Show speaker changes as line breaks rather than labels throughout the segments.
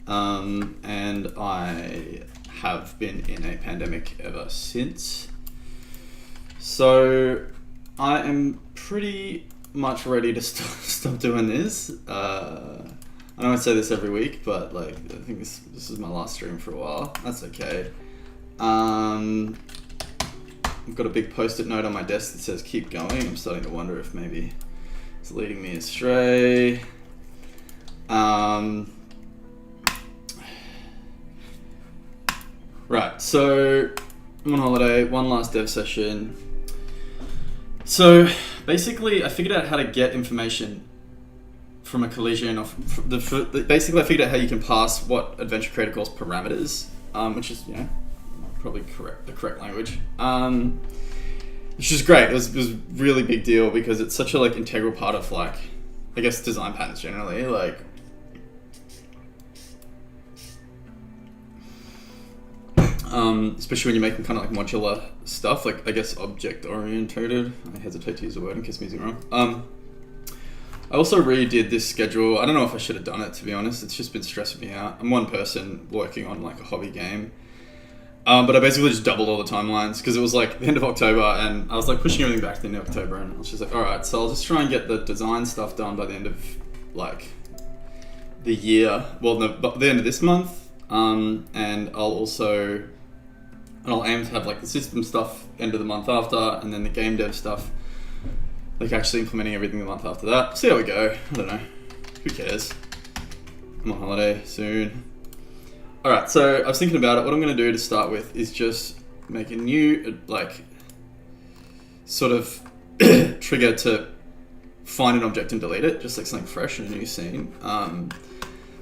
and I have been in a pandemic ever since. So I am pretty much ready to stop doing this. I know I say this every week, but like I think this is my last stream for a while. That's okay. I've got a big post-it note on my desk that says keep going. I'm starting to wonder if maybe it's leading me astray. Right, so I'm on holiday, one last dev session. So basically I figured out how to get information from a collision basically I figured out how you can pass what Adventure Creator calls parameters, which is, probably the correct language. Which is great. It was really big deal because it's such a integral part of I guess design patterns generally. Especially when you're making kind of modular stuff, I guess object oriented. I hesitate to use the word in case I'm using it wrong. I also redid this schedule. I don't know if I should have done it, to be honest. It's just been stressing me out. I'm one person working on a hobby game. But I basically just doubled all the timelines because it was the end of October and I was pushing everything back to the end of October, and I was just alright, so I'll just try and get the design stuff done by the end of the year. Well, no, by the end of this month. And I'll aim to have the system stuff end of the month after, and then the game dev stuff actually implementing everything the month after that. See how we go. I don't know. Who cares? I'm on holiday soon. Alright, so I was thinking about it. What I'm going to do to start with is just make a new, sort of trigger to find an object and delete it, just something fresh in a new scene.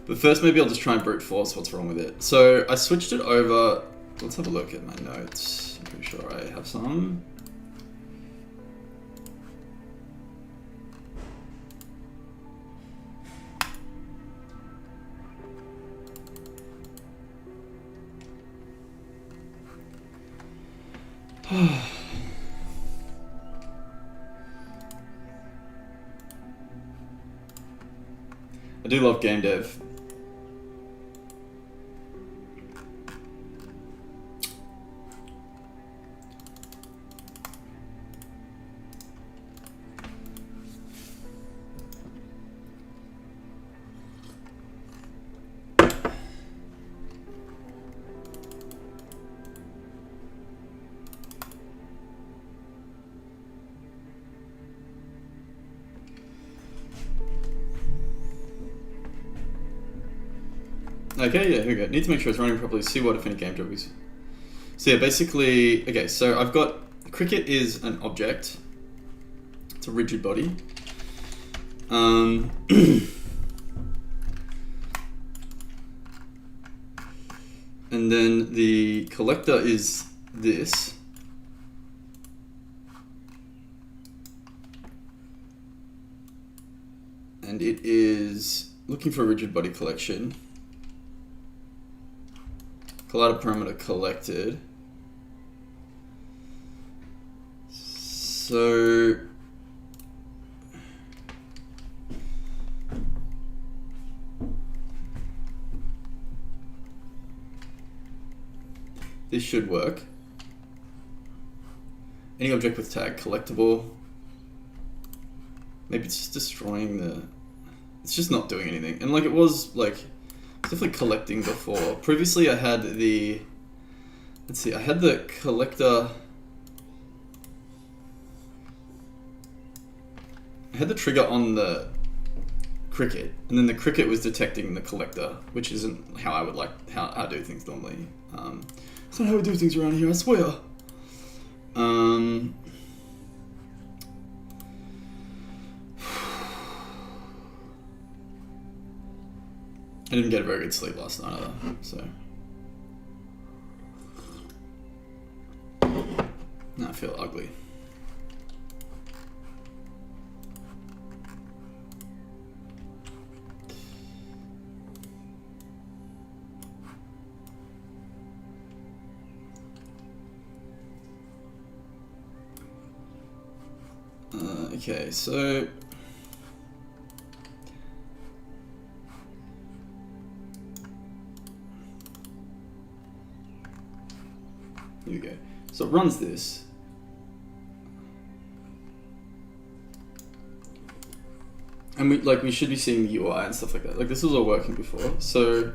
But first, maybe I'll just try and brute force what's wrong with it. So I switched it over. Let's have a look at my notes. I'm pretty sure I have some. I do love game dev. Okay, yeah, here we go. Need to make sure it's running properly, see what if any game is. So yeah, basically, okay, so I've got, Cricket is an object. It's a rigid body. And then the collector is this. And it is looking for a rigid body collection. Collider parameter collected. So this should work. Any object with tag collectible. Maybe it's just destroying it's just not doing anything. And it was definitely collecting before. Previously I had the, I had the collector, I had the trigger on the Cricket, and then the Cricket was detecting the collector, which isn't how I would how I do things normally. It's not how we do things around here, I swear. I didn't get a very good sleep last night either, so. Now I feel ugly. Okay, so Here we go. So it runs this. And we should be seeing the UI and stuff like that. Like this was all working before. So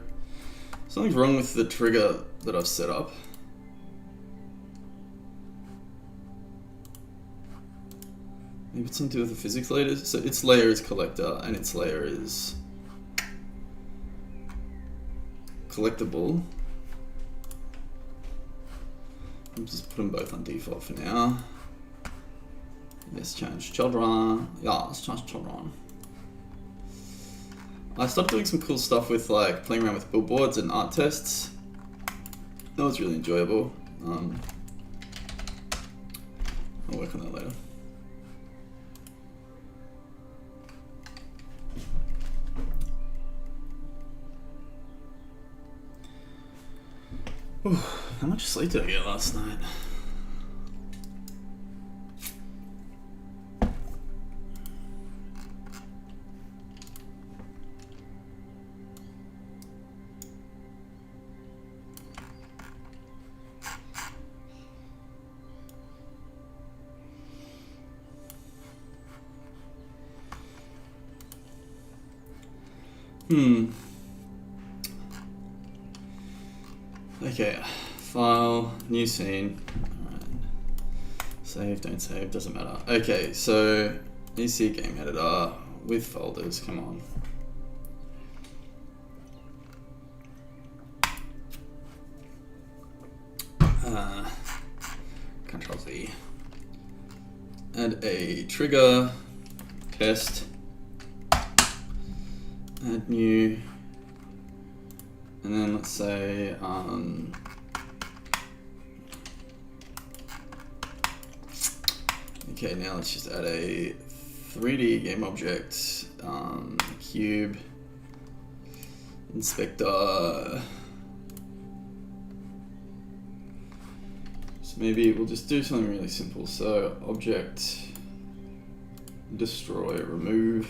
something's wrong with the trigger that I've set up. Maybe it's something to do with the physics layer. So its layer is collector and its layer is collectible. I'll just put them both on default for now. Let's change children. Yeah, let's change children. I started doing some cool stuff with like playing around with billboards and art tests. That was really enjoyable. I'll work on that later. Ooh, how much sleep did I get last night? Okay, file, new scene. Alright. Save, don't save, doesn't matter. Okay, so EC game editor with folders, come on. Control Z. Add a trigger, test, add new. And then let's say, okay, now let's just add a 3D game object, cube, inspector. So maybe we'll just do something really simple. So object, destroy, remove.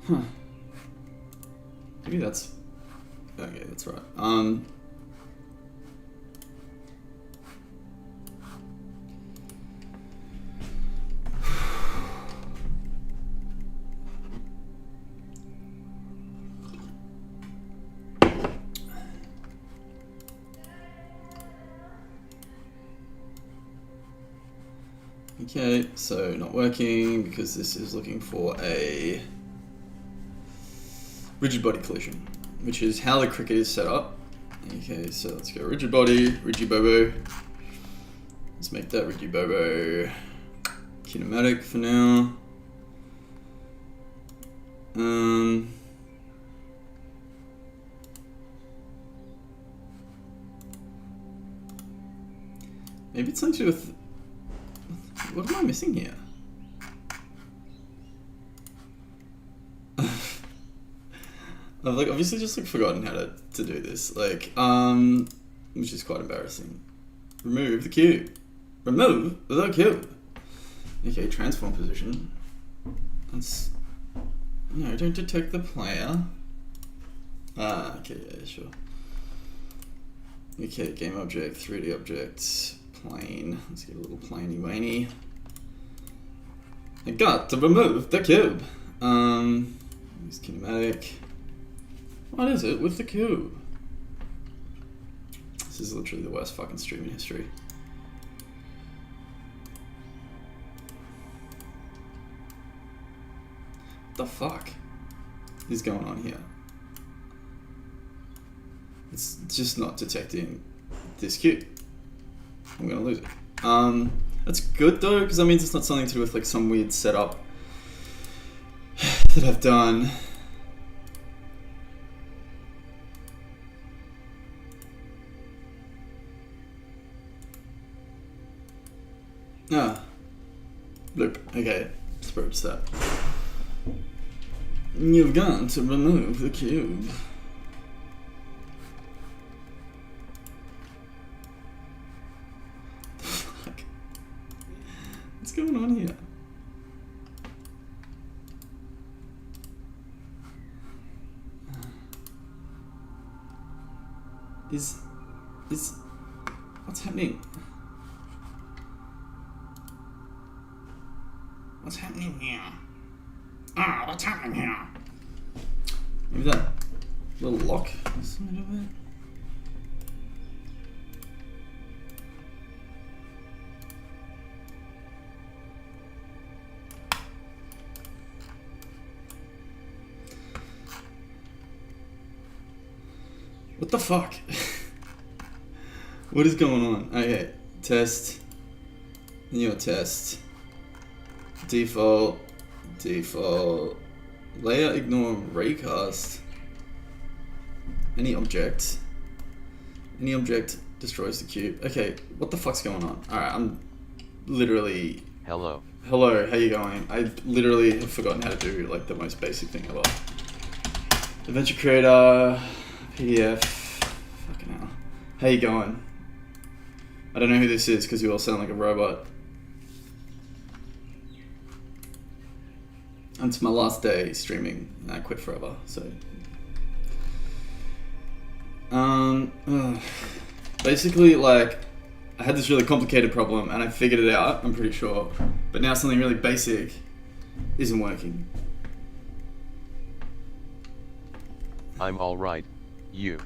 Huh. Maybe that's okay. That's right. Okay, so not working because this is looking for a rigid body collision, which is how the cricket is set up. Okay, so let's go rigid body, Rigibobo. Let's make that Rigibobo kinematic for now. Maybe it's something to do with, what am I missing here? I've like obviously just like forgotten how to do this, like which is quite embarrassing. Remove the cube. Remove the cube. Okay, transform position. That's no, don't detect the player. Okay, yeah, sure. Okay, game object, 3D object, plane. Let's get a little planey waney. I got to remove the cube. Use kinematic. What is it with the cube? This is literally the worst fucking stream in history. What the fuck is going on here? It's just not detecting this cube. I'm gonna lose it. That's good though, because that means it's not something to do with like some weird setup that I've done. Ah, look, okay, let's approach that. You've got to remove the cube. Fuck. What's going on here? What's happening? What's happening here? What's happening here? Maybe that little lock is a little bit. What the fuck? What is going on? Okay, test. New test. Default. Layer ignore raycast. Any object destroys the cube. Okay, what the fuck's going on? Alright, I'm literally...
Hello,
how you going? I literally have forgotten how to do like the most basic thing ever. Adventure Creator, PDF, fucking hell. How you going? I don't know who this is because you all sound like a robot. And it's my last day streaming and I quit forever, so. Basically, like, I had this really complicated problem and I figured it out, I'm pretty sure. But now something really basic isn't working.
I'm alright. You?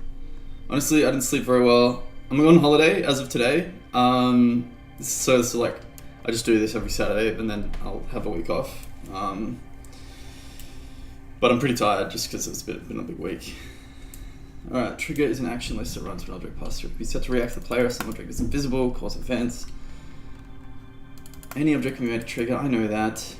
Honestly, I didn't sleep very well. I'm on holiday as of today. So it's like, I just do this every Saturday and then I'll have a week off. But I'm pretty tired just because it's been a big week. Alright, trigger is an action list that runs when an object passes through. Be set to react to the player if some object is invisible, cause events. Any object can be made to trigger, I know that.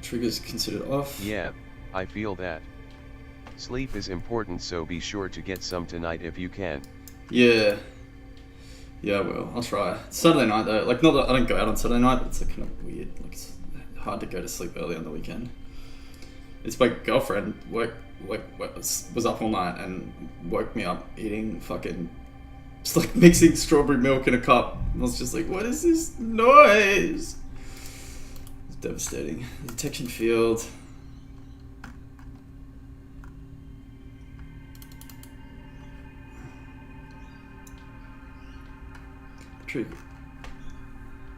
Triggers considered off.
Yeah, I feel that. Sleep is important, so be sure to get some tonight if you can.
Yeah, I will. I'll try. It's Saturday night though. Like, not that I don't go out on Saturday night, but it's like kind of weird. Like, it's hard to go to sleep early on the weekend. It's my girlfriend was up all night and woke me up eating fucking, just like mixing strawberry milk in a cup. I was just like, what is this noise? It's devastating. Detection field.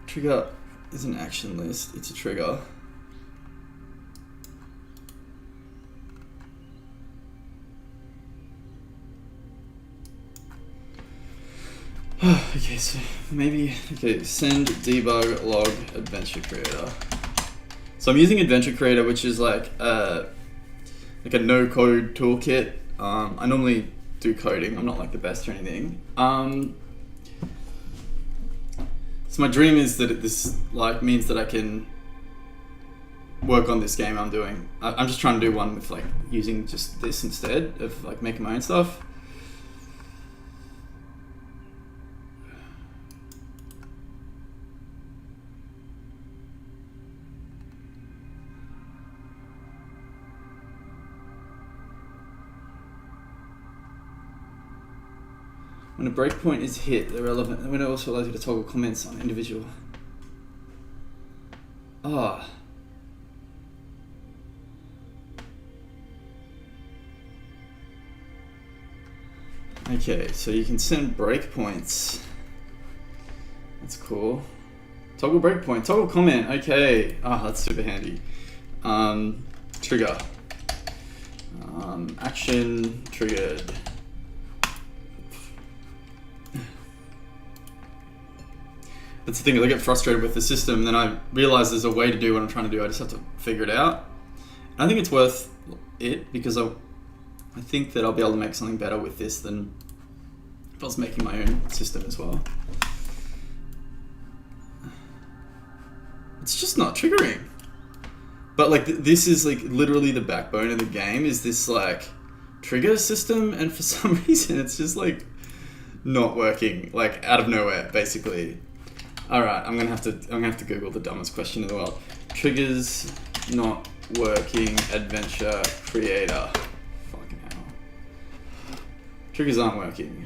Trigger is an action list. It's a trigger. Okay, so maybe, send debug log Adventure Creator. So I'm using Adventure Creator, which is like a no-code toolkit. I normally do coding. I'm not like the best or anything. So my dream is that this like means that I can work on this game I'm doing. I'm just trying to do one with like using just this instead of like making my own stuff. When a breakpoint is hit, the relevant window also allows you to toggle comments on individual. Okay, so you can send breakpoints. That's cool. Toggle breakpoint, toggle comment. Okay, that's super handy. Trigger. Action triggered. That's the thing, I get frustrated with the system, and then I realize there's a way to do what I'm trying to do. I just have to figure it out. And I think it's worth it because I think that I'll be able to make something better with this than if I was making my own system as well. It's just not triggering. But like this is like literally the backbone of the game, is this like trigger system, and for some reason it's just like not working, like out of nowhere basically. All right, I'm gonna have to Google the dumbest question in the world. Triggers not working Adventure Creator. Fucking hell. Triggers aren't working.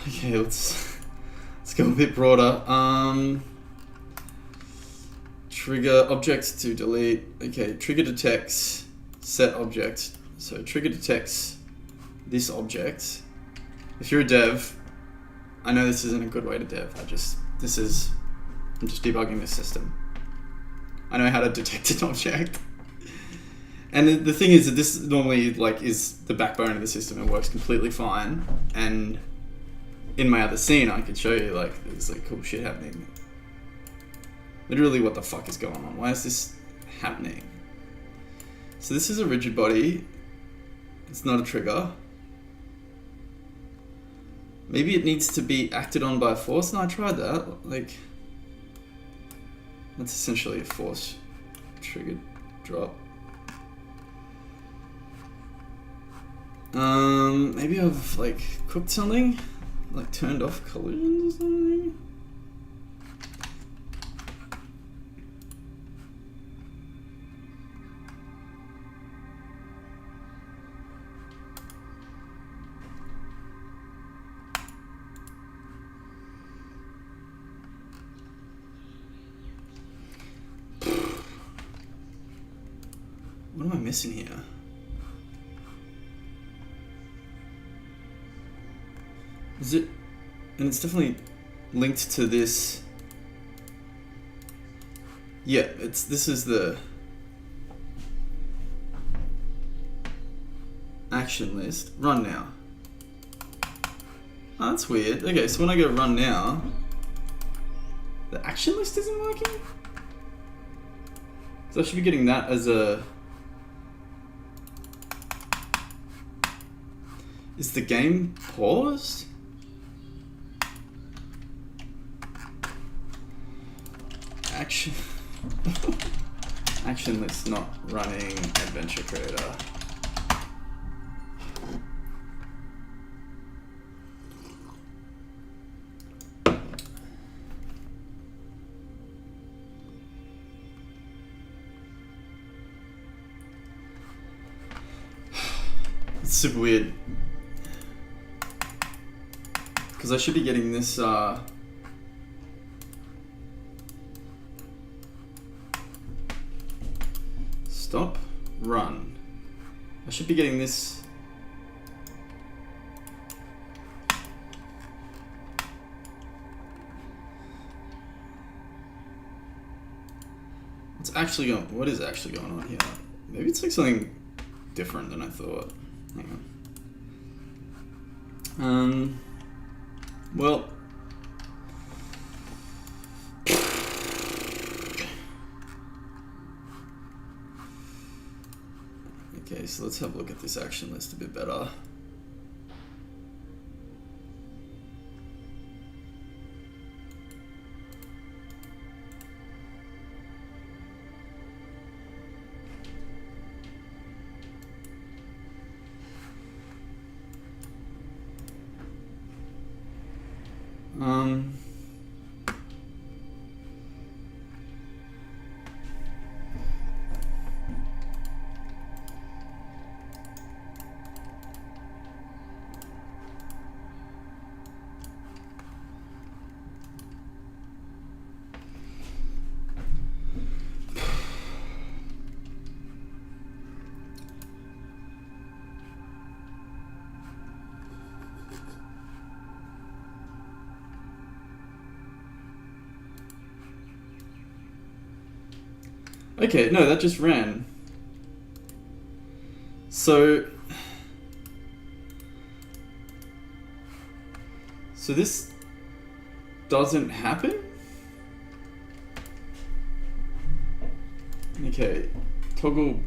Okay, let's go a bit broader. Trigger object to delete. Okay, trigger detects set object. So trigger detects this object. If you're a dev, I know this isn't a good way to dev. I'm just debugging this system. I know how to detect an object. And the thing is that this normally like is the backbone of the system. It works completely fine. And in my other scene, I could show you like there's like cool shit happening. Literally, what the fuck is going on? Why is this happening? So this is a rigid body. It's not a trigger. Maybe it needs to be acted on by force. No, I tried that. Like, that's essentially a force triggered drop. Maybe I've like cooked something, like turned off collisions or something. What am I missing here? Is it? And it's definitely linked to this. Yeah, this is the action list. Run now. Oh, that's weird. Okay, so when I go run now, the action list isn't working? So I should be getting that as a... Is the game paused? Action... Action list not running Adventure Creator. It's super weird. Because I should be getting this, stop, run. I should be getting this. What is actually going on here? Maybe it's like something different than I thought. Hang on. Well, okay, so let's have a look at this action list a bit better. Okay, no, that just ran. So this doesn't happen? Okay, toggle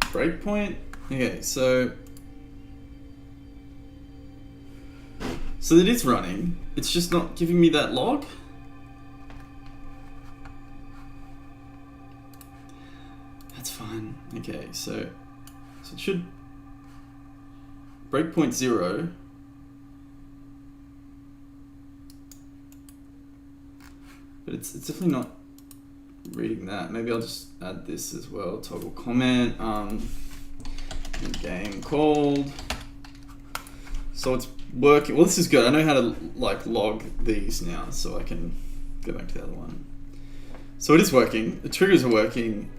breakpoint. Okay, so it is running. It's just not giving me that log. That's fine. Okay, so it should breakpoint 0. But it's definitely not reading that. Maybe I'll just add this as well. Toggle comment. Game called. So it's working. Well, this is good. I know how to like log these now, so I can go back to the other one. So it is working. The triggers are working.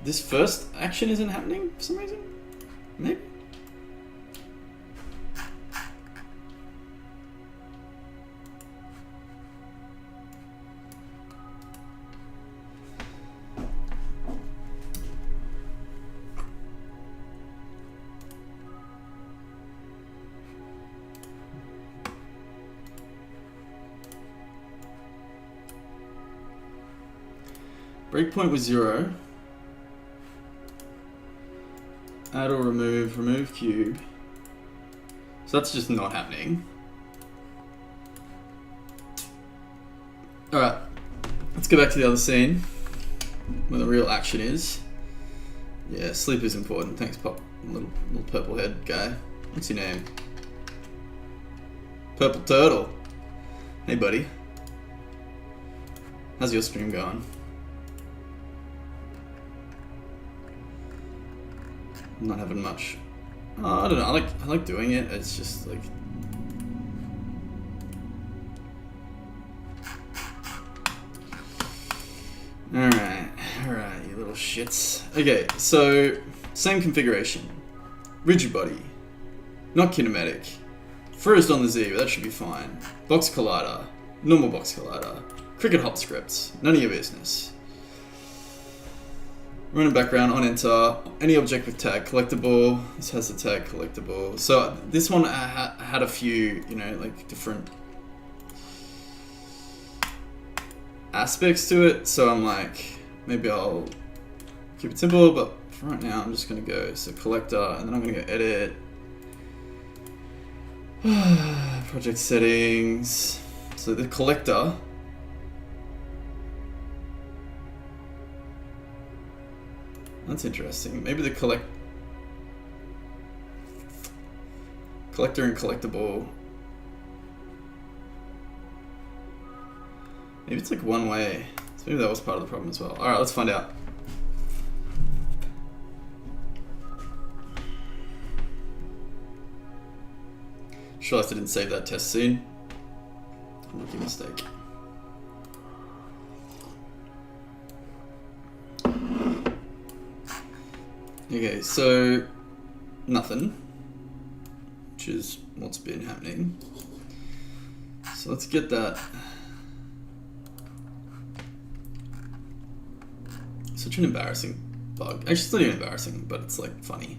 This first action isn't happening for some reason? Maybe? Breakpoint was 0. Add or remove cube. So that's just not happening. Alright, let's go back to the other scene where the real action is. Yeah, sleep is important. Thanks, Pop. Little purple head guy. What's your name? Purple Turtle. Hey, buddy. How's your stream going? I'm not having much. I don't know. I like doing it. It's just like. Alright, you little shits. Okay, so same configuration. Rigid body, not kinematic. First on the Z, that should be fine. Box collider, normal box collider. Cricket hop scripts, none of your business. Run in background, on enter, any object with tag collectible. This has the tag collectible. So this one had a few, you know, like different aspects to it. So I'm like, maybe I'll keep it simple, but for right now I'm just gonna go, so collector, and then I'm gonna go edit. Project settings. So the collector. That's interesting. Maybe the collector and collectible. Maybe it's like one way. So maybe that was part of the problem as well. Alright, let's find out. Just realized I didn't save that test scene. Rookie mistake. Okay, so nothing, which is what's been happening. So let's get that. Such an embarrassing bug. Actually, it's not even embarrassing, but it's like funny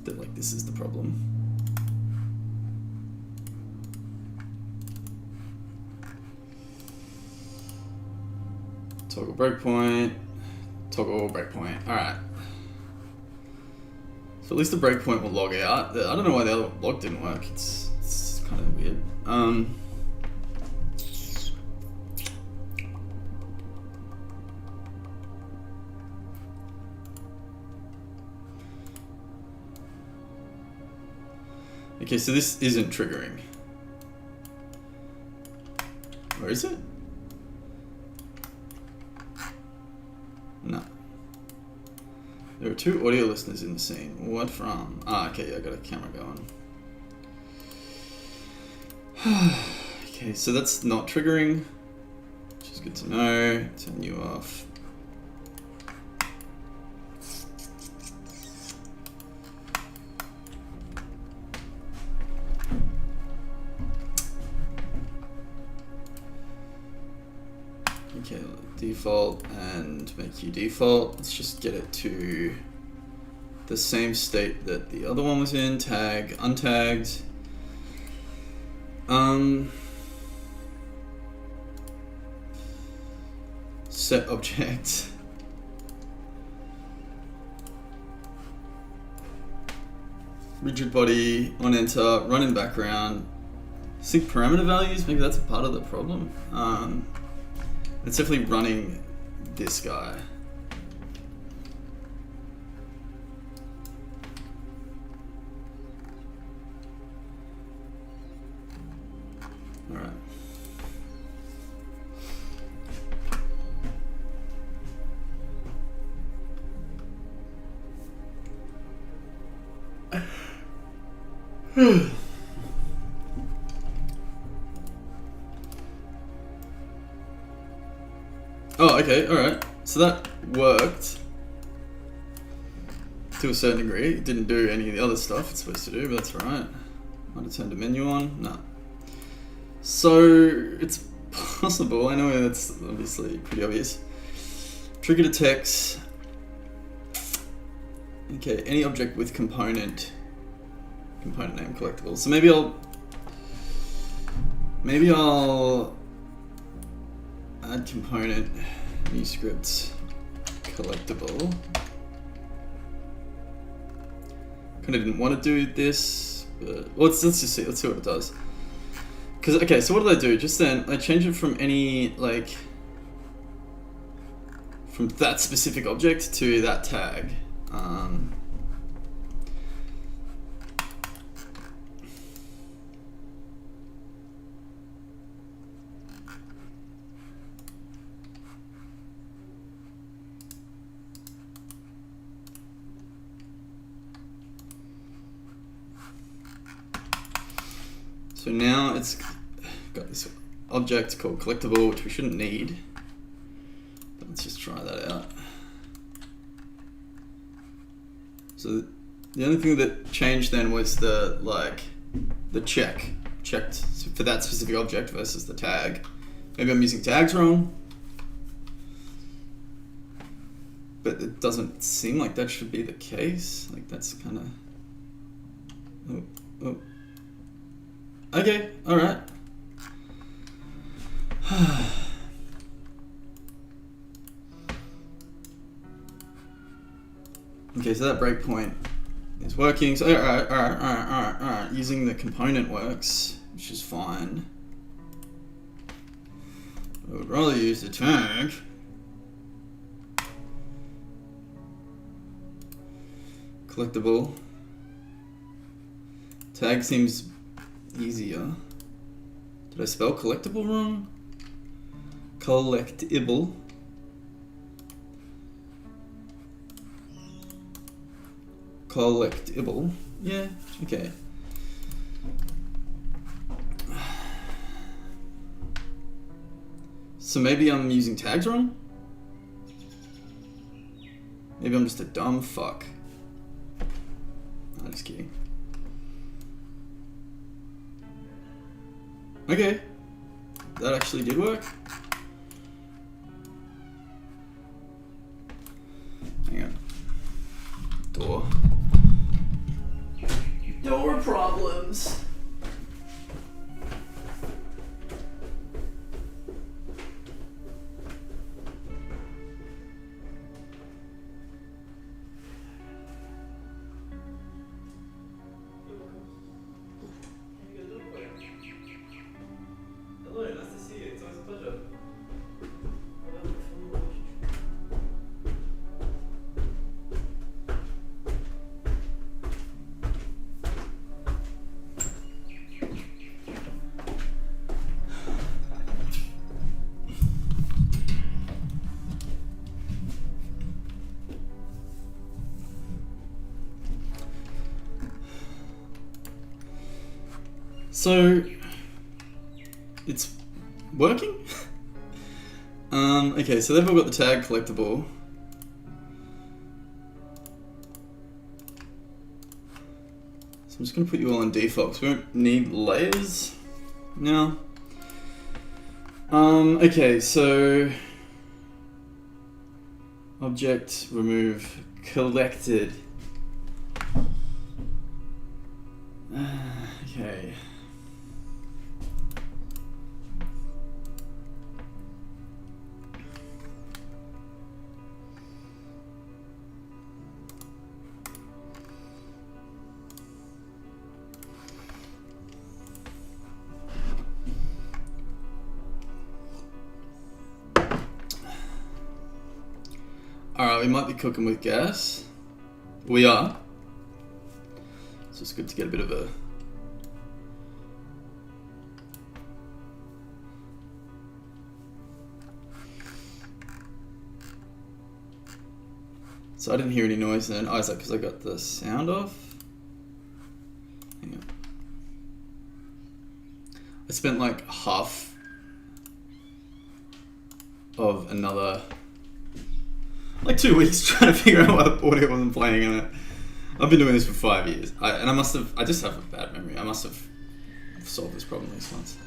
that like this is the problem. Toggle breakpoint. Toggle breakpoint. All right. So at least the breakpoint will log out. I don't know why the other log didn't work. It's kind of weird. Okay, so this isn't triggering. Where is it? No. There are 2 audio listeners in the scene. What from? Ah, okay, I got a camera going. Okay, so that's not triggering, which is good to know. Turn you off. Okay, default and make you default. Let's just get it to the same state that the other one was in. Tag, untagged. Set object. Rigid body, on enter, run in background. Sync parameter values, maybe that's a part of the problem. It's definitely running this guy. All right. Oh, okay, alright. So that worked to a certain degree. It didn't do any of the other stuff it's supposed to do, but that's alright. Might have turned the menu on. No. So it's possible, I know that's obviously pretty obvious. Trigger detects. Okay, any object with component name collectible. So maybe I'll add component new script collectible. Kind of didn't want to do this, but let's just see. Let's see what it does. Because okay, so what did I do? Just then I changed it from any from that specific object to that tag. So now it's got this object called collectible, which we shouldn't need. But let's just try that out. So the only thing that changed then was the checked for that specific object versus the tag. Maybe I'm using tags wrong, but it doesn't seem like that should be the case. Like that's kind of oh. Okay, alright. Okay, so that breakpoint is working. So alright. Using the component works, which is fine. I would rather use the tag. Collectible. Tag seems easier. Did I spell collectible wrong? Collectible. Collectible. Yeah, okay. So maybe I'm using tags wrong? Maybe I'm just a dumb fuck. I'm just kidding. Okay, that actually did work. Hang on. Door problems. Hello, nice to see you. It's always a pleasure. So it's working? Okay, so they've all got the tag collectible. So I'm just gonna put you all on default because we don't need layers now. Okay, so object remove collected. Okay. Alright, we might be cooking with gas. We are. So it's good to get a bit of a So I didn't hear any noise then. Oh, is that because I got the sound off? Hang on. I spent like half of another, like 2 weeks trying to figure out what audio wasn't playing in it. I've been doing this for 5 years. I just have a bad memory. I must have solved this problem at least once.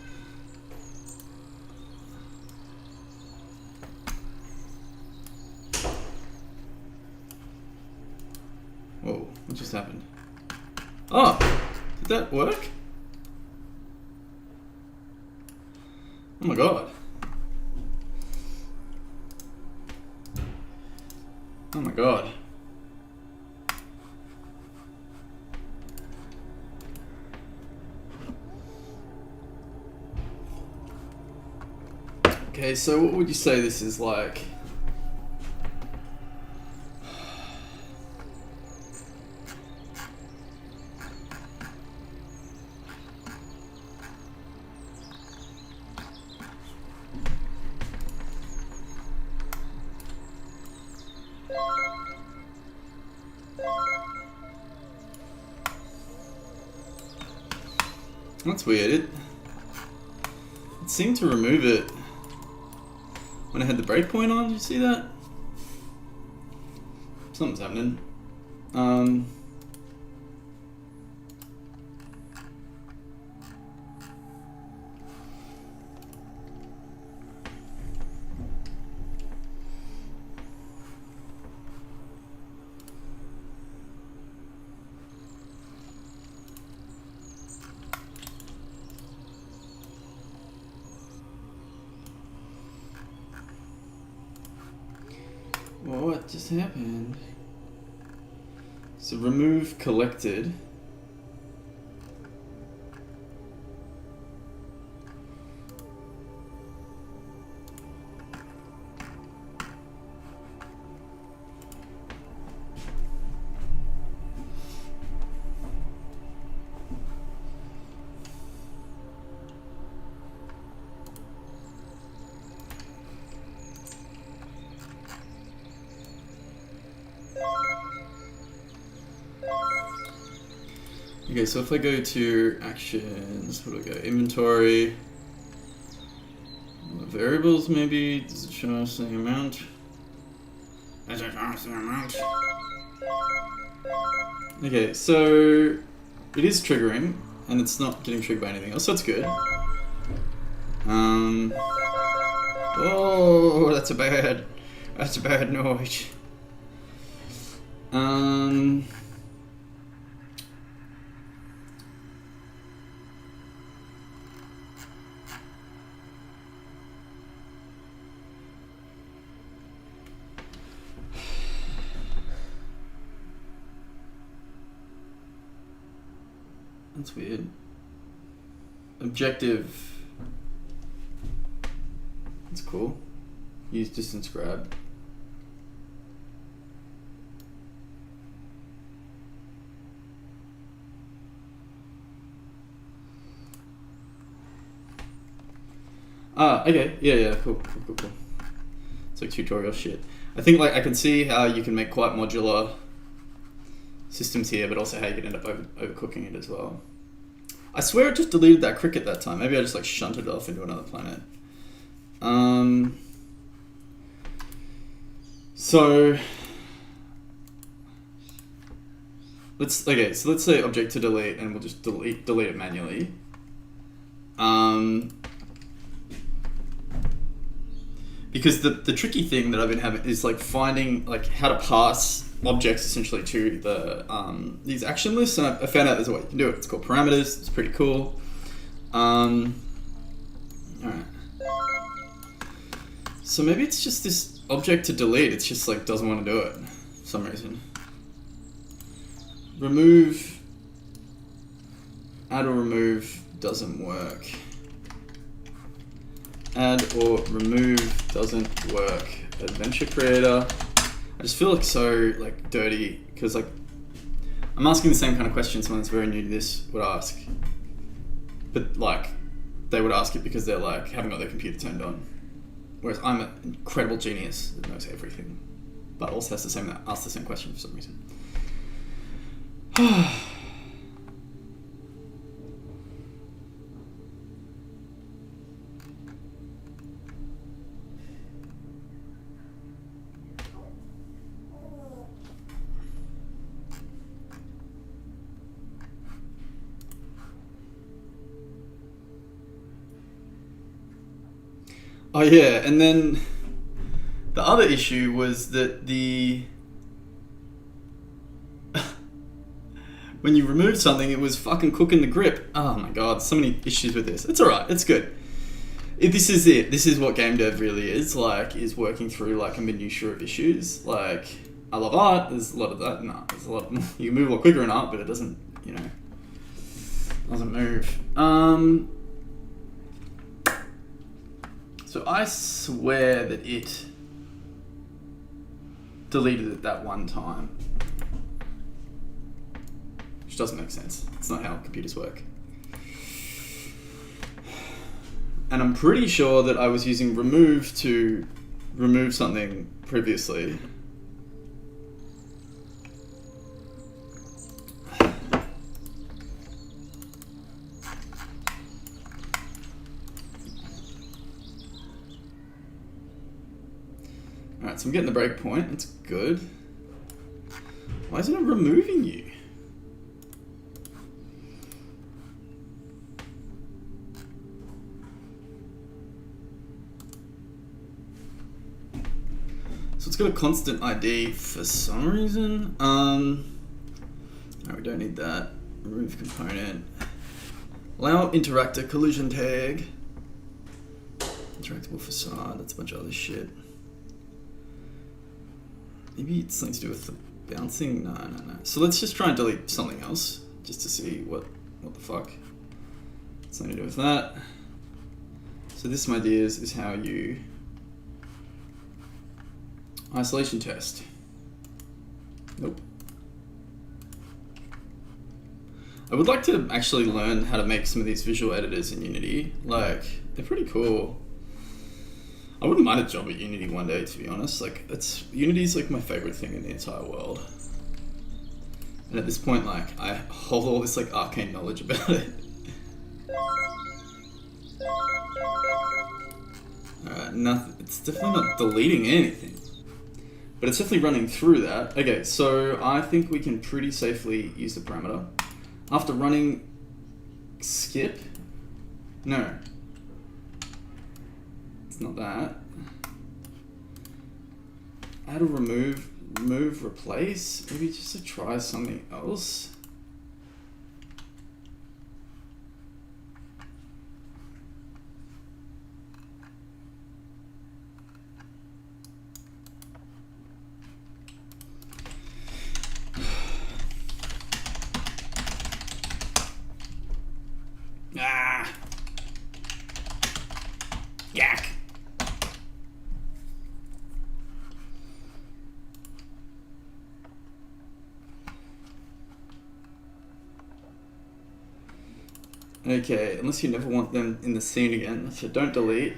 Whoa, what just happened? Oh, did that work? Oh my god. Oh my god. Okay, so what would you say this is like? That's weird. It seemed to remove it when I had the breakpoint on. Did you see that? Something's happening. What just happened? So remove collected. Okay, so if I go to actions, what do I go? Inventory, variables maybe, does it show us the amount? Does it show us the amount? Okay, so it is triggering, and it's not getting triggered by anything else, so that's good. Oh, that's a bad noise. That's weird. Objective. That's cool. Use distance grab. Okay. Yeah, cool. It's like tutorial shit. I think like I can see how you can make quite modular systems here, but also how you can end up overcooking it as well. I swear it just deleted that cricket that time. Maybe I just like shunted it off into another planet. So let's say object to delete, and we'll just delete it manually. Because the tricky thing that I've been having is like finding like how to pass objects essentially to the these action lists, and I found out there's a way you can do it. It's called parameters. It's pretty cool. Alright. So maybe it's just this object to delete. It's just like doesn't want to do it for some reason. Add or remove doesn't work. Add or remove doesn't work. Adventure creator. I just feel like so like dirty because like I'm asking the same kind of question someone that's very new to this would ask, but like they would ask it because they're like haven't got their computer turned on, whereas I'm an incredible genius that knows everything but also has ask the same question for some reason. Oh yeah, and then the other issue was that when you removed something, it was fucking cooking the grip. Oh my god, so many issues with this. It's alright, it's good. This is it. This is what game dev really is, like, is working through like a minutiae of issues. Like, I love art, there's a lot of that. No, there's a lot you can move a lot quicker in art, but it doesn't, you know, doesn't move. So I swear that it deleted it that one time. Which doesn't make sense. It's not how computers work. And I'm pretty sure that I was using remove to remove something previously. Alright, so I'm getting the breakpoint. That's good. Why isn't it removing you? So it's got a constant ID for some reason. No, we don't need that. Remove component. Allow interactor collision tag. Interactable facade. That's a bunch of other shit. Maybe it's something to do with the bouncing. No. So let's just try and delete something else, just to see what the fuck. Something to do with that. So this, my dears, is how you isolation test. Nope. I would like to actually learn how to make some of these visual editors in Unity. Like, they're pretty cool. I wouldn't mind a job at Unity one day, to be honest. Like, Unity's like my favorite thing in the entire world. And at this point, like, I hold all this like arcane knowledge about it. Nothing. It's definitely not deleting anything. But it's definitely running through that. Okay, so I think we can pretty safely use the parameter. After running skip? No. It's not that. Add or remove, replace? Maybe just to try something else? Yak. Okay, unless you never want them in the scene again, so don't delete.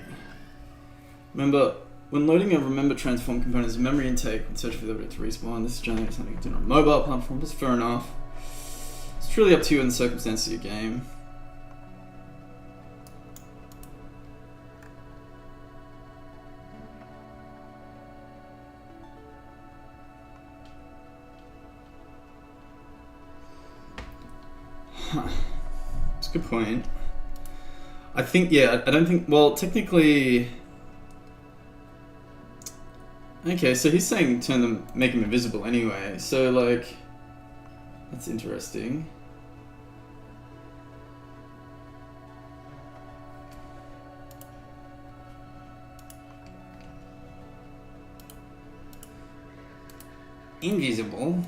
Remember, when loading a remember transform component as a memory intake and search for the to respawn, this is generally something you can do on a mobile platform, that's fair enough. It's truly up to you in the circumstances of your game. That's a good point. I think, yeah, I don't think, well, technically... Okay, so he's saying turn them, make them invisible anyway, so like, that's interesting. Invisible.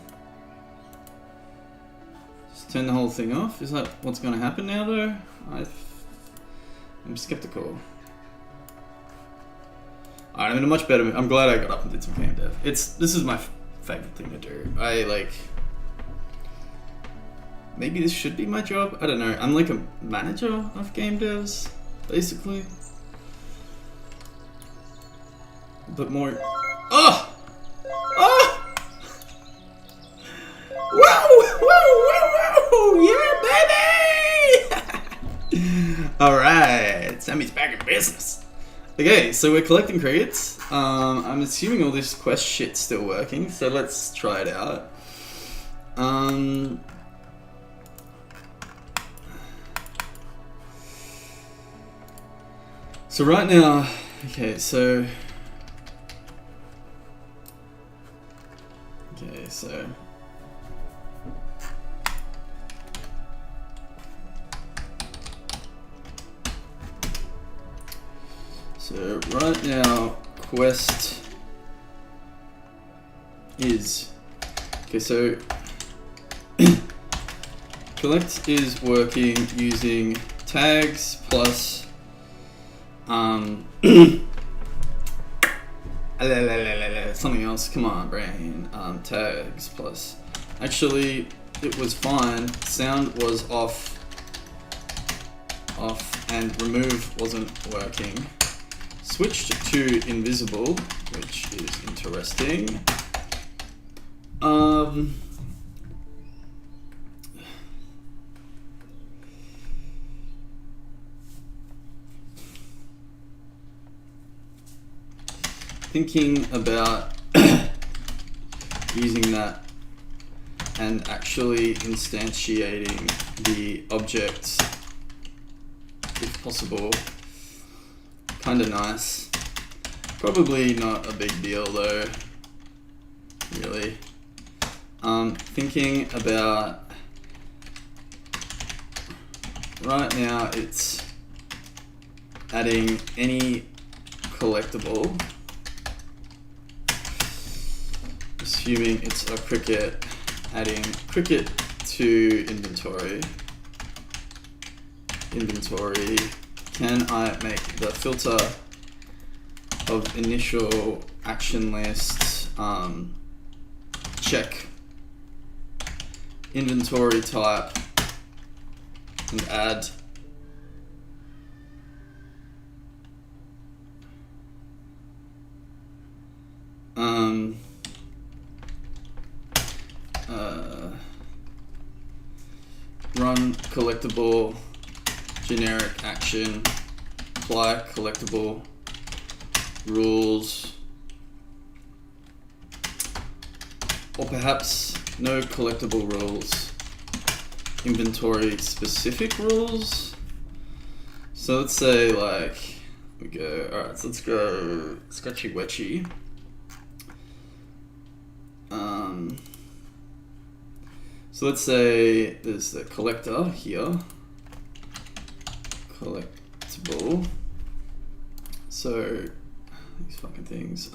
Just turn the whole thing off? Is that what's going to happen now though? I'm skeptical. Alright, I'm in a much better mood. I'm glad I got up and did some game dev. This is my favorite thing to do. Maybe this should be my job? I don't know. I'm like a manager of game devs, basically. But more... Oh! Oh! Alright, Sammy's back in business. Okay, so we're collecting crickets. I'm assuming all this quest shit's still working, so let's try it out. So right now, okay, so So right now, quest is okay. So collect is working using tags plus something else. Come on, brain. Tags plus. Actually, it was fine. Sound was off, and remove wasn't working. Switched to invisible, which is interesting. Thinking about using that and actually instantiating the objects, if possible. Kinda nice. Probably not a big deal though, really. Thinking about right now, it's adding any collectible, assuming it's a cricket, adding cricket to inventory. Can I make the filter of initial action list check inventory type and add run collectible generic action, apply collectible rules, or perhaps no collectible rules, inventory specific rules. So let's say like we go, alright, so let's go sketchy wetchy. So let's say there's the collector here, collectible. So these fucking things.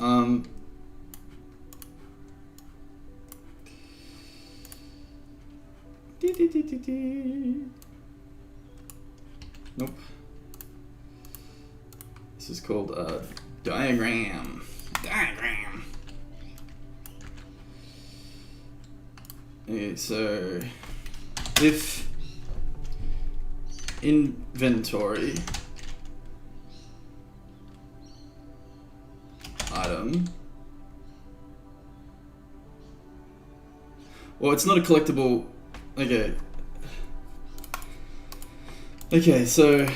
Nope. This is called a diagram. Okay, so if inventory item, well, it's not a collectible. Okay, so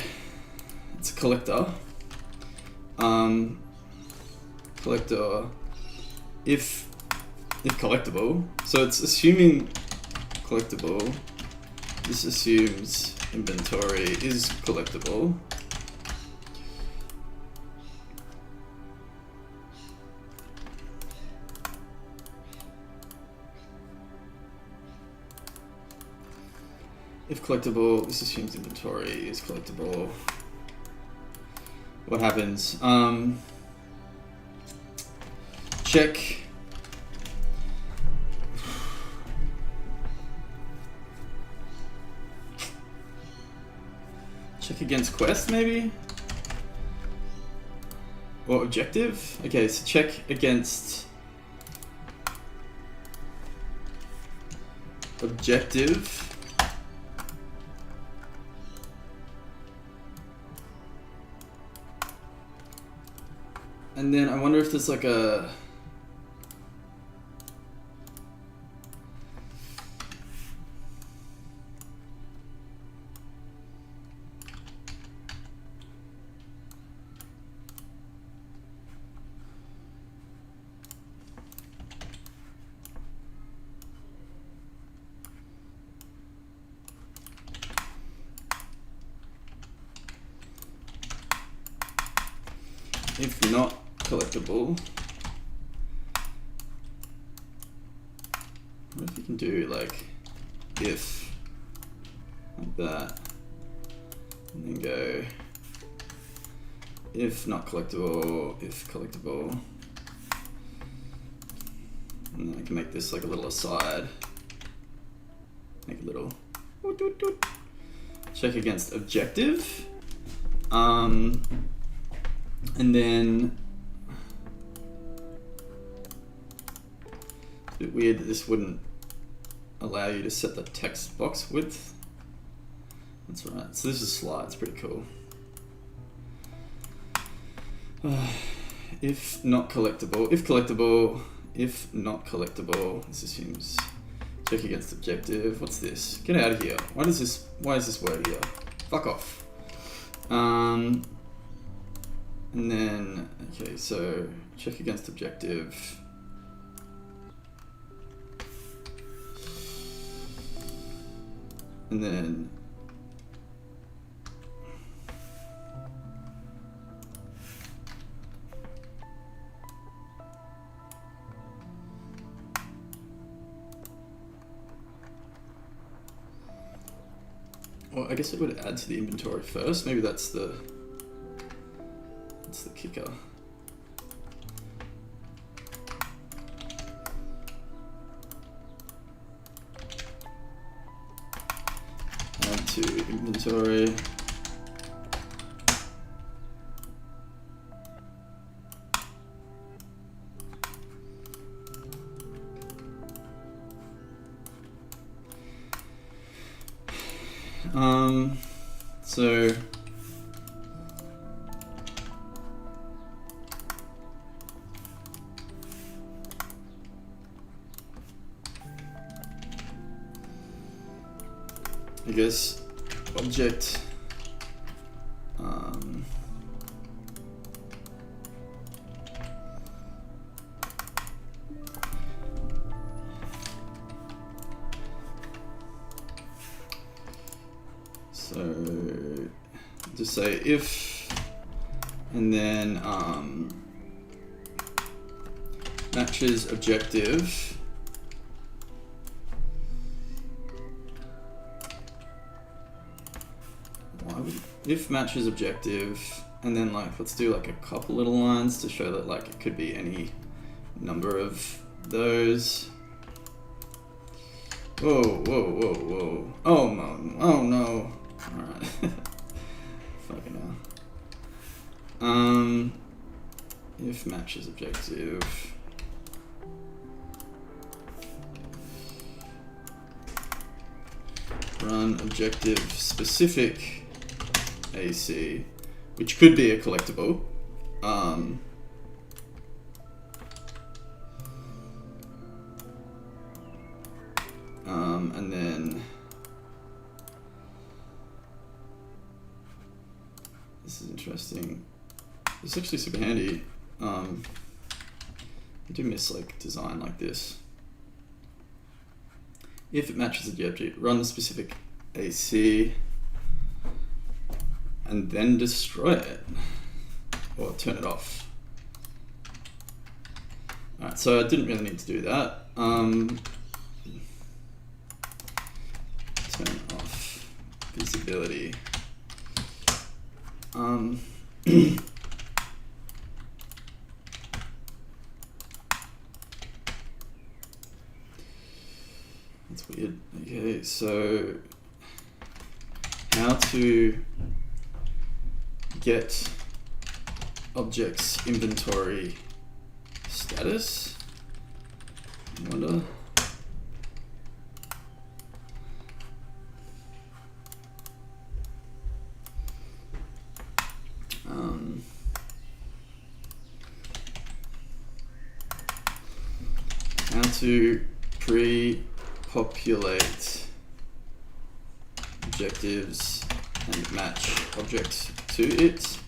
it's a collector. Collector if collectible, so it's assuming collectible. This assumes inventory is collectible. If collectible, this assumes inventory is collectible. What happens? Check. Check against quest, maybe? Or objective? Okay, so check against objective. And then I wonder if there's like a... if not collectible. What if you can do like if like that, and then go if not collectible, if collectible, and then I can make this like a little aside, make a little check against objective, and then it's a bit weird that this wouldn't allow you to set the text box width. That's right, so this is slides, pretty cool. If not collectible, if collectible, if not collectible, this assumes check against objective. What's this? Get out of here. Why is this word here? Fuck off. And then, okay, so check against objective. And then well, I guess it would add to the inventory first. Maybe that's the kicker. Add to inventory. So I guess object so just say if, and then matches objective. If matches objective, and then like let's do like a couple little lines to show that like it could be any number of those. Whoa, whoa, whoa, whoa. Oh no, oh no. Alright. Fucking hell. If matches objective. Run objective specific AC, which could be a collectible. And then this is interesting. It's actually super handy. I do miss like design like this. If it matches the object, run the specific AC and then destroy it or turn it off. Alright, so I didn't really need to do that. Turn off visibility. That's weird. Okay, so how to get objects inventory status? I wonder. How to pre-populate objectives and match objects to it.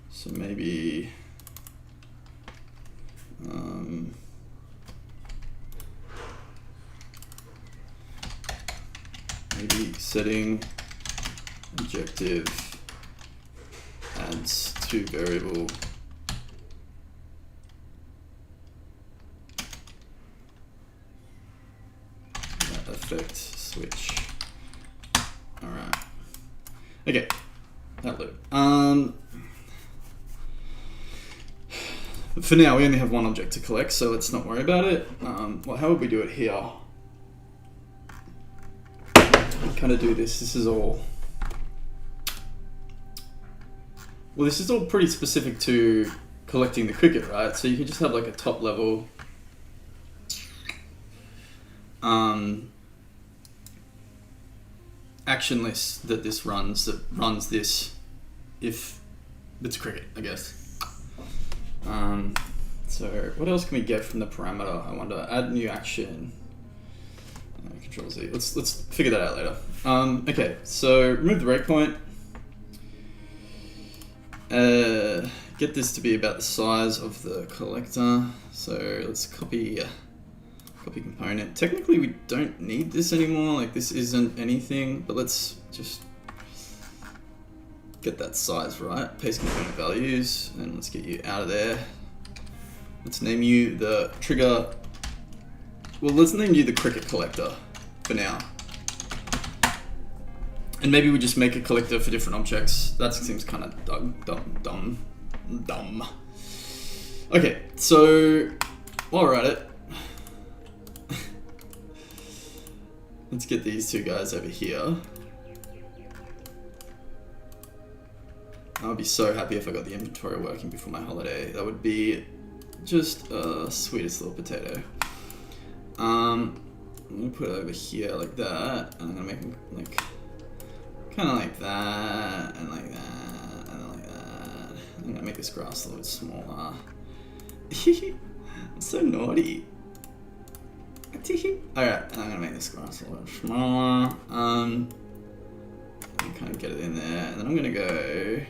So maybe maybe setting objective adds to variable that affect switch. All right. Okay. That loop. For now, we only have one object to collect, so let's not worry about it. Well, how would we do it here? Kind of do this. This is all. Well, this is all pretty specific to collecting the cricket, right? So you can just have like a top level action list that this runs, that runs this if it's cricket, I guess. So what else can we get from the parameter? I wonder. Add new action. Control Z. Let's figure that out later. Okay, so remove the breakpoint. Get this to be about the size of the collector. So let's copy component. Technically, we don't need this anymore. Like this isn't anything, but let's just get that size right. Paste component values, and let's get you out of there. Let's name you the trigger. Well, let's name you the cricket collector for now. And maybe we just make a collector for different objects. That seems kind of dumb. Okay, so while we're at it, let's get these two guys over here. I would be so happy if I got the inventory working before my holiday. That would be just sweetest little potato. I'm gonna put it over here like that, and I'm gonna make them like kind of like that, and like that, and then like that. I'm gonna make this grass a little bit smaller. I'm so naughty. Alright, I'm gonna make this grass a little bit smaller. And kind of get it in there, and then I'm gonna go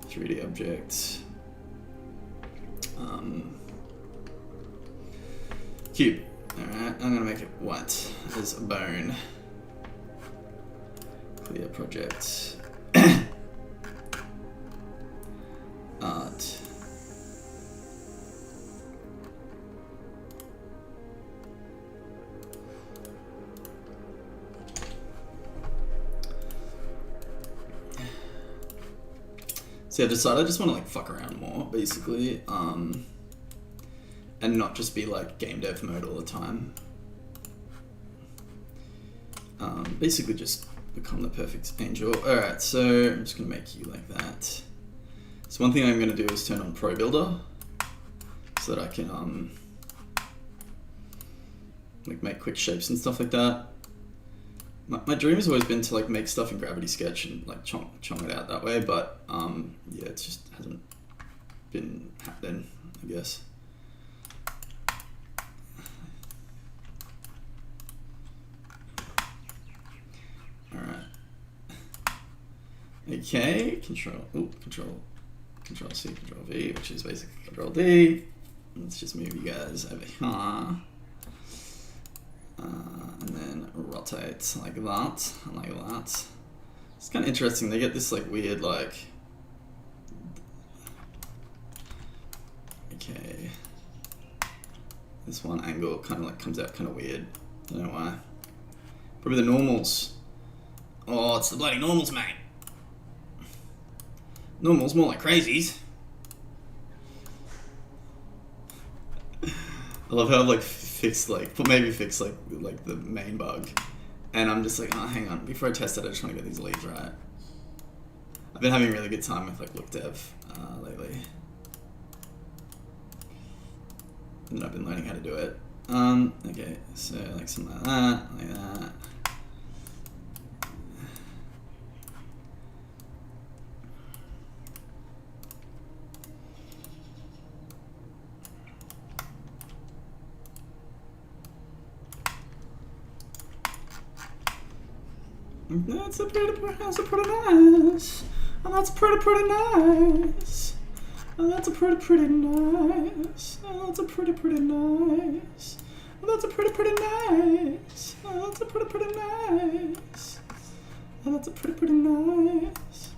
3D object. Cube. Alright, I'm gonna make it white as a bone. Clear project. Art. So I've decided I just want to like fuck around more, basically, and not just be like game dev mode all the time. Basically just become the perfect angel. Alright, so I'm just gonna make you like that. So one thing I'm gonna do is turn on Pro Builder so that I can like make quick shapes and stuff like that. My dream has always been to like make stuff in Gravity Sketch and like chong it out that way, but yeah, it just hasn't been happening, I guess. All right. Okay, control C, Control V, which is basically Control D. Let's just move you guys over here. And then rotate like that, and like that. It's kind of interesting. They get this like weird like. Okay. This one angle kind of like comes out kind of weird. Don't know why. Probably the normals. Oh, it's the bloody normals, mate. Normals more like crazies. I love how I've like fixed like, but maybe fix like the main bug, and I'm just like, oh, hang on, before I test it, I just want to get these leads right. I've been having a really good time with like look dev lately, and I've been learning how to do it. Okay, so like something like that, like that. That's a pretty nice. And that's pretty nice. And that's a pretty nice. And that's a pretty nice. That's a pretty nice. That's a pretty nice. That's a pretty nice.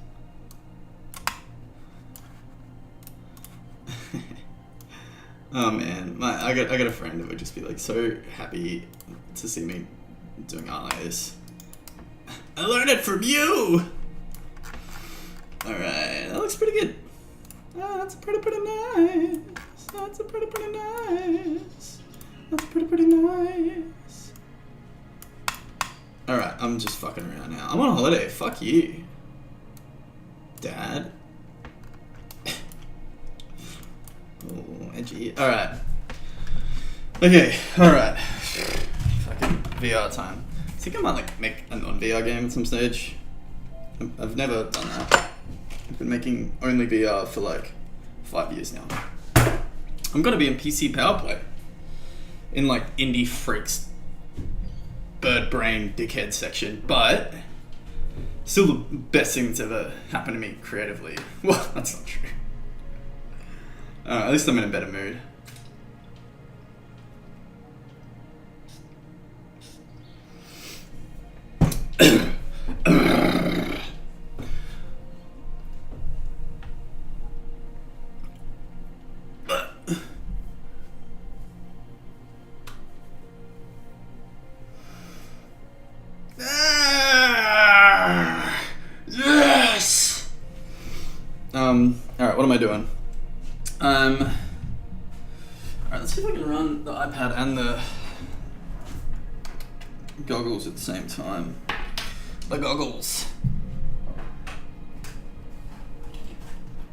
Oh man, I got a friend that would just be like so happy to see me doing art like this. I learned it from you. All right, that looks pretty good. That's pretty nice. That's a pretty nice. That's pretty nice. All right, I'm just fucking around now. I'm on holiday. Fuck you, Dad. Oh, edgy. All right. Okay. All right. Fucking VR time. I think I might like make a non-VR game at some stage. I've never done that. I've been making only VR for like 5 years now. I'm gonna be in PC Power Play in like Indie Freaks bird brain dickhead section, but still the best thing that's ever happened to me creatively. Well, that's not true. At least I'm in a better mood. Yes! Alright, what am I doing? Alright, let's see if I can run the iPad and the goggles at the same time. The goggles.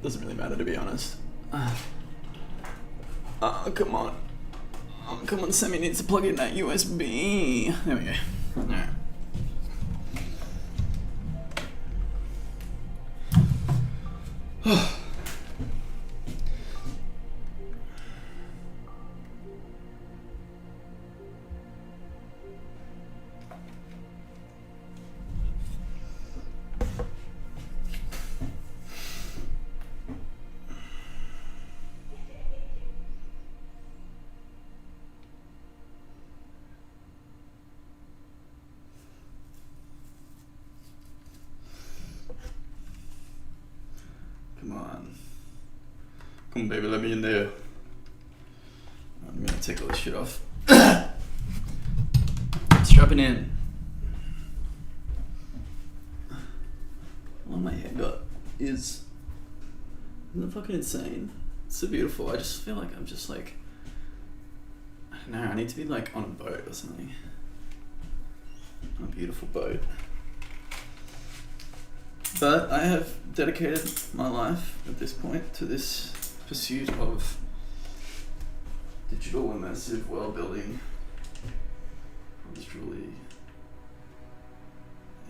Doesn't really matter, to be honest. Come on. Oh, come on, Sammy needs to plug in that USB. There we go. Alright. Come on. Come on, baby, let me in there. I'm gonna take all this shit off. Strapping in. Oh, my haircut isn't it fucking insane? It's so beautiful. I just feel like I'm just like, I don't know, I need to be like on a boat or something. On a beautiful boat. But I have dedicated my life at this point to this pursuit of digital immersive world building. It's truly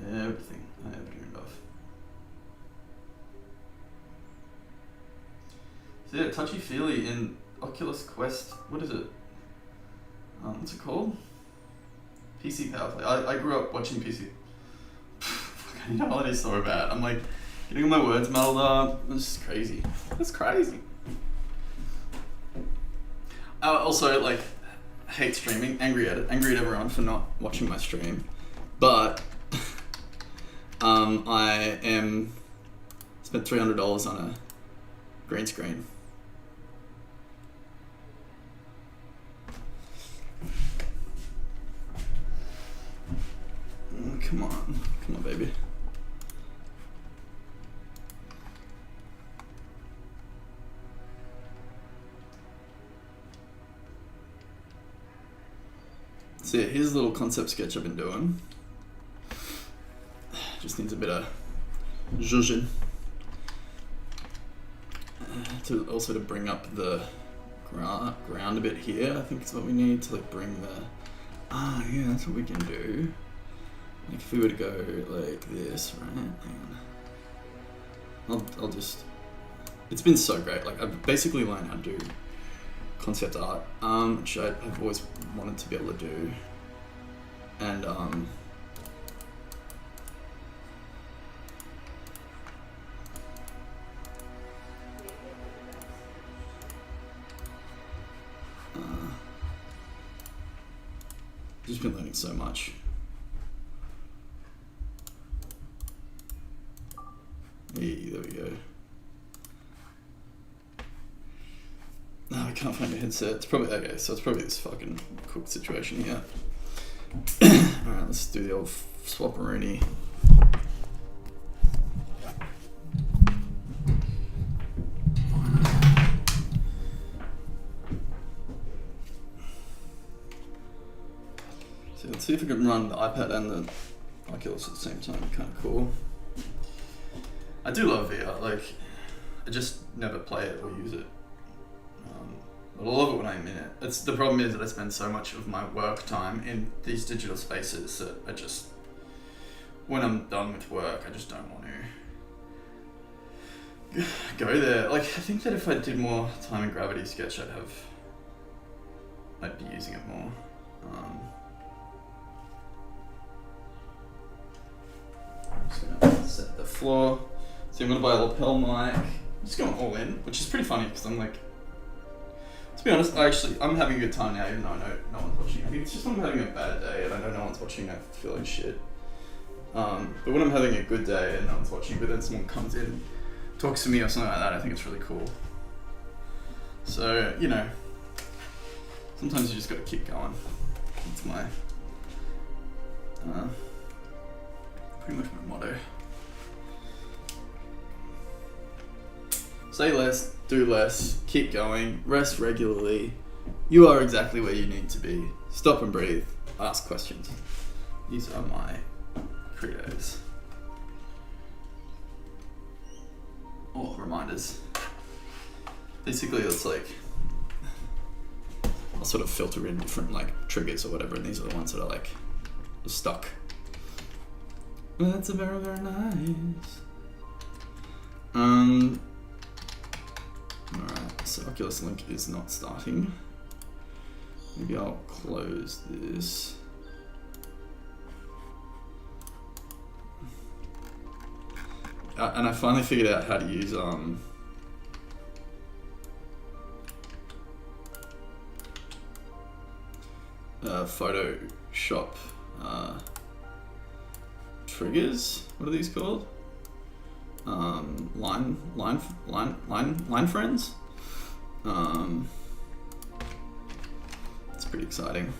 everything I ever dreamed of. So yeah, touchy-feely in Oculus Quest, what is it? What's it called? PC Power Play. I grew up watching PC. I need a holiday so bad. I'm like getting all my words muddled up. This is crazy. That's crazy. I also like hate streaming. Angry at everyone for not watching my stream. But I spent $300 on a green screen. Come on, baby. So yeah, here's a little concept sketch I've been doing. Just needs a bit of zhuzhin. To bring up the ground a bit here, I think is what we need to like bring the... yeah, that's what we can do. Like if we were to go like this, right? Hang on. I'll just... It's been so great. Like I've basically learned how to do concept art, which I've always wanted to be able to do. And Just been learning so much. Hey, there we go. No, I can't find a headset. It's probably okay. So it's probably this fucking cooked situation here. All right, let's do the old swap-a-rooney. So let's see if we can run the iPad and the Oculus at the same time. Kind of cool. I do love VR. Like, I just never play it or use it. But I love it when I'm in it. The problem is that I spend so much of my work time in these digital spaces that I just, when I'm done with work, I just don't want to go there. Like, I think that if I did more time in Gravity Sketch, I'd be using it more. I'm just gonna set the floor. So I'm gonna buy a lapel mic. I'm just going all in, which is pretty funny because I'm like, to be honest, I'm having a good time now, even though I know no one's watching. I think it's just when I'm having a bad day and I know no one's watching, I feel like shit. But when I'm having a good day and no one's watching, but then someone comes in and talks to me or something like that, I think it's really cool. So, you know, sometimes you just gotta keep going. That's my, pretty much my motto. Say less, do less, keep going, rest regularly. You are exactly where you need to be. Stop and breathe, ask questions. These are my credos. Or reminders. Basically, it's like, I'll sort of filter in different like triggers or whatever, and these are the ones that are like stuck. That's a very, very nice. Alright, so Oculus Link is not starting. Maybe I'll close this. And I finally figured out how to use Photoshop triggers. What are these called? Line friends. It's pretty exciting.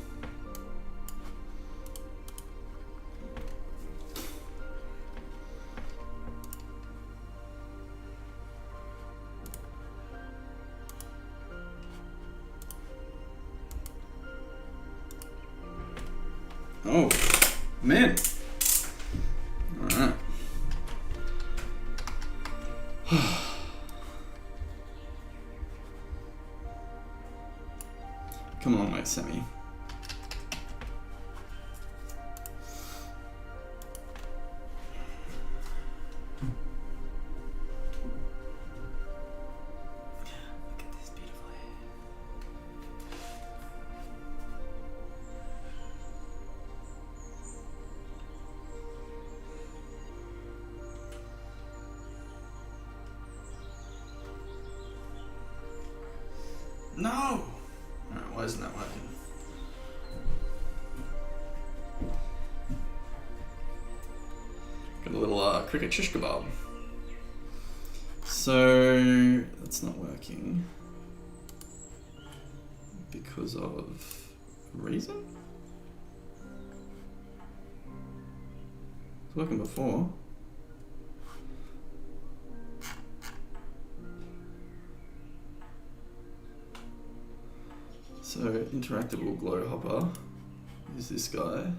Oh, man. Alright. Come along, my Semi. Look at this beautiful hair. No! Alright, why isn't that working? Got a little cricket shish kebab. So that's not working because of a reason? It's working before. So interactable glow hopper is this guy,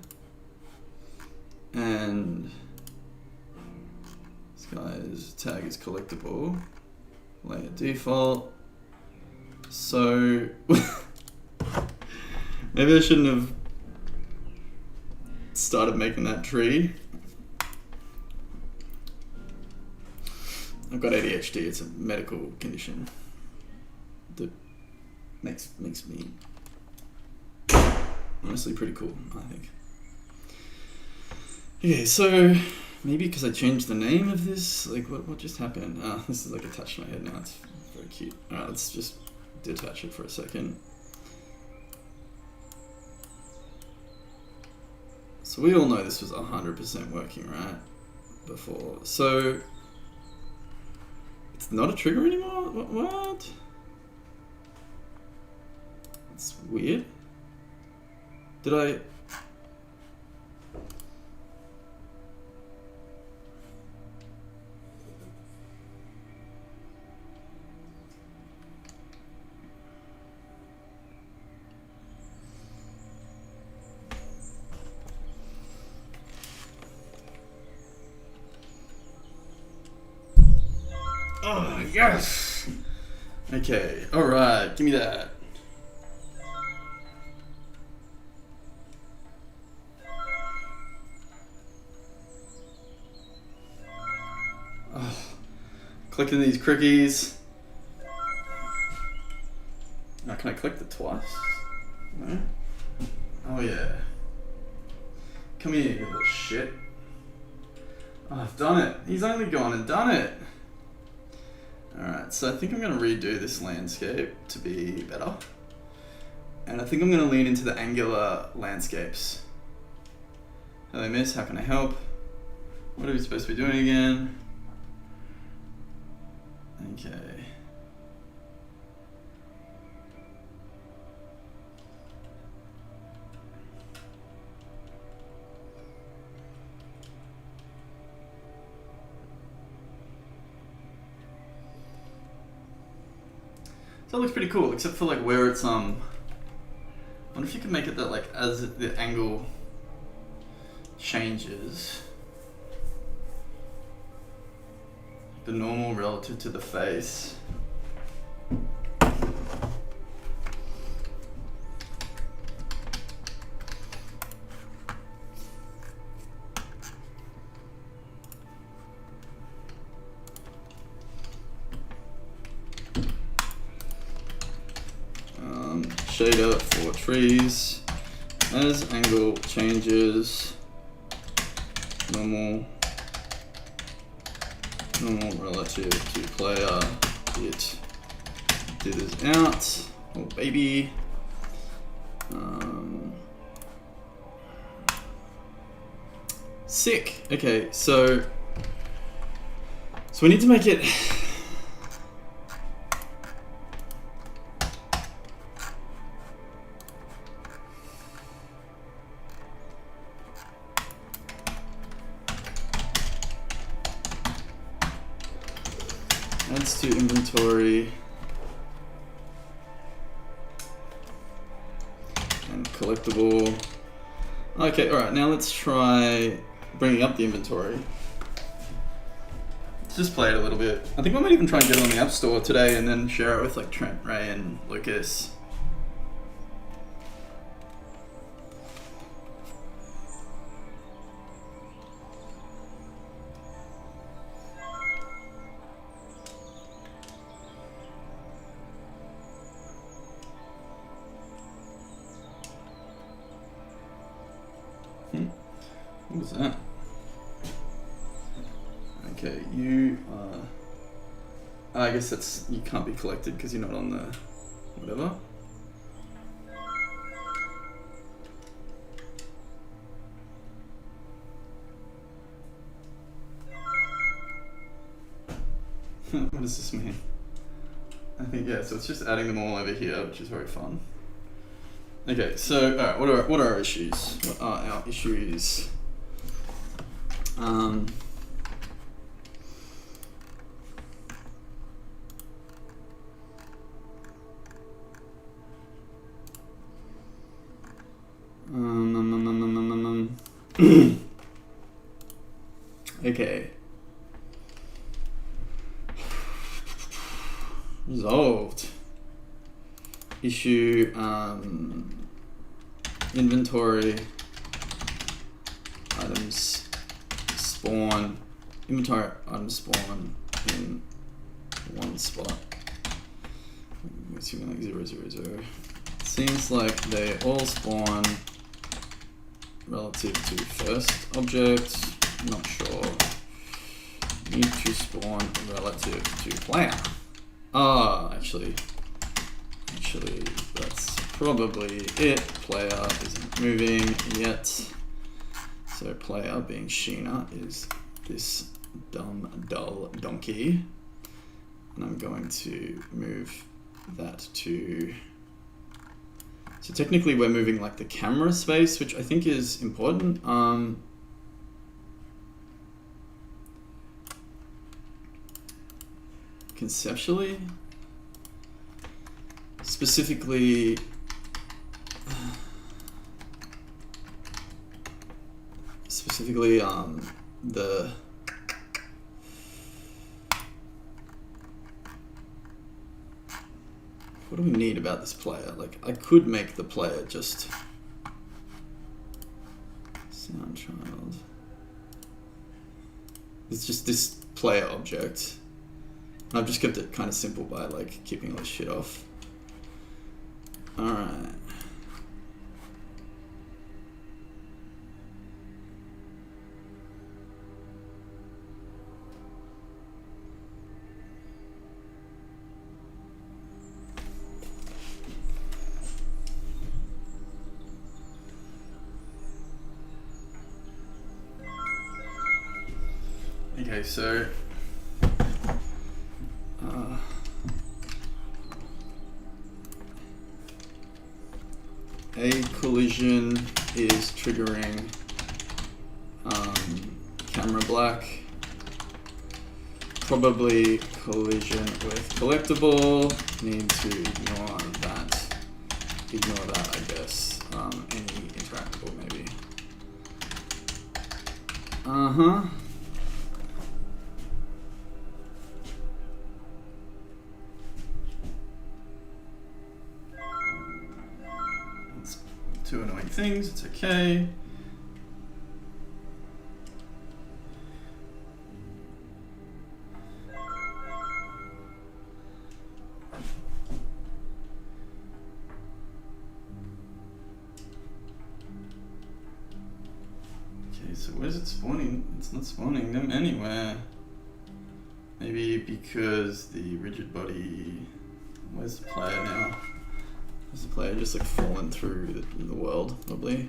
and this guy's tag is collectible, layer default. So maybe I shouldn't have started making that tree. I've got ADHD. It's a medical condition that makes me honestly pretty cool, I think. Okay, so maybe because I changed the name of this, like what just happened? This is like attached to my head now. It's very cute. Alright, let's just detach it for a second. So we all know this was 100% working, right? Before. So it's not a trigger anymore? What? It's weird. Did I... Oh, yes! Okay, alright, give me that. Oh, clicking these crickies. Oh, can I click it twice? No? Oh yeah. Come here, you little shit. Oh, I've done it. He's only gone and done it. Alright, so I think I'm going to redo this landscape to be better. And I think I'm going to lean into the angular landscapes. Hello miss, how can I help? What are we supposed to be doing again? Okay. So it looks pretty cool, except for like where it's I wonder if you can make it that like as the angle changes, the normal relative to the face. Shader for trees, as angle changes, normal relative to player, it dithers out, oh baby. Sick. Okay, so we need to make it. Adds to inventory and collectible. Okay, alright, now let's try bringing up the inventory. Let's just play it a little bit. I think I might even try and get it on the App Store today and then share it with like Trent, Ray, and Lucas. What was that? Okay, you I guess that's, you can't be collected because you're not on the whatever. What does this mean? I think, yeah, so it's just adding them all over here, which is very fun. Okay, so alright, what are our issues? What are our issues? Okay. Resolved. Issue inventory items spawn, inventory items spawn in one spot. Assuming like 0, 0, 0. Seems like they all spawn relative to first object. Not sure. Need to spawn relative to player. Ah, actually, that's probably it. Player isn't moving yet. So player being Sheena is this dumb, dull donkey. And I'm going to move that to... So technically we're moving like the camera space, which I think is important. Conceptually, specifically, the what do we need about this player? Like, I could make the player just sound child. It's just this player object. And I've just kept it kind of simple by like keeping all this shit off. All right. Okay, so a collision is triggering camera black, probably collision with collectible, need to ignore that, I guess, any interactable maybe. Two annoying things, it's okay. Okay, so where's it spawning? It's not spawning them anywhere. Maybe because the rigid body... Where's the player now? Has the player just like fallen through the world, probably?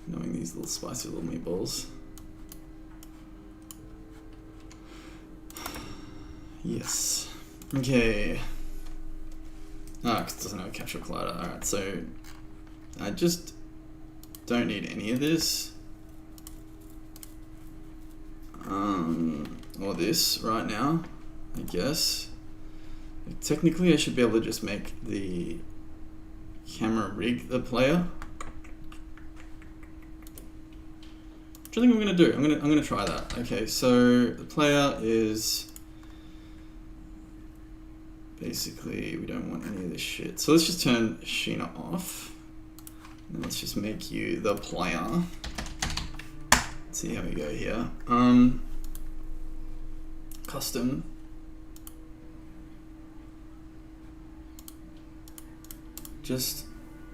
Knowing these little spicy little meatballs. Yes. Okay. Ah, it doesn't have a capture collider. Alright, so I just don't need any of this. Or this right now, I guess. Technically, I should be able to just make the camera rig the player. What do you think I'm gonna do? I'm gonna try that. Okay, so the player is basically, we don't want any of this shit. So let's just turn Sheena off. And let's just make you the player. Let's see how we go here. Custom. Just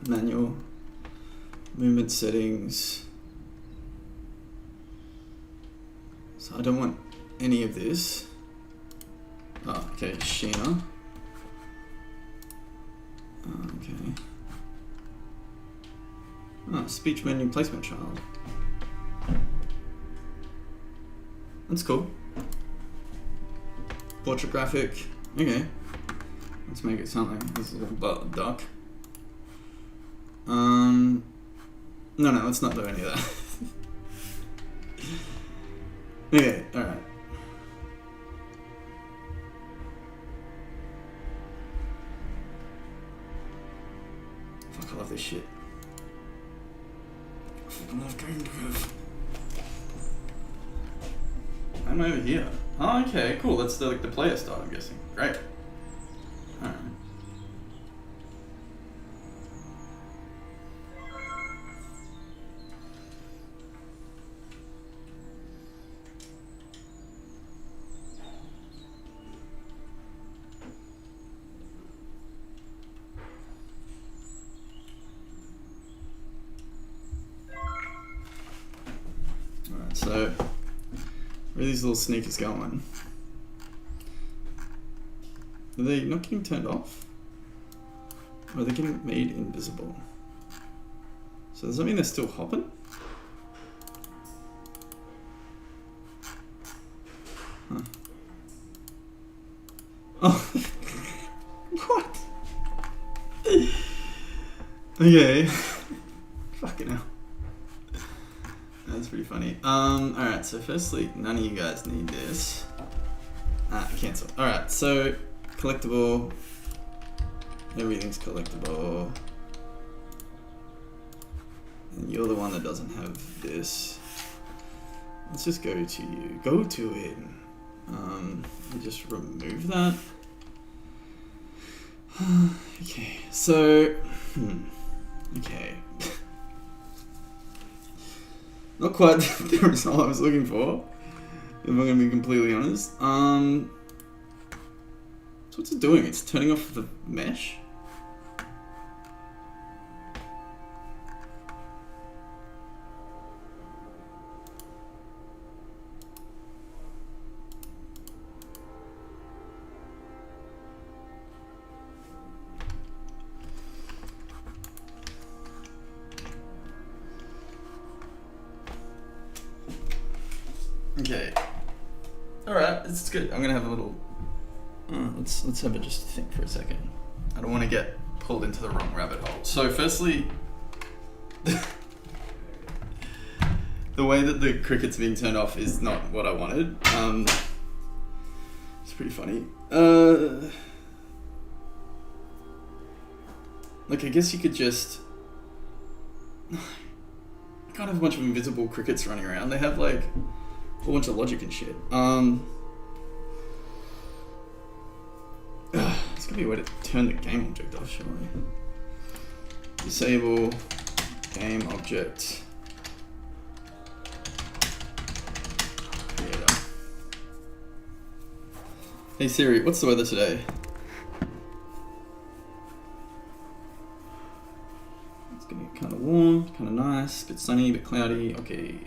manual movement settings. So I don't want any of this. Oh, okay, Sheena. Okay. Oh, speech menu placement child. That's cool. Portrait graphic. Okay. Let's make it something. This is a little duck. No, let's not do any of that. Okay, alright. Fuck, I love this shit. I fucking love game dev. I'm over here. Oh, okay, cool. That's the player start, I'm guessing. Great. Alright. So, where are these little sneakers going? Are they not getting turned off? Or are they getting made invisible? So does that mean they're still hopping? Oh, what? Okay. Fucking hell. That's pretty funny. Alright, so firstly, none of you guys need this. Cancel. Alright, so collectible. Everything's collectible. And you're the one that doesn't have this. Let's just go to you. Go to him. And just remove that. Okay, so okay. Not quite the result I was looking for, if I'm gonna be completely honest. So what's it doing? It's turning off the mesh? Okay. Alright, it's good. I'm gonna have a little... let's have a just think for a second. I don't want to get pulled into the wrong rabbit hole. So firstly, the way that the cricket's being turned off is not what I wanted. It's pretty funny. Like, I guess you could just... I can't have a bunch of invisible crickets running around. They have like a whole bunch of logic and shit. It's gonna be a way to turn the game object off, surely. Disable game object creator. Hey Siri, what's the weather today? It's gonna get kind of warm, kind of nice, a bit sunny, a bit cloudy. Okay.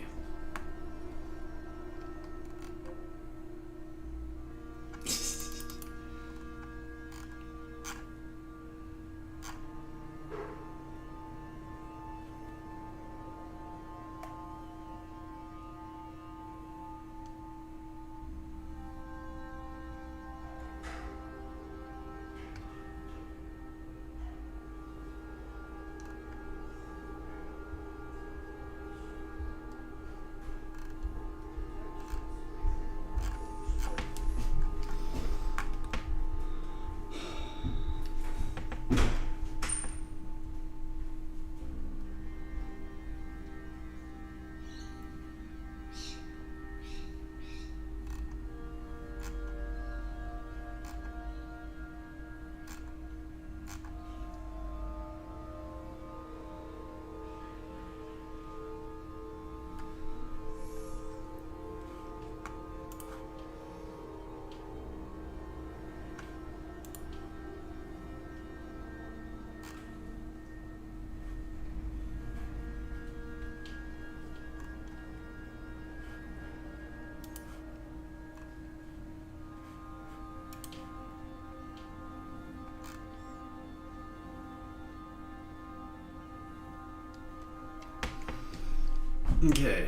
Okay.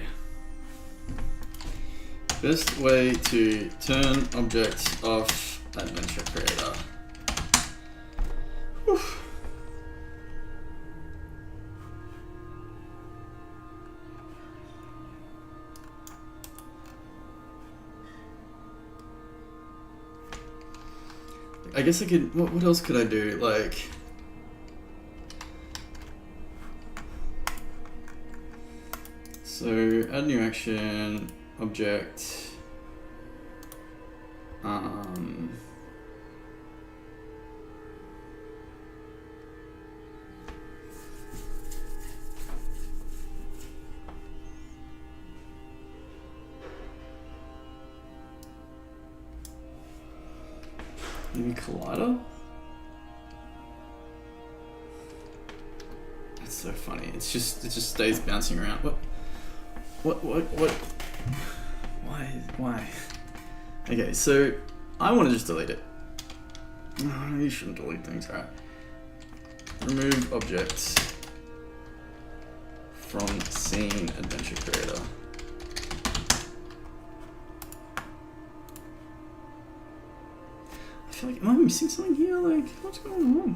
Best way to turn objects off Adventure Creator. Whew. I guess I could, what else could I do? Like, so add new action, object, maybe collider? That's so funny. It just stays bouncing around. What? Why? Okay, so I want to just delete it. Oh, you shouldn't delete things, right? Remove objects from scene Adventure Creator. I feel like, am I missing something here? Like, what's going on?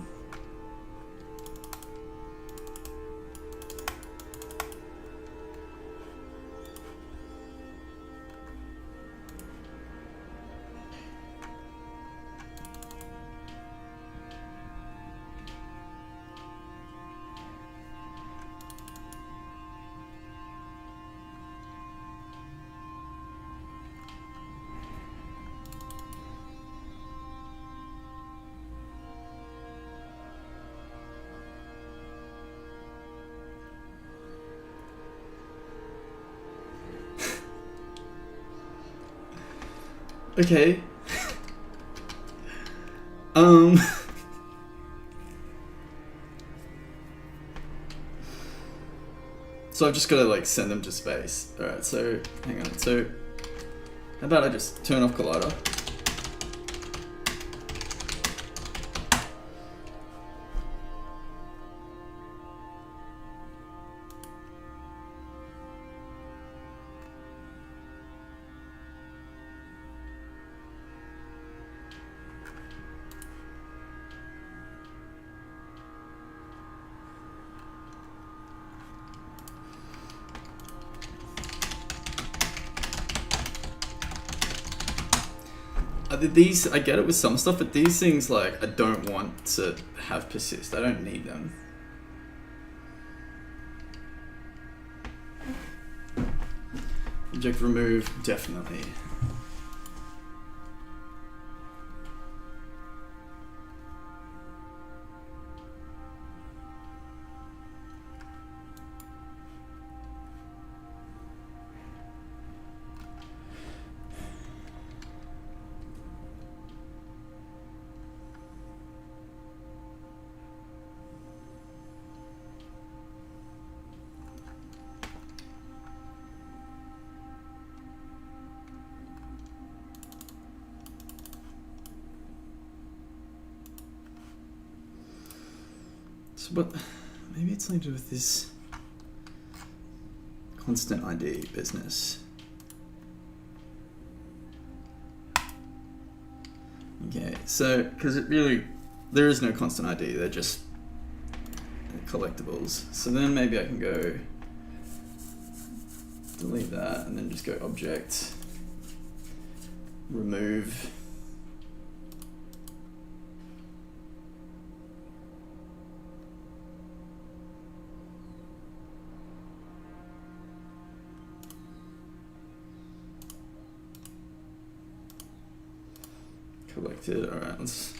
Okay. So I've just got to like send them to space. Alright, so hang on. So how about I just turn off Collider? These, I get it with some stuff, but these things, like, I don't want to have persist. I don't need them. Object remove, definitely. But maybe it's something to do with this constant ID business. Okay, so because it really, there is no constant ID, they're just collectibles. So then maybe I can go delete that and then just go object, remove. Collected. Alright, let's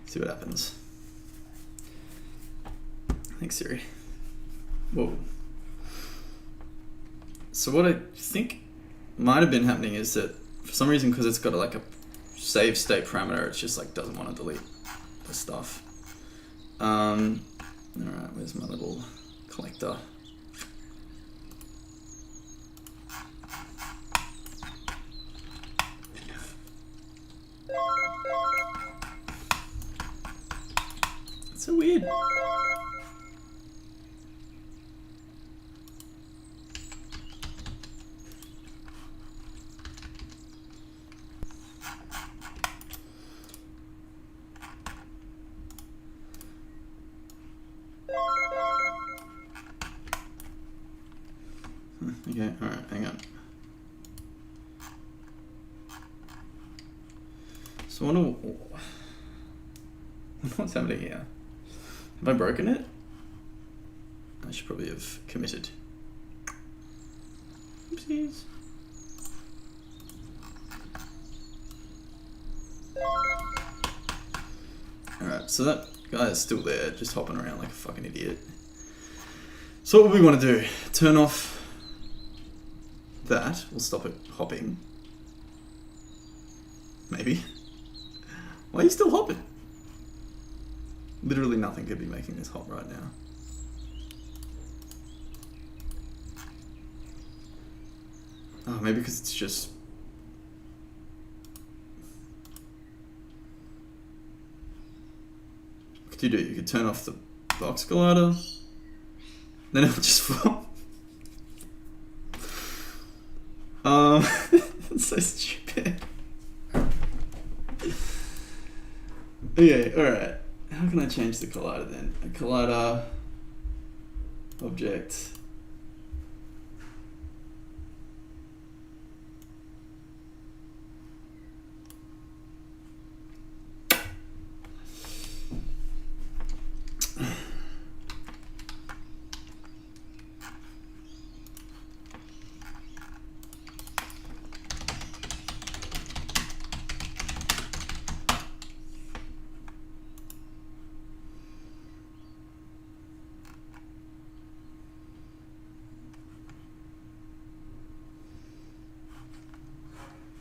see what happens. Thanks, Siri. Whoa. So what I think might have been happening is that for some reason, because it's got like a save state parameter, it's just like doesn't want to delete the stuff. Alright, where's my little collector? So weird. Okay, alright, hang on. So I wonder what's happening here. Have I broken it? I should probably have committed. Oopsies. Alright, so that guy is still there, just hopping around like a fucking idiot. So what we want to do, turn off that, we'll stop it hopping. Maybe. Why are you still hopping? Literally nothing could be making this hop right now. Oh, maybe because it's just... What could you do? You could turn off the box collider. Then it'll just fall. It's so stupid. Okay, alright. How can I change the collider then? A collider object.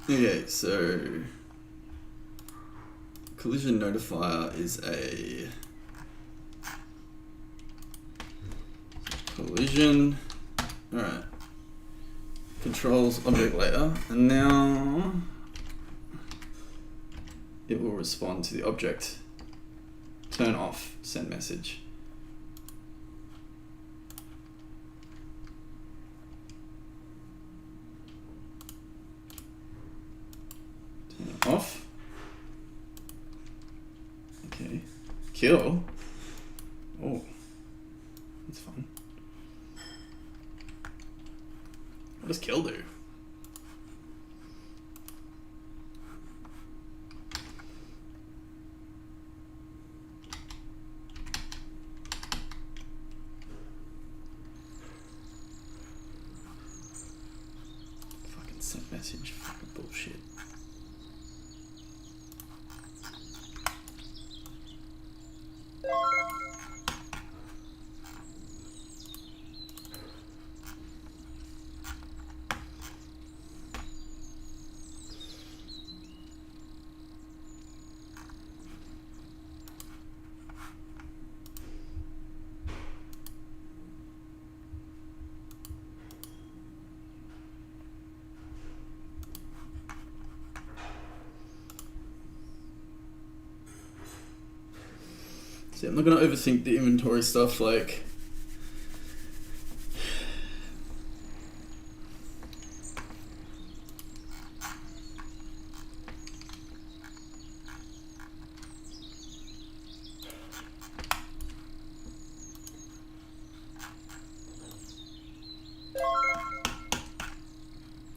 Okay, so collision notifier is a collision. Alright. Controls object layer, and now it will respond to the object. Turn off, send message. Turn it off. Okay. Kill. Oh, that's fun. What does kill do? Fucking sent message, fucking bullshit. See, I'm not gonna overthink the inventory stuff, like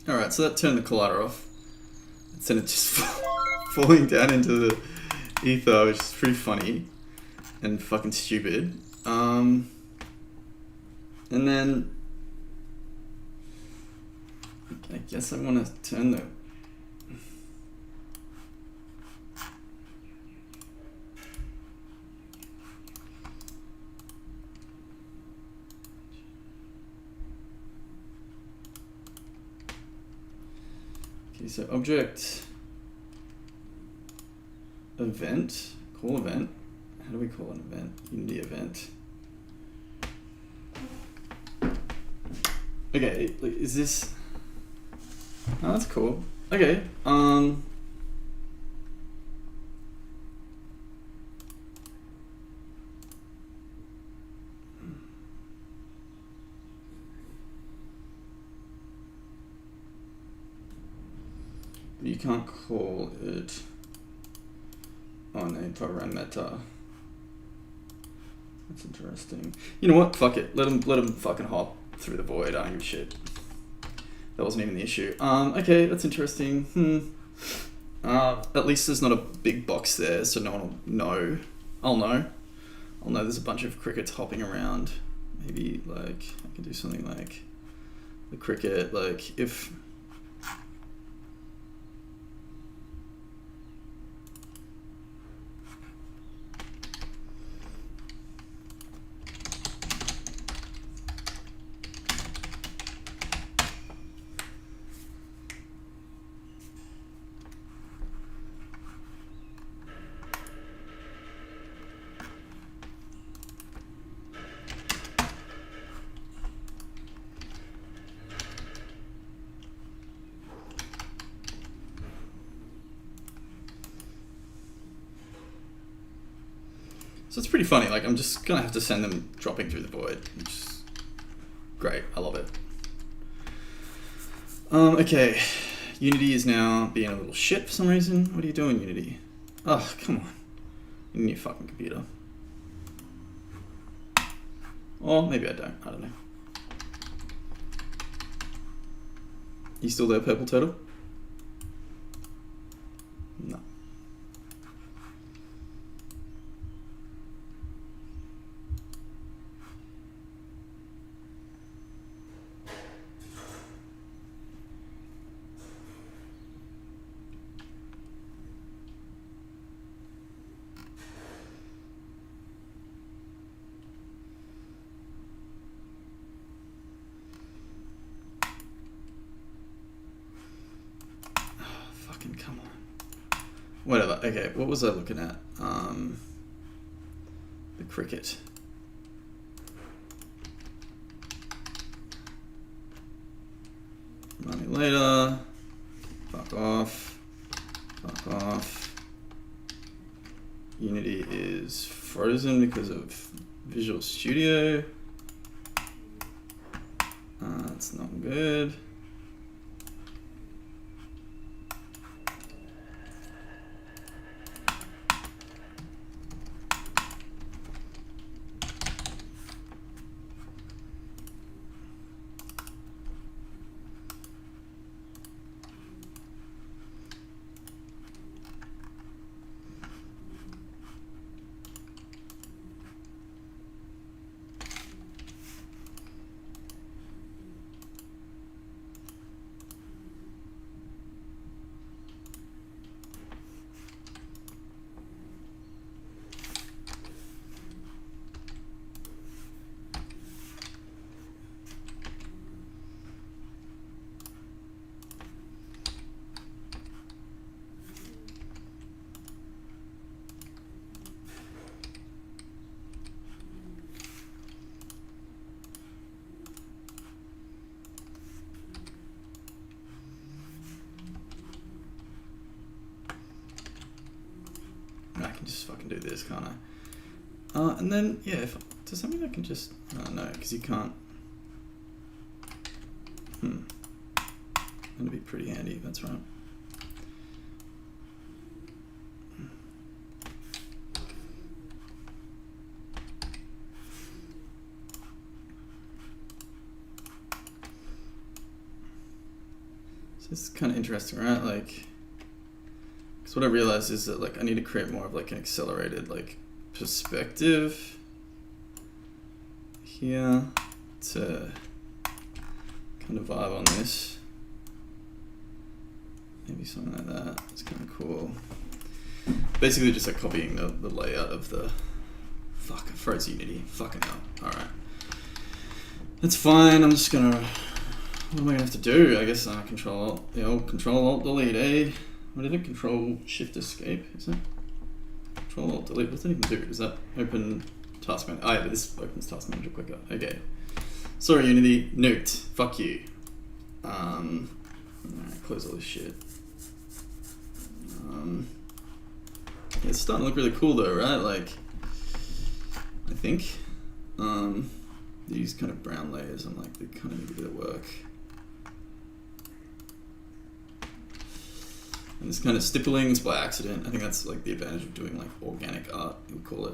alright, so that turned the collider off. Instead of just falling down into the ether, which is pretty funny and fucking stupid. And then I guess I want to turn the okay, so object event, call event. How do we call an event? Unity event. Okay, like, is this? Oh, that's cool. Okay. You can't call it on a parameter. That's interesting. You know what? Fuck it. Let him fucking hop through the void. I don't give a shit. That wasn't even the issue. Okay, that's interesting. At least there's not a big box there, so no one will know. I'll know there's a bunch of crickets hopping around. Maybe like I can do something like the cricket, like if so it's pretty funny, like I'm just gonna have to send them dropping through the void, which is great, I love it. Okay, Unity is now being a little shit for some reason. What are you doing, Unity? Oh, come on. in your fucking computer. Or maybe I don't. I don't know. You still there, Purple Turtle? No. Fucking come on. Whatever. Okay, what was I looking at? The cricket. Money later. Fuck off. Fuck off. Unity is frozen because of Visual Studio. That's not good. I can just fucking do this, can't I? And then, yeah, does that mean I can just... no, because you can't... That'd be pretty handy, that's right. So this is kind of interesting, right? Like... Because what I realized is that like I need to create more of like an accelerated like perspective here to kind of vibe on this. Maybe something like that. It's kind of cool. Basically just like copying the layout of the... Fuck, I froze Unity. Fucking hell. Alright. That's fine. I'm just gonna... What am I gonna have to do? I guess Control Alt Delete, eh? What is it? Control Shift Escape, is it? Control Alt Delete, what's that even do? Does that open Task Manager? Oh yeah, but this opens Task Manager quicker. Okay. Sorry Unity, nuked. Fuck you. Alright, close all this shit. Yeah, it's starting to look really cool though, right? Like, I think these kind of brown layers, I'm like, they kind of need a bit of work. And this kind of stippling is by accident. I think that's like the advantage of doing like organic art, you would call it.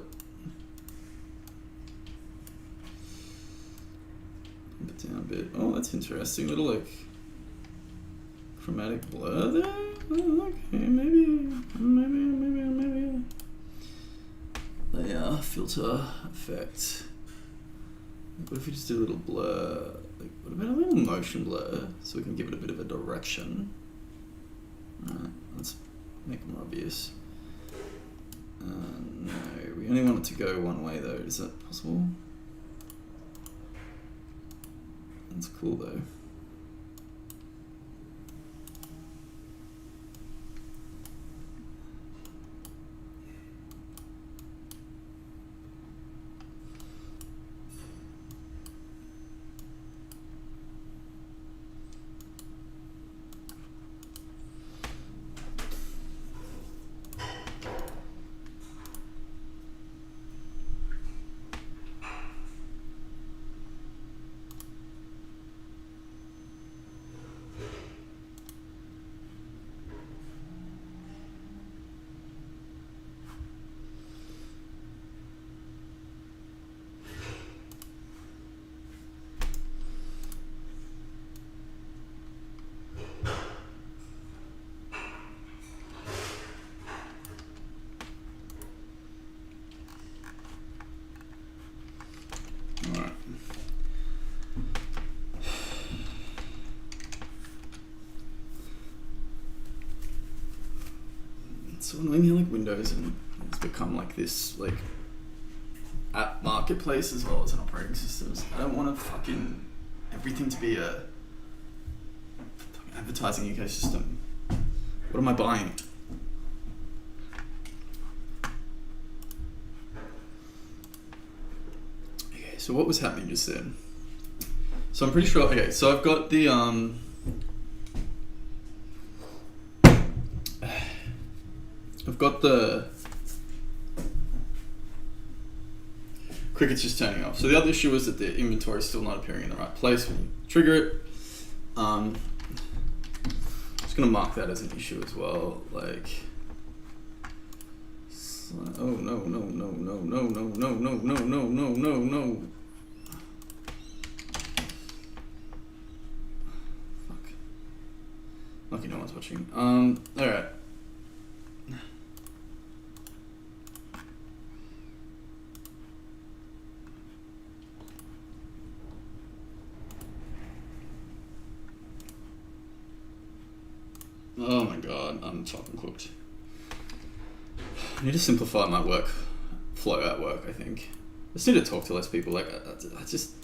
Pump it down a bit. Oh, that's interesting. Little like chromatic blur there. Oh, okay, maybe. Layer filter effect. What if we just do a little blur? Like, what about a little motion blur so we can give it a bit of a direction? Alright, let's make it more obvious. No, we only want it to go one way though. Is that possible? That's cool though. so annoying how like Windows and it's become like this like app marketplace as well as an operating systems. I don't want to fucking everything to be a advertising ecosystem. What am I buying? Okay, so what was happening just then? So I'm pretty sure. Okay, so I've got the Cricket's just turning off. So the other issue is that the inventory is still not appearing in the right place when you trigger it. Just gonna mark that as an issue as well. Like, oh no. Fuck. Lucky no one's watching. Alright. Oh my god, I'm fucking cooked. I need to simplify my work flow at work, I think. I just need to talk to less people. Like, I just...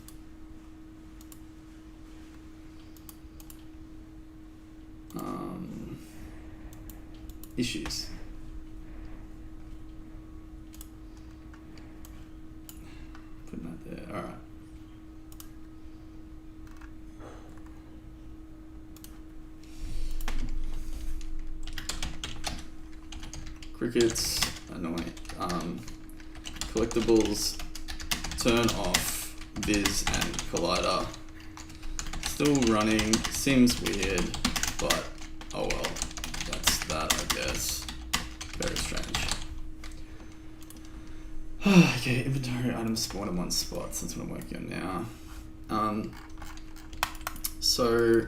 issues. Putting that there, alright. Cricket's annoying. Collectibles, turn off, Viz and Collider. Still running, seems weird, but oh well, that's that I guess. Very strange. Okay, inventory items spawn in one spot, so that's what I'm working on now. So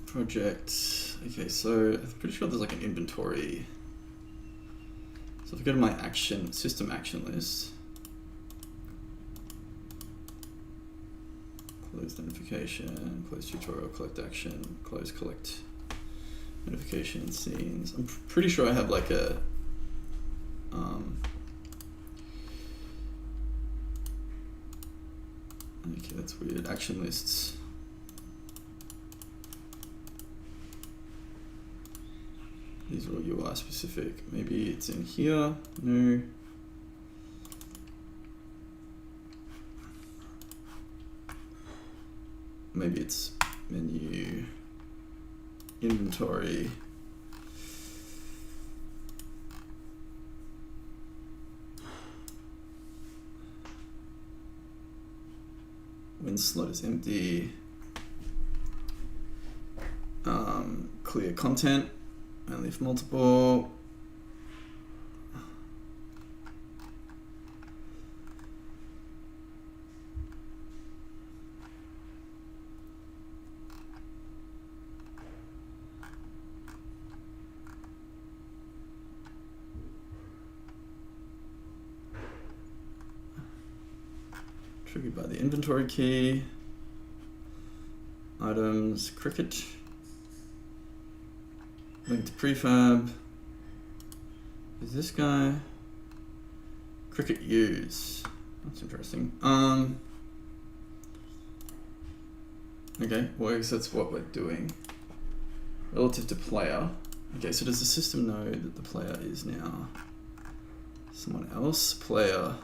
project. Okay, so I'm pretty sure there's like an inventory. So if I go to my action, system action list, close notification, close tutorial, collect action, close collect notification scenes. I'm pretty sure I have like a okay, that's weird. Action lists. These are all UI specific. Maybe it's in here. No. Maybe it's menu, inventory. When slot is empty. Clear content. And if multiple, triggered by the inventory key, items, Cricket. Link to prefab. Is this guy? Cricket use. That's interesting. Okay, well I guess that's what we're doing. Relative to player. Okay, so does the system know that the player is now someone else? Player.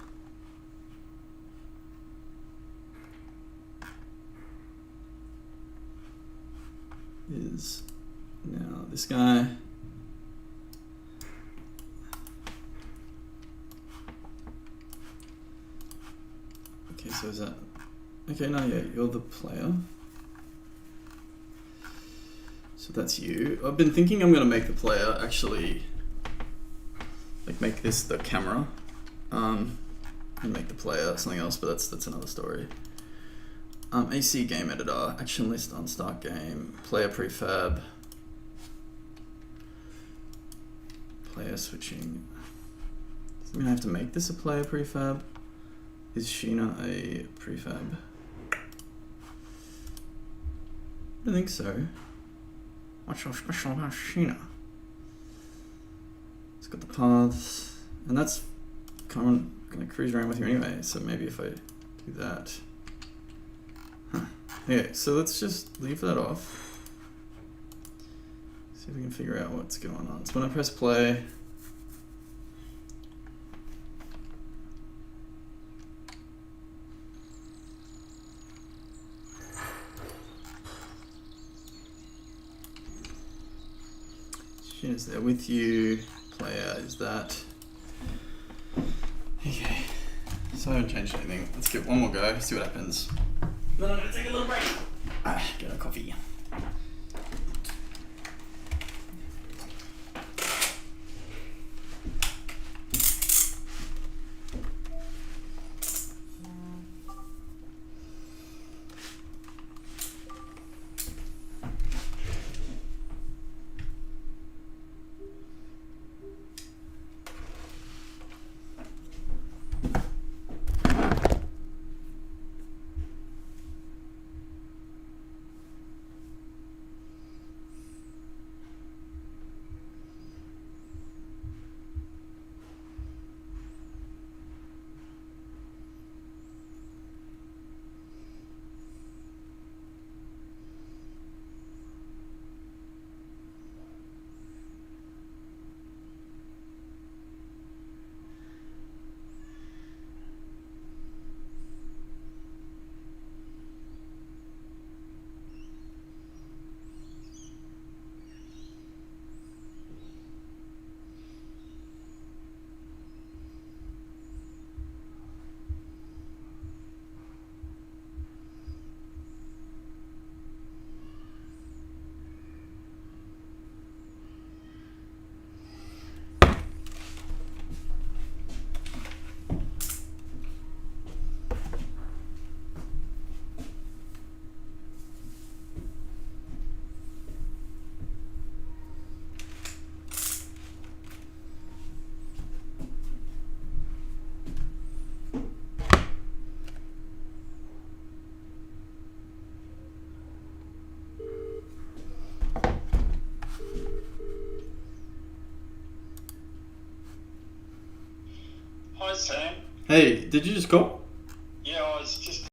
Is now this guy. Okay, so is that okay? No, yeah, you're the player. So that's you. I've been thinking I'm gonna make the player actually like make this the camera, and make the player something else, but that's another story. AC game editor, action list on start game, player prefab, player switching. I'm gonna have to make this a player prefab. Is Sheena a prefab? I don't think so. What's so special about Sheena? It's got the paths, and that's kind of gonna cruise around with you anyway. So maybe if I do that. Okay, so let's just leave that off. See if we can figure out what's going on. So when I press play, she is there with you. Player is that. Okay, so I haven't changed anything. Let's give it one more go, see what happens. Then I'm gonna take a little break. Get a coffee.
Hi Sam.
Hey, did you just call?
Yeah, I was just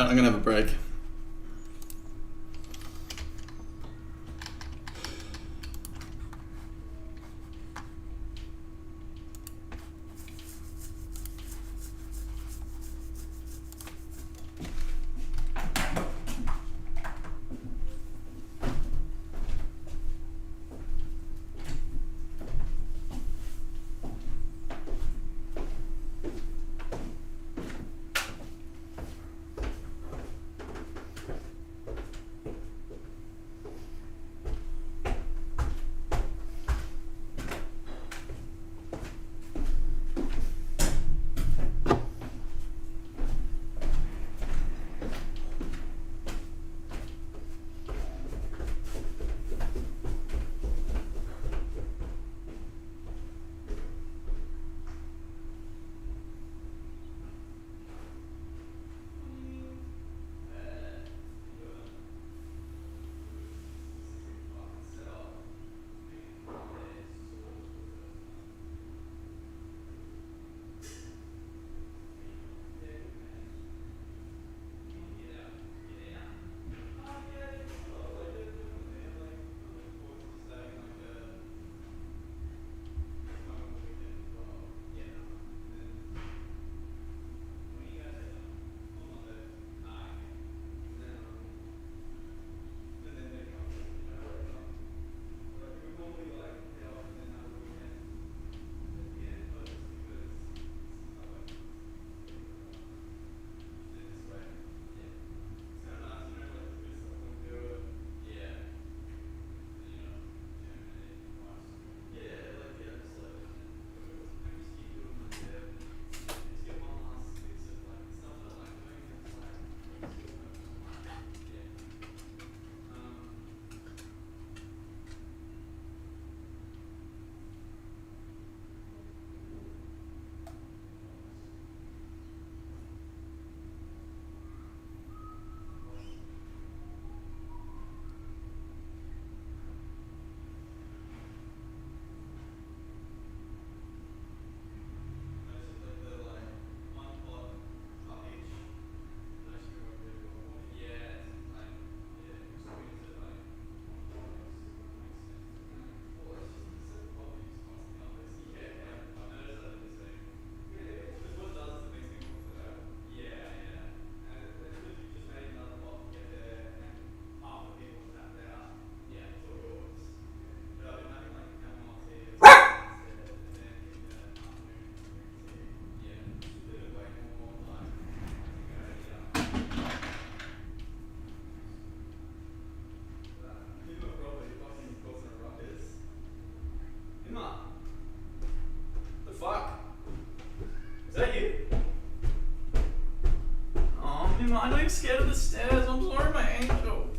I'm gonna have a break. I know you're scared of the stairs. I'm sorry, my angel.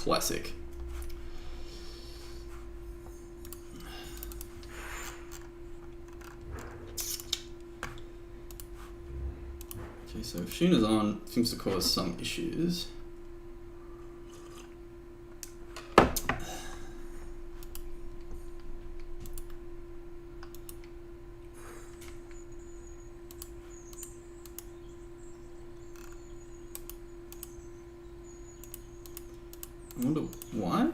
Classic. Okay, so if Sheena's on, seems to cause some issues. I wonder why?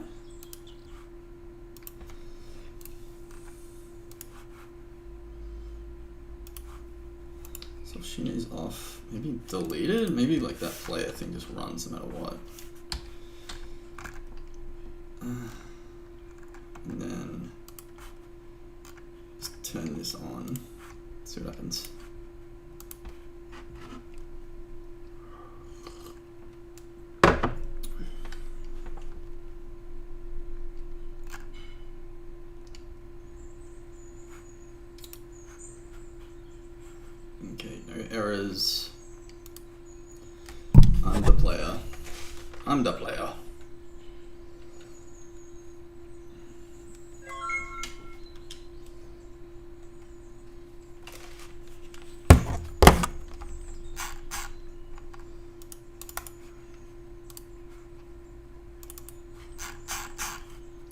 So Sheena is off. Maybe deleted? Maybe like that player thing just runs no matter what. And then just turn this on. See what happens. Okay, no errors. I'm the player. I'm the player.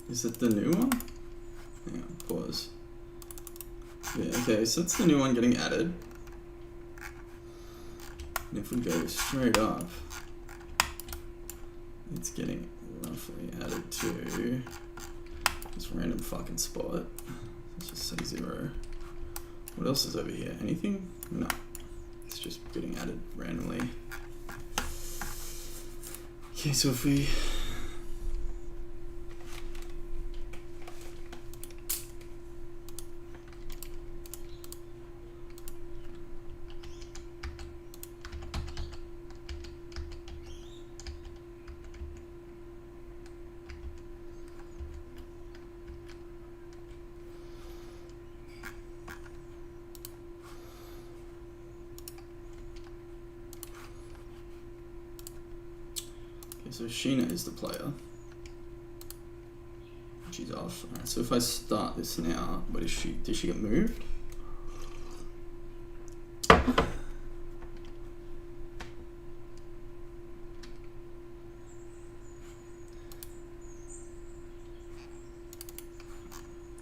Is it the new one? Hang on, pause. Yeah, okay, so it's the new one getting added. And if we go straight up, it's getting roughly added to this random fucking spot. Let's just say 0. What else is over here? Anything? No. It's just getting added randomly. Okay, so if we... So Sheena is the player. She's off. Alright, so if I start this now, what is she? Did she get moved?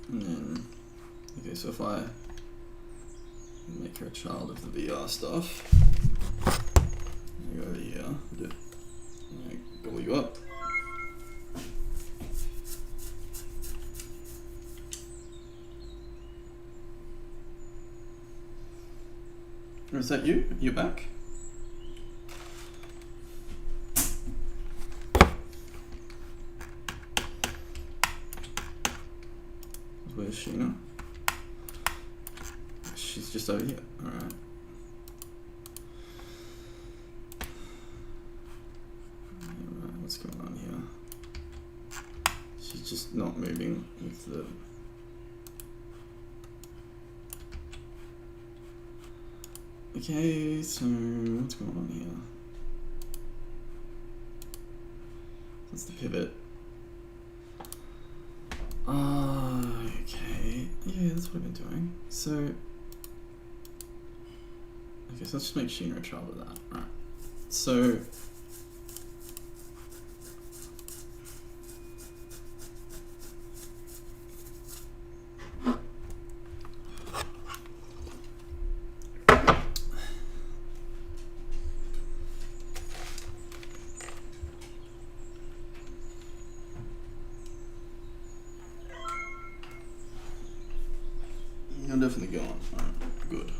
And then, okay, so if I make her a child of the VR stuff, go over here, pull you up. Or is that you? You're back? Where's Sheena? She's just over here. Alright. What's going on here? She's just not moving with the... Okay, so what's going on here? That's the pivot. Okay. Yeah, that's what I've been doing. So... Okay, so let's just make Sheena a child of that. Right. So... You'll definitely go on. Alright, good.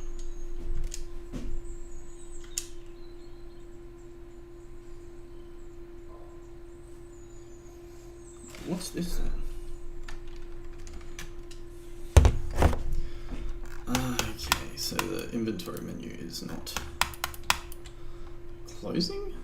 What's this then? Okay, so the inventory menu is not closing?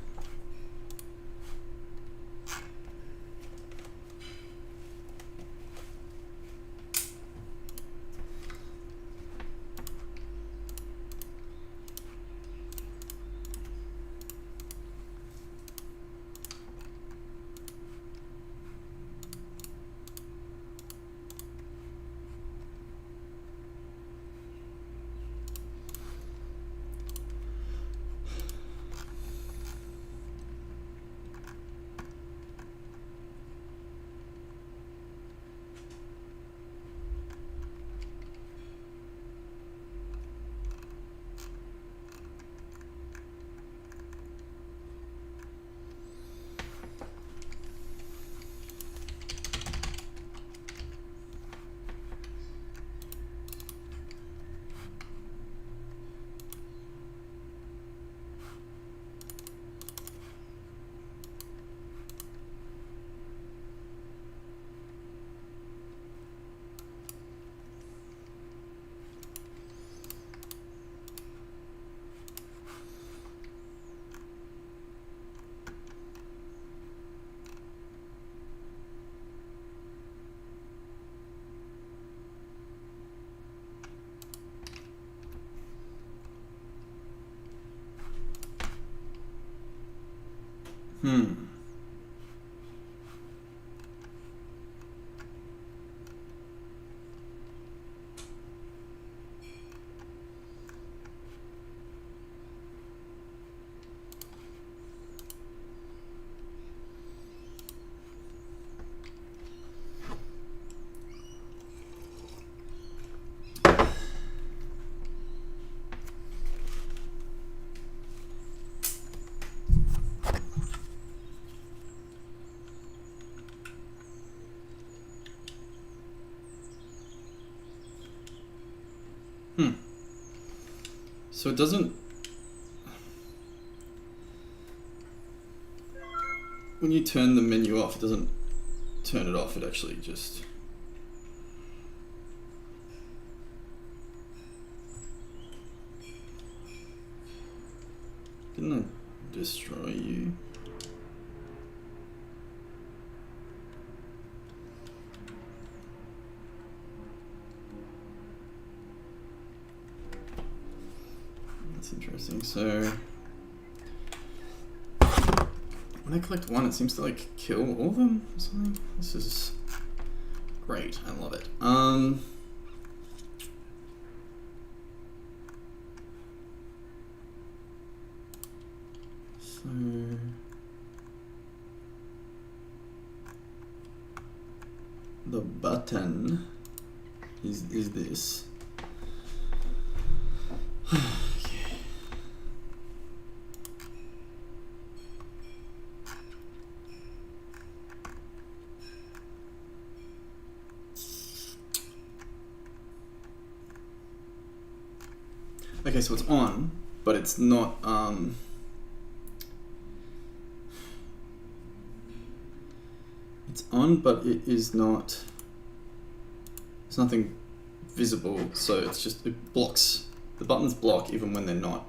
Hmm. So it doesn't. When you turn the menu off, it doesn't turn it off. It actually just. Didn't I destroy you? That's interesting. So when I collect one, it seems to like kill all of them or something. This is great. I love it. So the button is this. Okay, so it's on, but it's not, it's on, but it is not, there's nothing visible, so it's just, it blocks, the buttons block even when they're not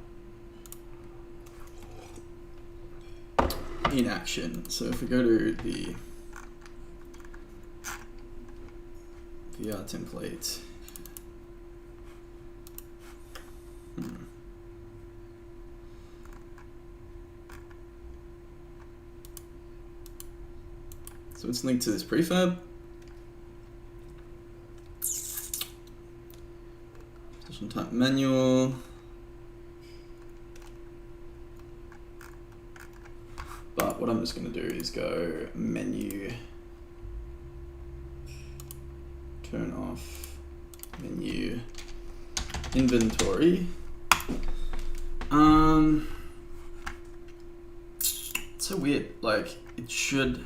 in action. So if we go to the VR template, so it's linked to this prefab. Session type manual. But what I'm just going to do is go menu, turn off menu, inventory. It's so weird. Like it should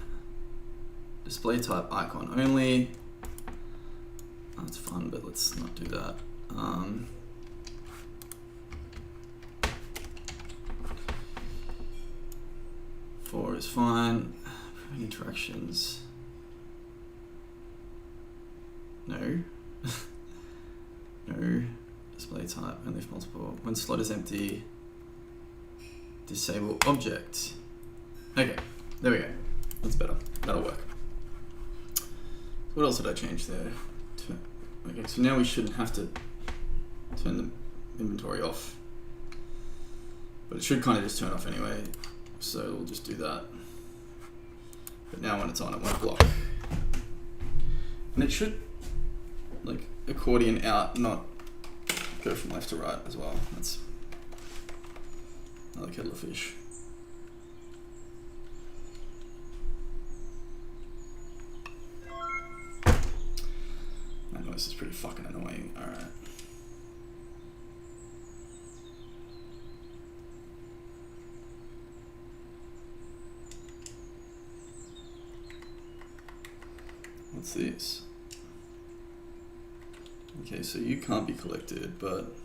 display type icon only. That's fun, but let's not do that. 4 is fine. Interactions. No. No. Display type only if multiple. When slot is empty, disable object. Okay, there we go. That's better. That'll work. What else did I change there? Okay, so now we shouldn't have to turn the inventory off. But it should kind of just turn off anyway. So we'll just do that. But now when it's on, it won't block. And it should, like, accordion out, not go from left to right as well. That's another kettle of fish. That noise is pretty fucking annoying. Alright. What's this? Okay, so you can't be collected, but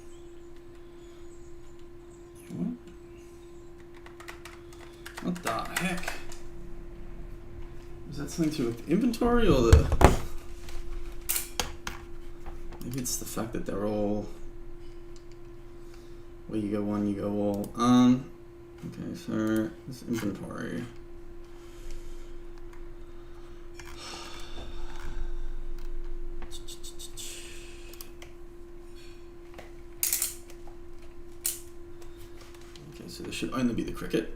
what? What the heck? Is that something to do with the inventory or the? Maybe it's the fact that they're all. Where you go one, you go all. Okay, so this inventory. So there should only be the cricket.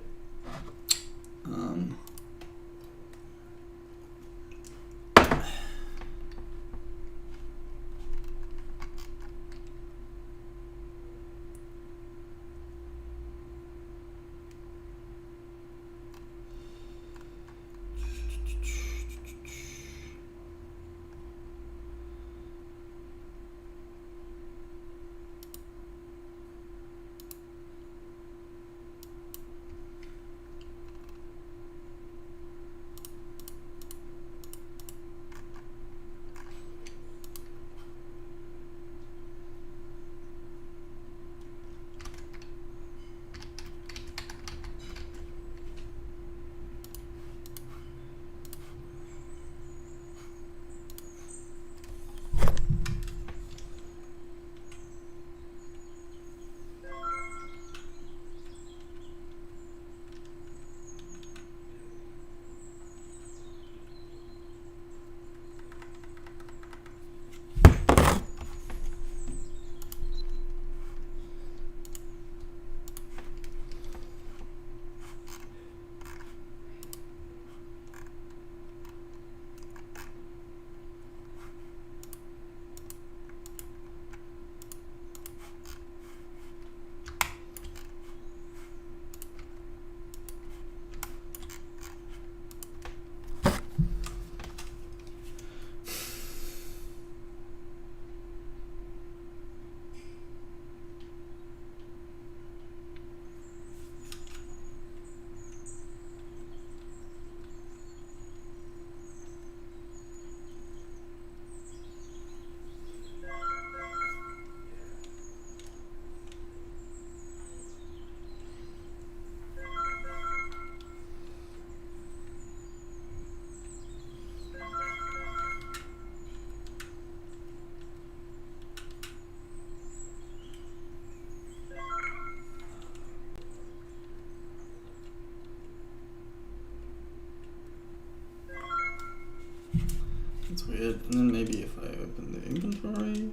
weird. And then maybe if I open the inventory.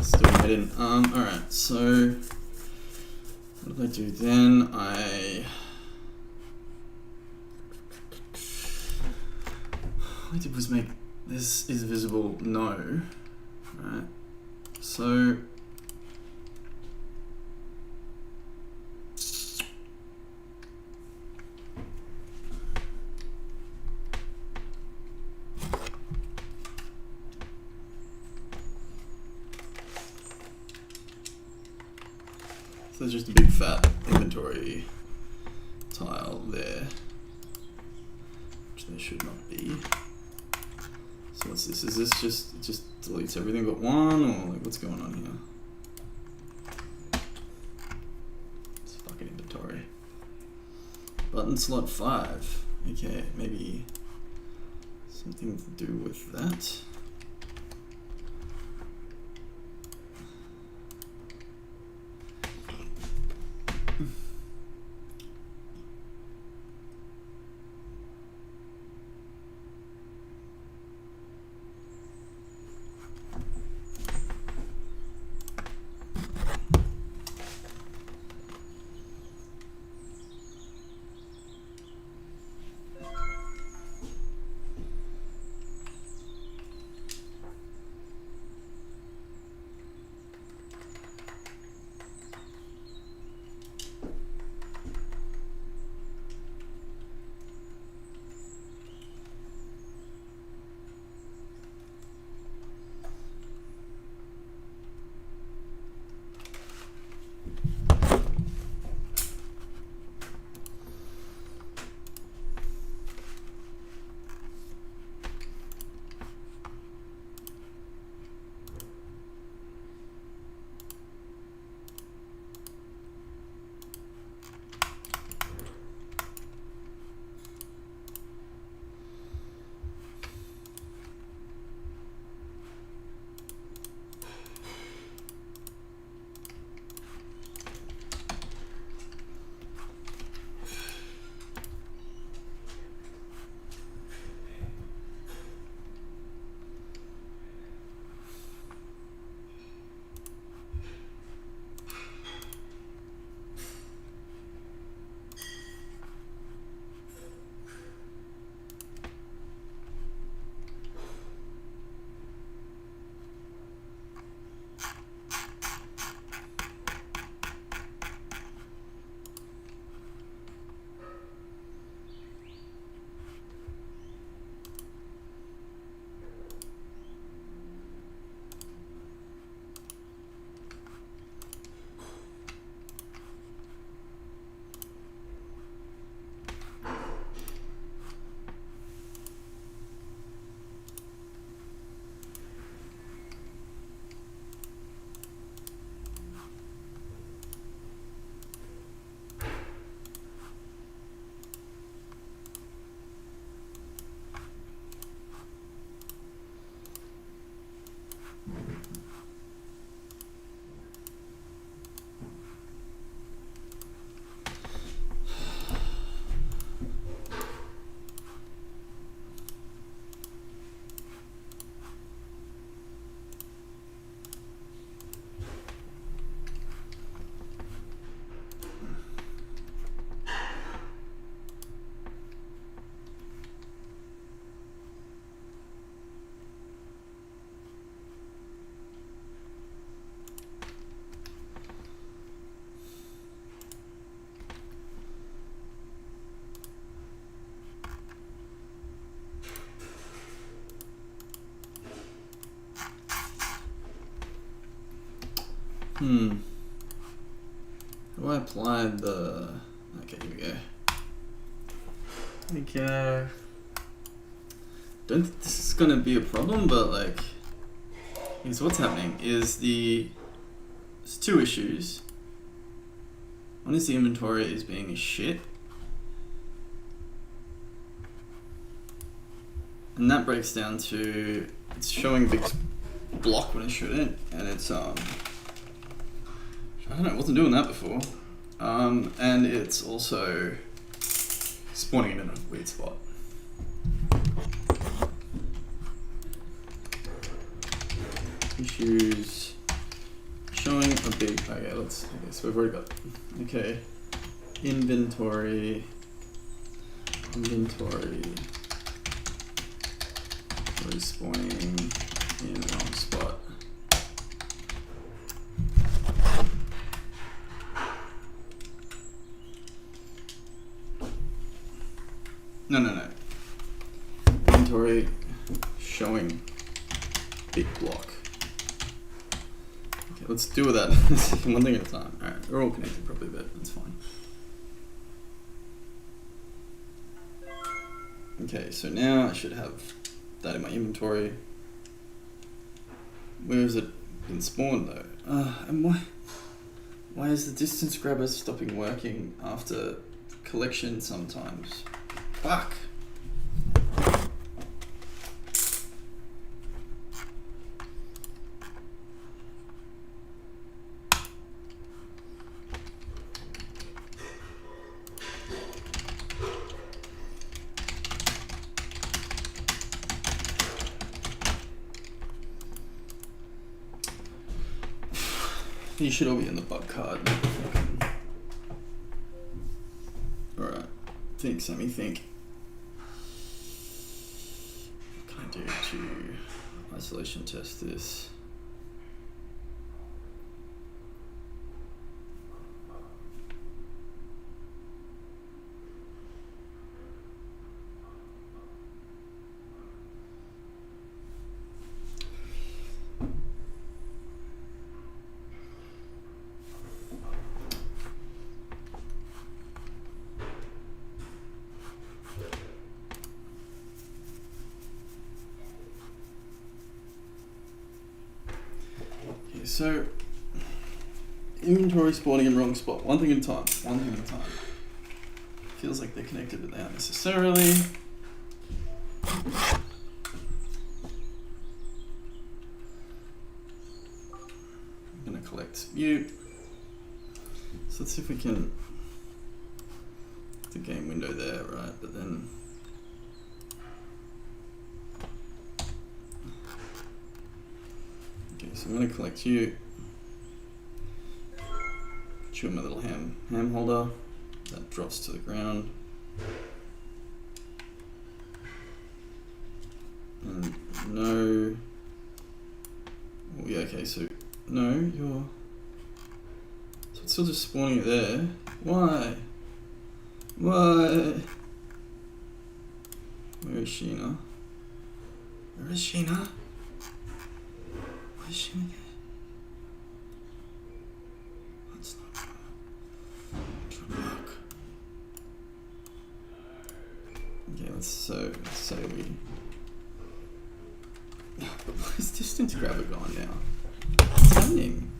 Still hidden. Alright, so what did I do then? All I did was make this is visible, no. Right. So there's just a big fat inventory tile there, which there should not be. So what's this? Is this just, it just deletes everything but one, or like what's going on here? It's fucking inventory. Button slot 5. Okay, maybe something to do with that. How do I apply the... Okay, here we go. There we go. Don't think this is gonna be a problem, but like... Because what's happening is there's two issues. One is the inventory is being a shit. And that breaks down to... It's showing big block when it shouldn't, and it's I don't know, it wasn't doing that before. And it's also spawning in a weird spot. Issues showing a big. Okay, so we've already got. Okay, inventory. Respawning in the wrong spot. No. Inventory showing big block. Okay, let's deal with that one thing at a time. Alright, we're all connected probably, but that's fine. Okay, so now I should have that in my inventory. Where has it been spawned though? And why is the distance grabber stopping working after collection sometimes? Fuck! You should all be in the bug card. Alright. Think, Sammy, think. What can I do to isolation test this? So, inventory spawning in wrong spot. One thing at a time. Feels like they're connected, but they aren't necessarily. I'm gonna collect mute. So let's see if we can. The game window there, right? But then. Okay, so I'm gonna collect you. Put you in my little ham holder. That drops to the ground. And no. Oh yeah, okay, so no, you're. So it's still just spawning it there. Why? Why? Where is Sheena? Where is Sheena? Where's Sheena? That's not trying to work. Okay, let's say we. Where's distance grabber gone now? What's happening?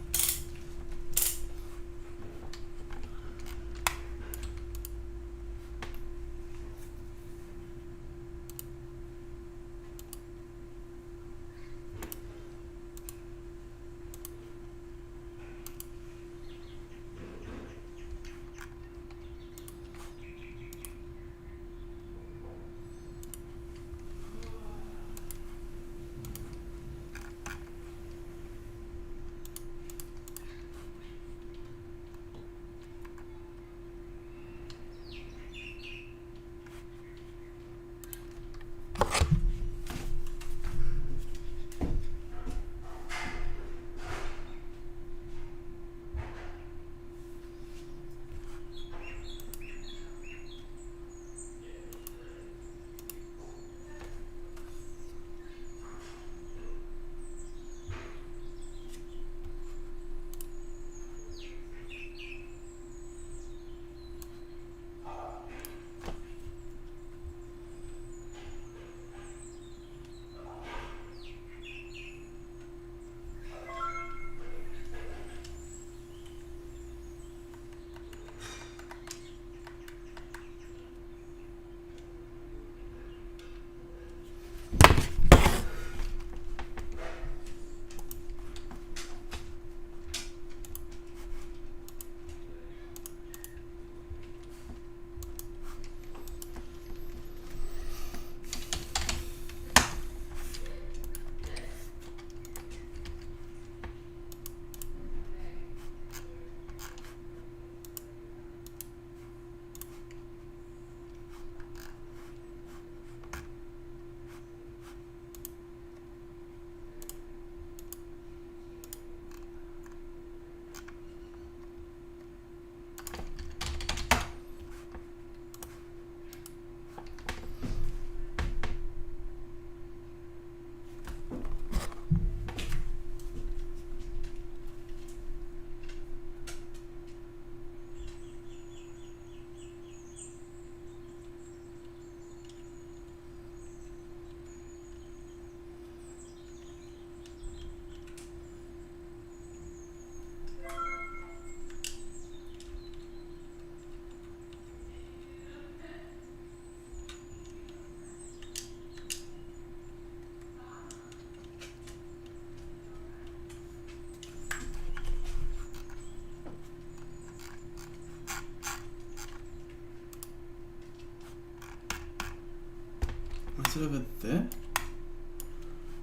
Is it over there?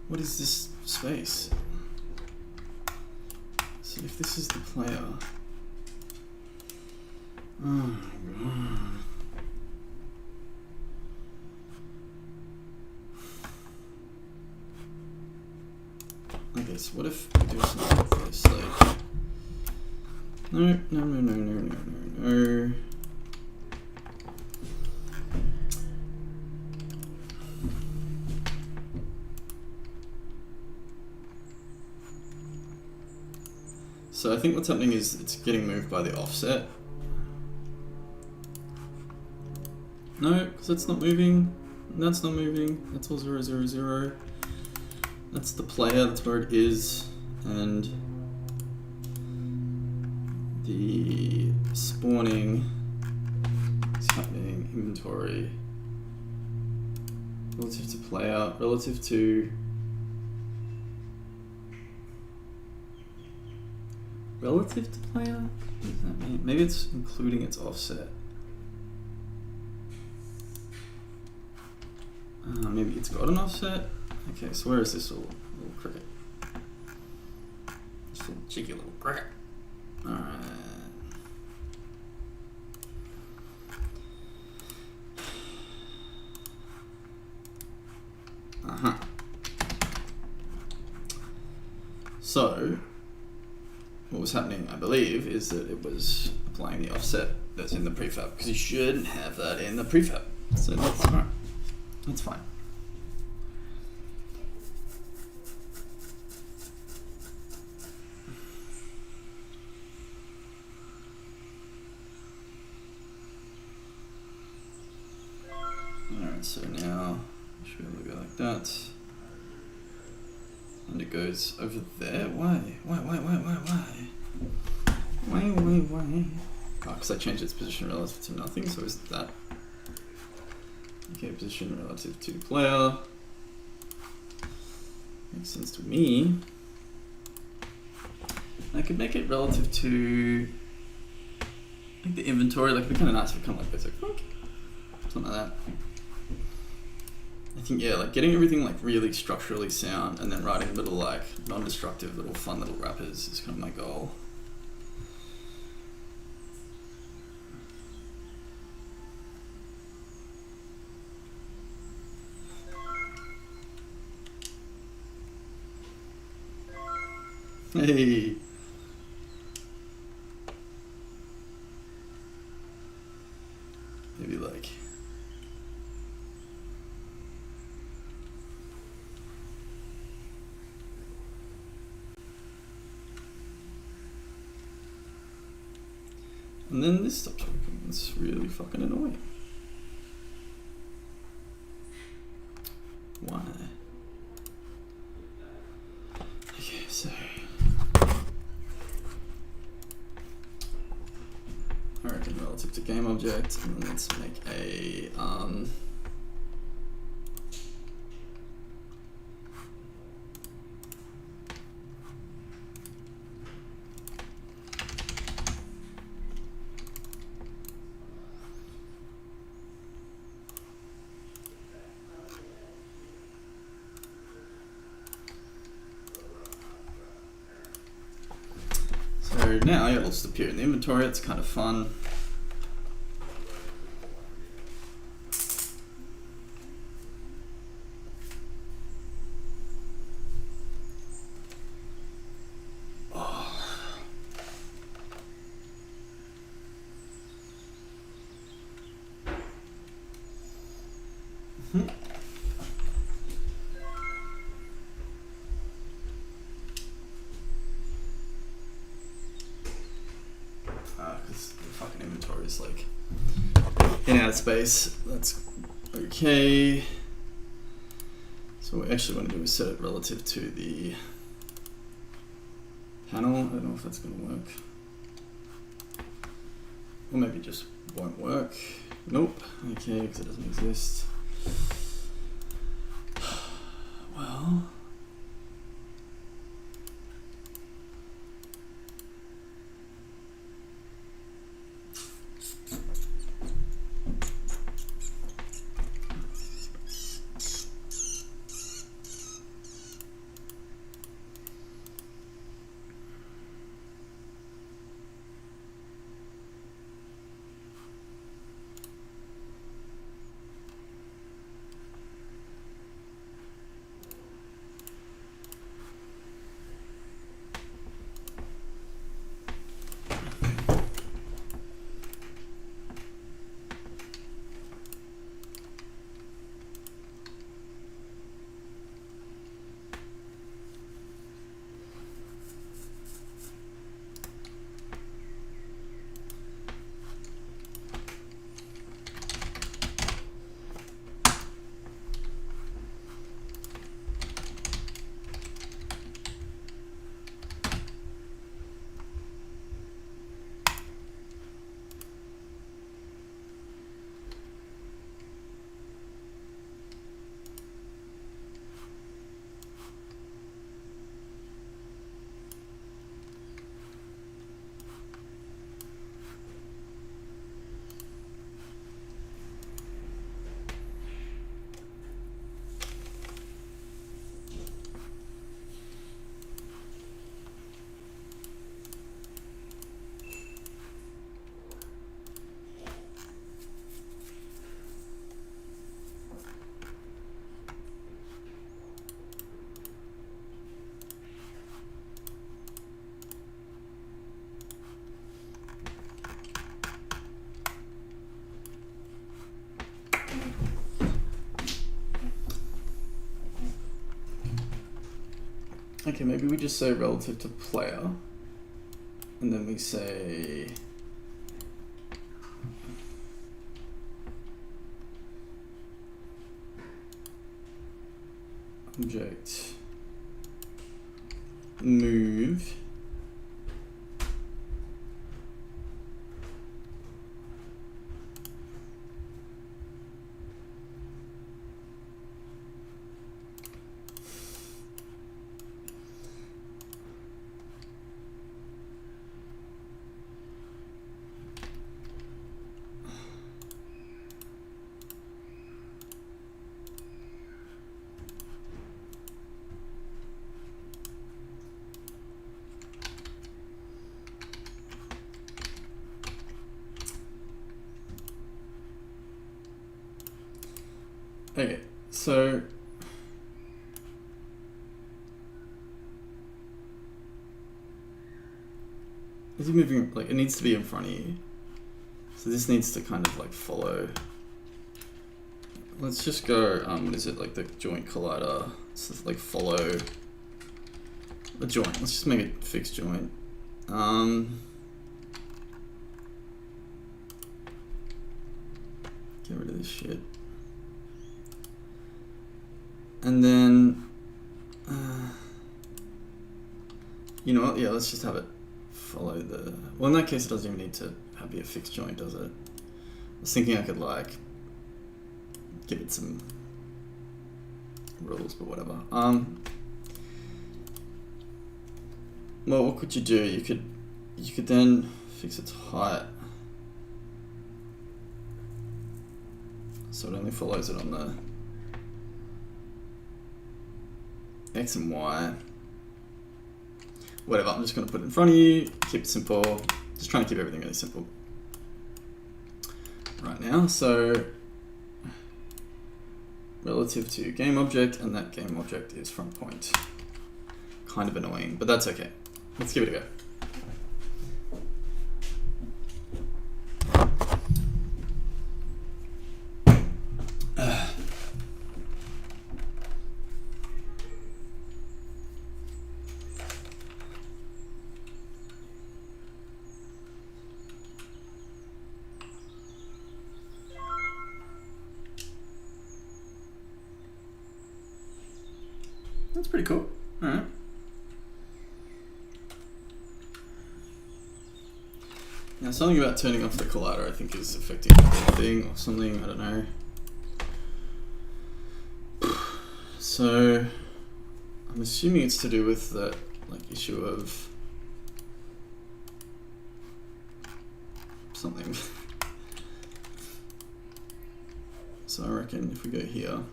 What is this space? So if this is the player... Oh my god. Okay, so what if we do something like this? Like... No. So I think what's happening is it's getting moved by the offset. No, because that's not moving. That's not moving. That's all 0, 0, 0. That's the player, that's where it is. And the spawning is happening, inventory. Relative to player, relative to... Relative to player? What does that mean? Maybe it's including its offset. Maybe it's got an offset? Okay, so where is this little cricket? This little cheeky little cricket. Alright. So, what was happening, I believe, is that it was applying the offset that's in the prefab, because you shouldn't have that in the prefab. So that's alright. That's fine. Alright, so now it should be able to go like that. And it goes over there. Why? Why? Oh, because I changed its position relative to nothing, so is that... Okay, position relative to player. Makes sense to me. I could make it relative to like the inventory. Like, it'd be kind of nice if it kind of like this, like something like that. I think, yeah, like getting everything like really structurally sound and then writing little like non-destructive little fun little wrappers is kind of my goal. Hey. Maybe like... And then this stops working. It's really fucking annoying. Why? Okay, so... I reckon relative to game object, and then let's make a so now it'll just appear in the inventory. It's kind of fun. Because the fucking inventory is like in out of space. That's okay. So what we actually want to do is set it relative to the panel. I don't know if that's going to work. Or maybe it just won't work. Nope. Okay, because it doesn't exist. Well... Okay, maybe we just say relative to player, and then we say object move okay, so is it moving, like it needs to be in front of you. So this needs to kind of like follow. Let's just go, what is it, like the joint collider. Let's just like follow a joint. Let's just make it fixed joint. Get rid of this shit. And then, you know what? Yeah, let's just have it follow the. Well, in that case, it doesn't even need to be a fixed joint, does it? I was thinking I could like give it some rules, but whatever. Well, what could you do? You could then fix its height, so it only follows it on the X and Y. Whatever, I'm just going to put it in front of you, keep it simple, just trying to keep everything really simple right now. So relative to game object, and that game object is front point. Kind of annoying, but that's okay. Let's give it a go. That's pretty cool. All right. Now, something about turning off the collider, I think, is affecting everything or something. I don't know. So, I'm assuming it's to do with that like issue of something. So I reckon if we go here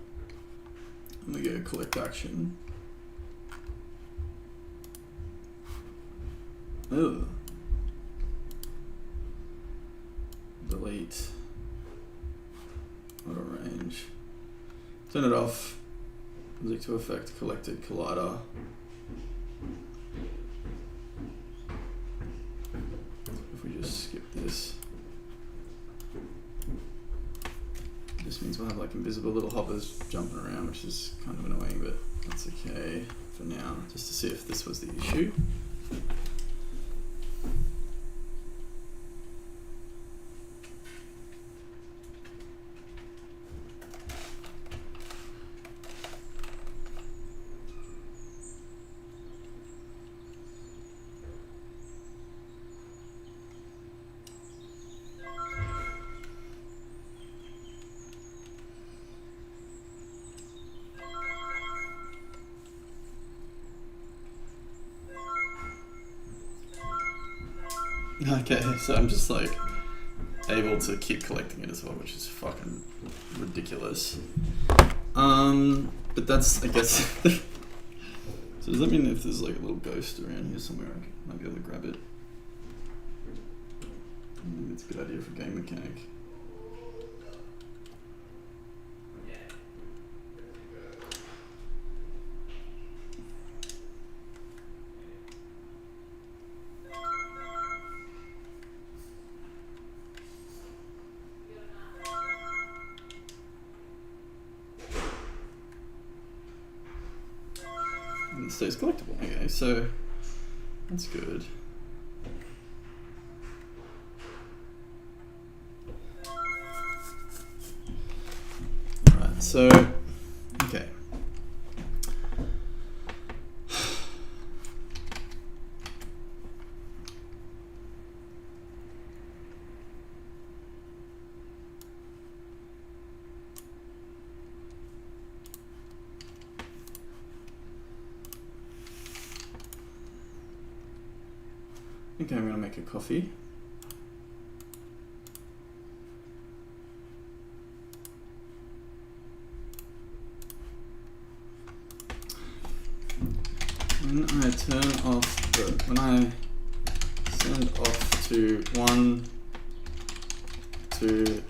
and we go collect action. Oh. Delete. Auto range. Turn it off. Music to effect collected collider. If we just skip this. This means we'll have like invisible little hoppers jumping around, which is kind of annoying, but that's okay for now, just to see if this was the issue. Okay, so I'm just like able to keep collecting it as well, which is fucking ridiculous. But that's, I guess. So does that mean if there's like a little ghost around here somewhere, I might be able to grab it? Maybe it's a good idea for game mechanic. it stays collectible. Okay, so that's good. Alright, so okay. Okay, I'm gonna make a coffee. When I send off to 1 to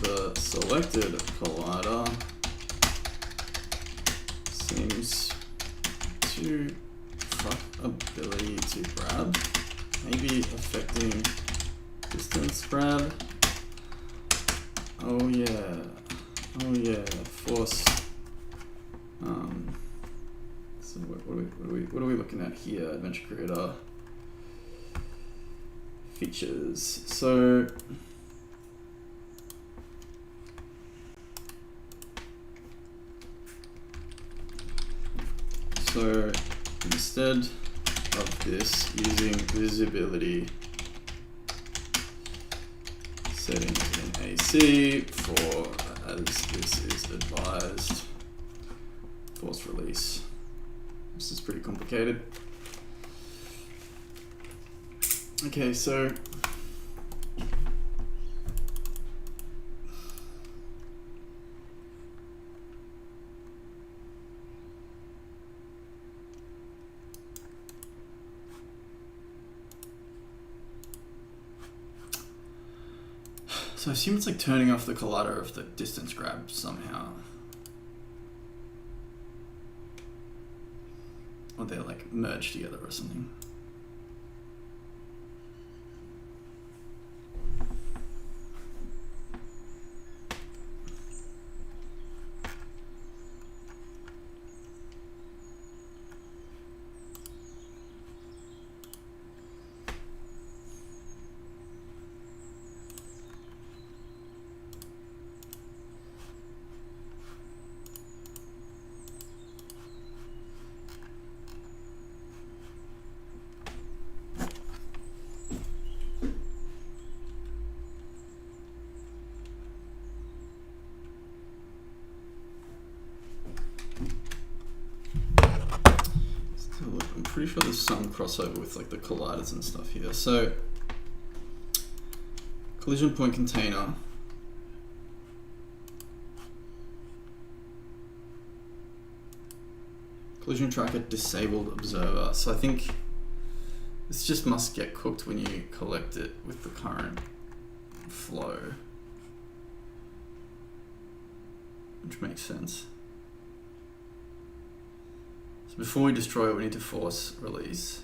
the selected collider, seems to fuck ability to grab, maybe affecting distance grab. Oh yeah, force. So what are we looking at here? Adventure Creator features. So instead of this, using visibility settings in AC for, as this is advised, force release. This is pretty complicated. Okay, so I assume it's like turning off the collider of the distance grab somehow. Or they're like merged together or something. I'm pretty sure there's some crossover with like the colliders and stuff here. So collision point container. Collision tracker disabled observer. So I think this just must get cooked when you collect it with the current flow, which makes sense. So before we destroy it, we need to force release.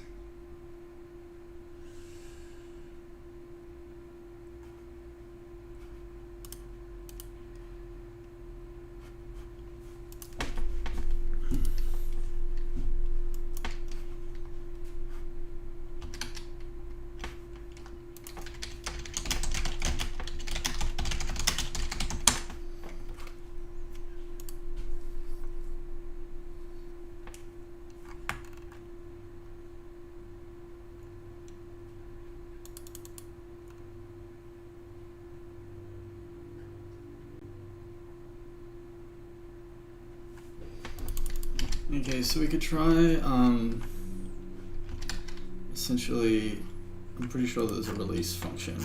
Okay, so we could try, essentially, I'm pretty sure there's a release function.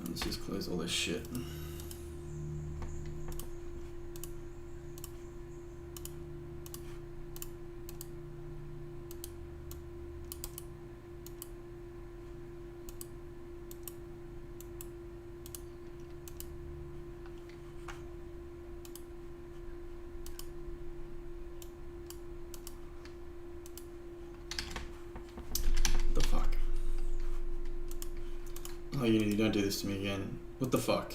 Let's just close all this shit. the fuck? Oh, Unity, don't do this to me again. What the fuck?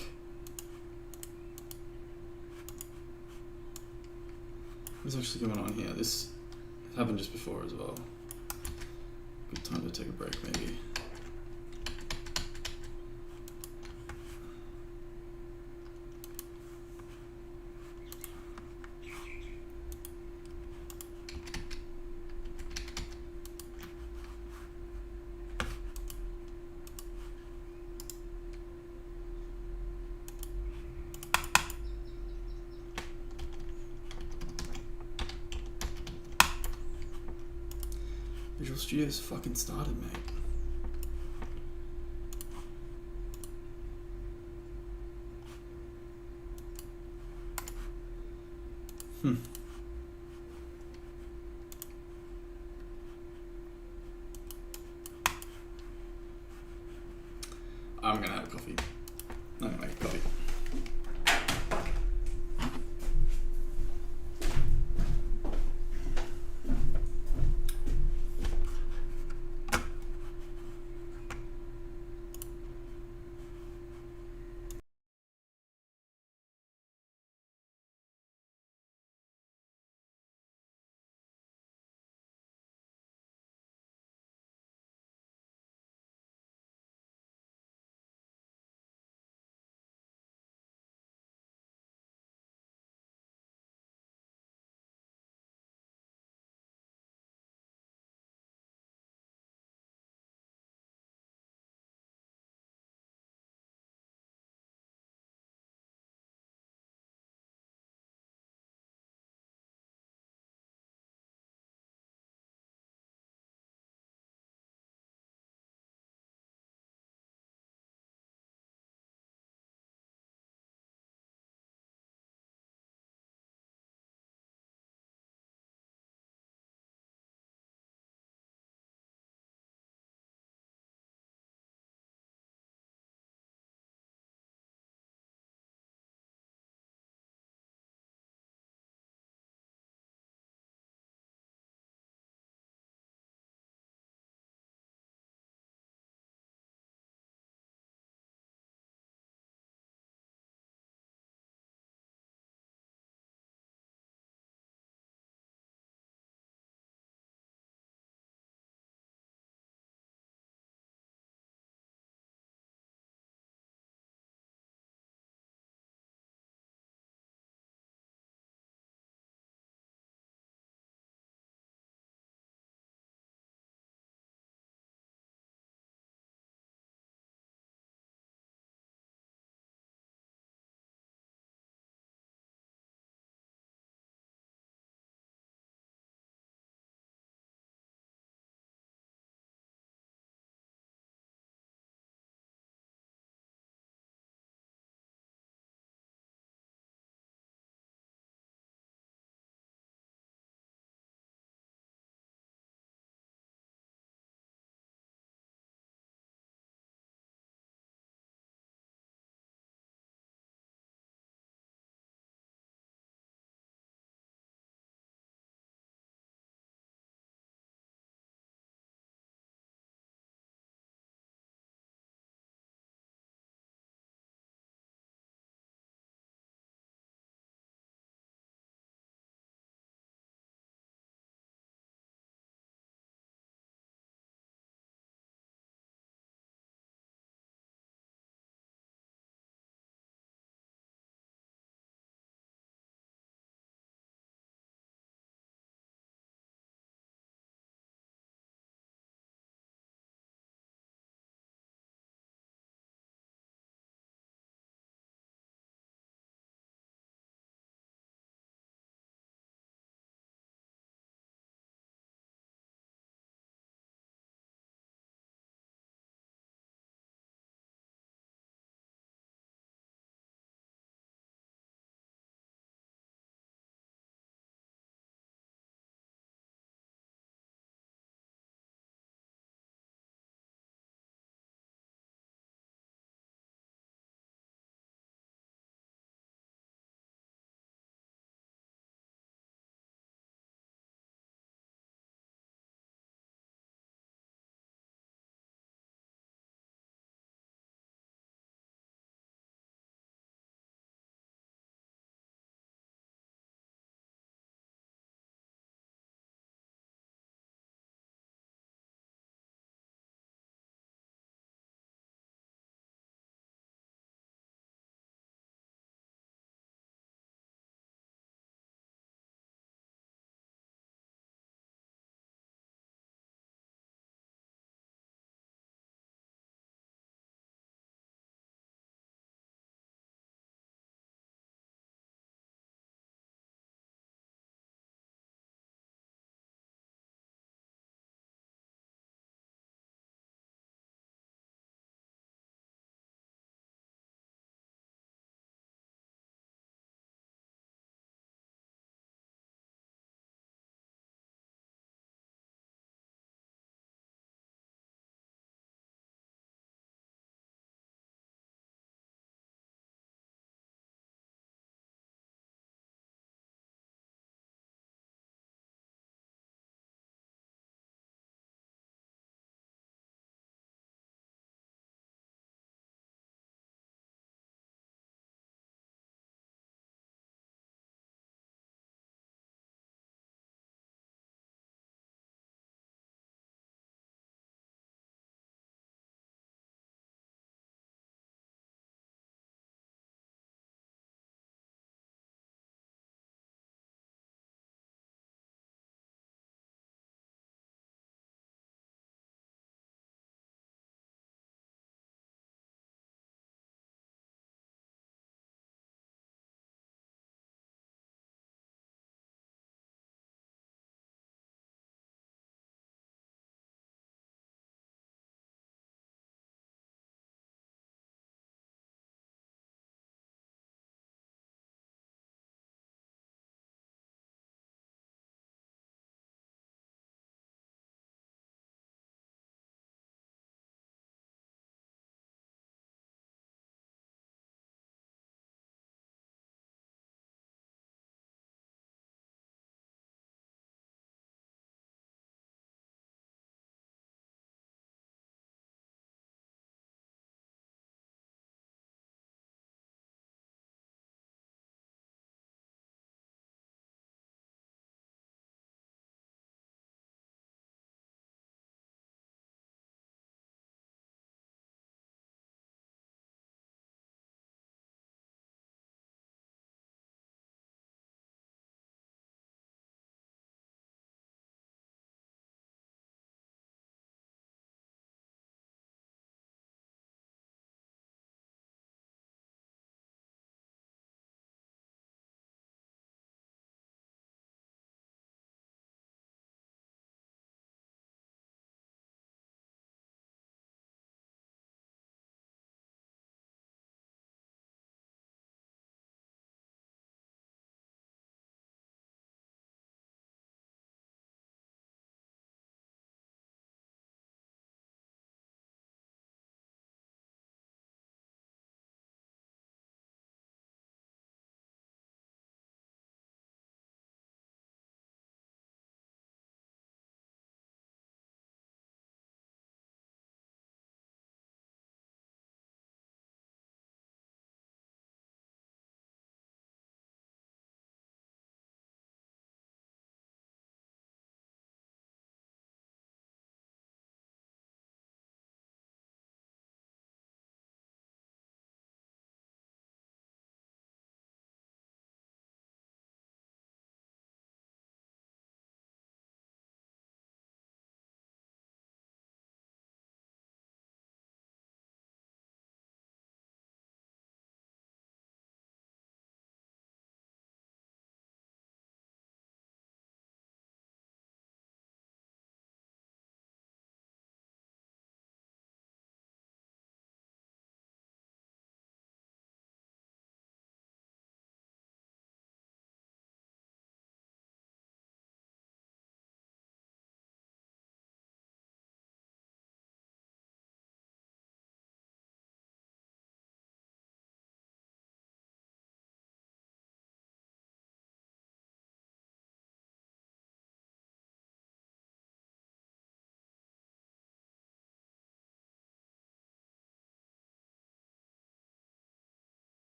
What's actually going on here? This happened just before as well. Good time to take a break, maybe. Visual Studio's fucking started, mate. I'm gonna have a coffee. I'm gonna make a coffee.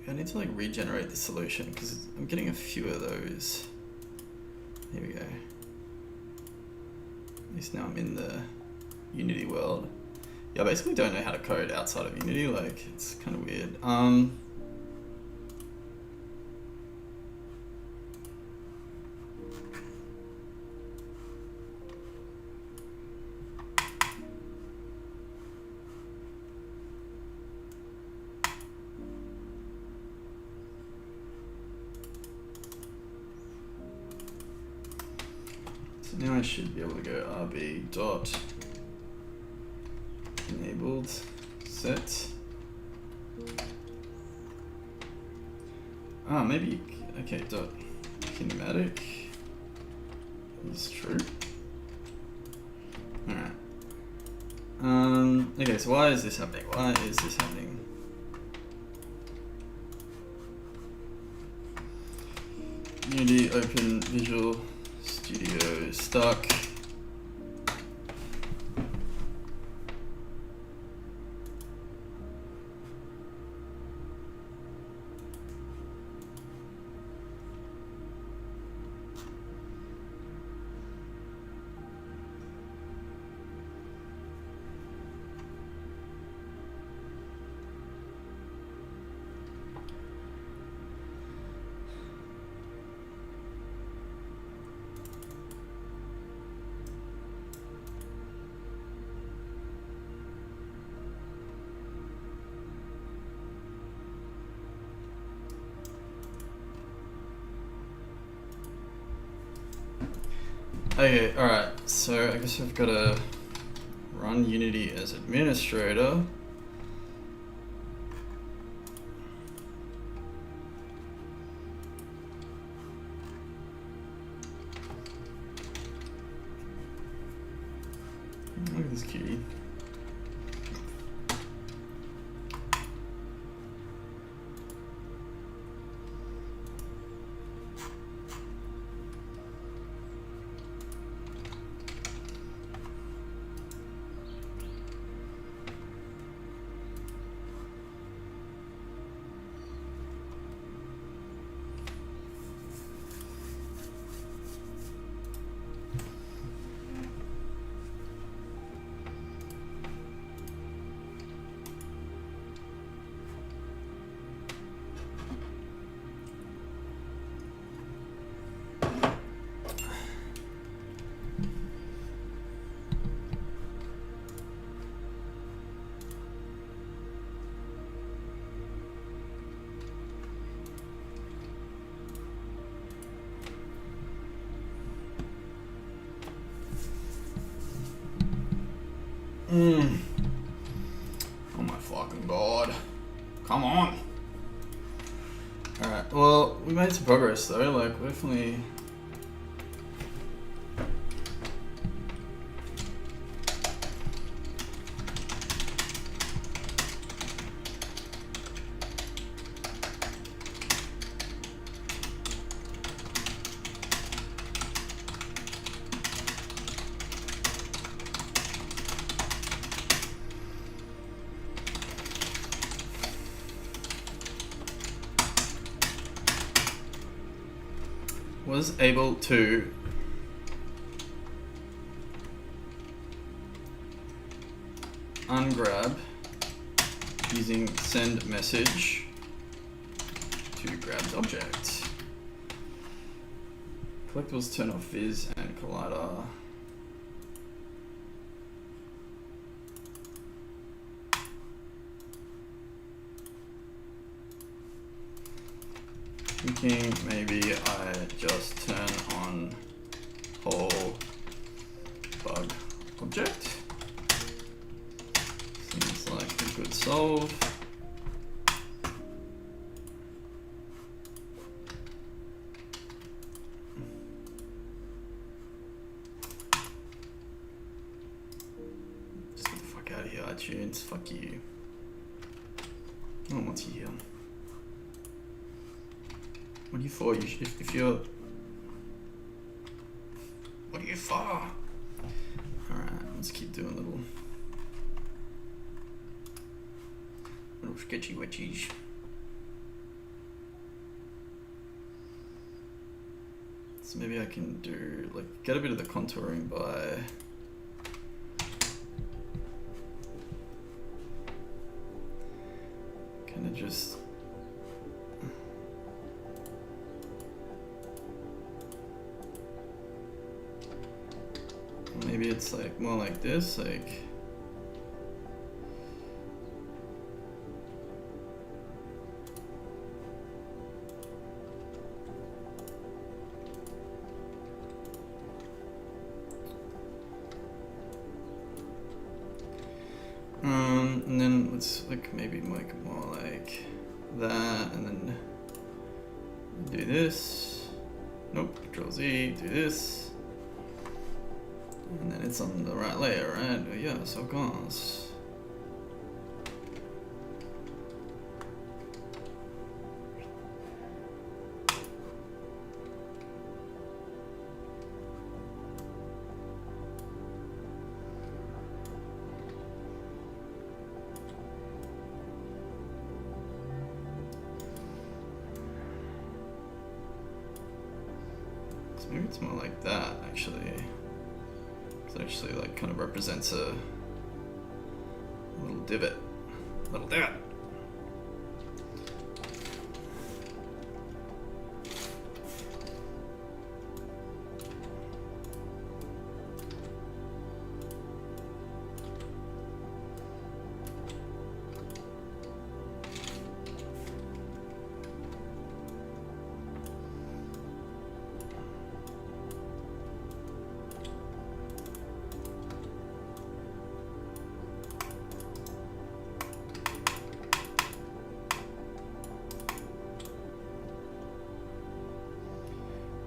I need to like regenerate the solution because I'm getting a few of those. Here we go. At least now I'm in the Unity world. Yeah, I basically don't know how to code outside of Unity, like it's kind of weird. Now I should be able to go rb dot enabled set. Maybe, okay, dot kinematic is true. Alright. Okay, so why is this happening? Why is this happening? Unity open Visual Studio stuck. Okay, alright, so I guess I've got to run Unity as administrator. Look at this cutie. Oh my fucking god. Come on. Alright, well, we made some progress though, like, we're definitely... was able to ungrab using send message to grabbed object. Collectibles turn off viz and collider. Thinking maybe I just turn on whole bug object. Seems like a good solve. Just get the fuck out of here, iTunes. Fuck you. No one wants you here. What are you for? If you're... What are you for? Alright, let's keep doing little sketchy witchies. So maybe I can do, like, get a bit of the contouring by... kind of just... maybe it's like more like this, like... and then let's like maybe make it more like that, and then do this. Nope, Control Z, do this. And then it's on the right layer, right? Yes, of course. So maybe it's more like that, actually. It actually like kind of represents a little divot. Little divot.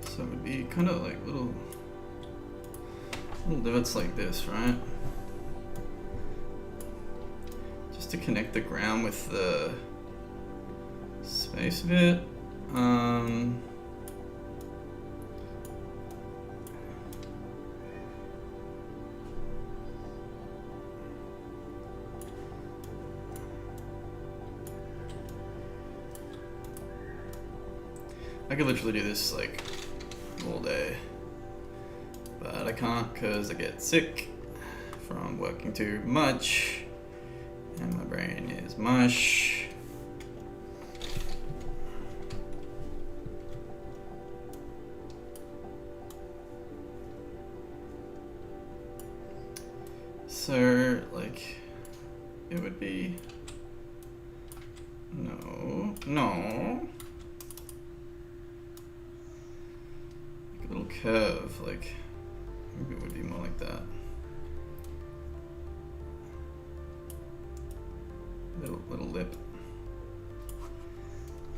So it would be kind of like little divots like this, right? Just to connect the ground with the space bit. I could literally do this like all day, but I can't because I get sick from working too much and my brain is mush. So like it would be no little curve, like maybe it would be more like that. Little lip,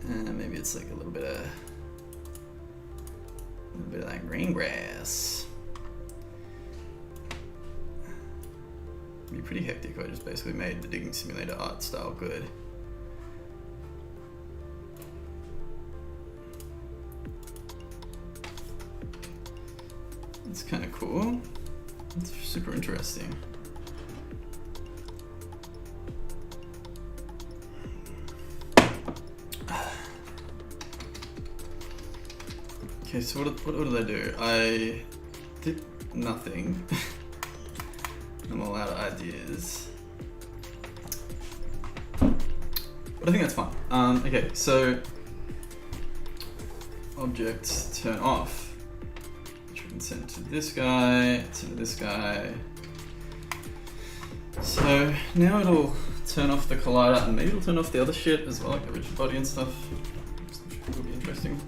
and maybe it's like a little bit of that green grass. It'd be pretty hectic if I just basically made the Digging Simulator art style good. It's kind of cool. It's super interesting. Okay, so what did I do? I did nothing. I'm all out of ideas. But I think that's fine. Okay, so objects turn off. Send to this guy, send to this guy. So now it'll turn off the collider and maybe it'll turn off the other shit as well, like the rigid body and stuff. It'll be interesting.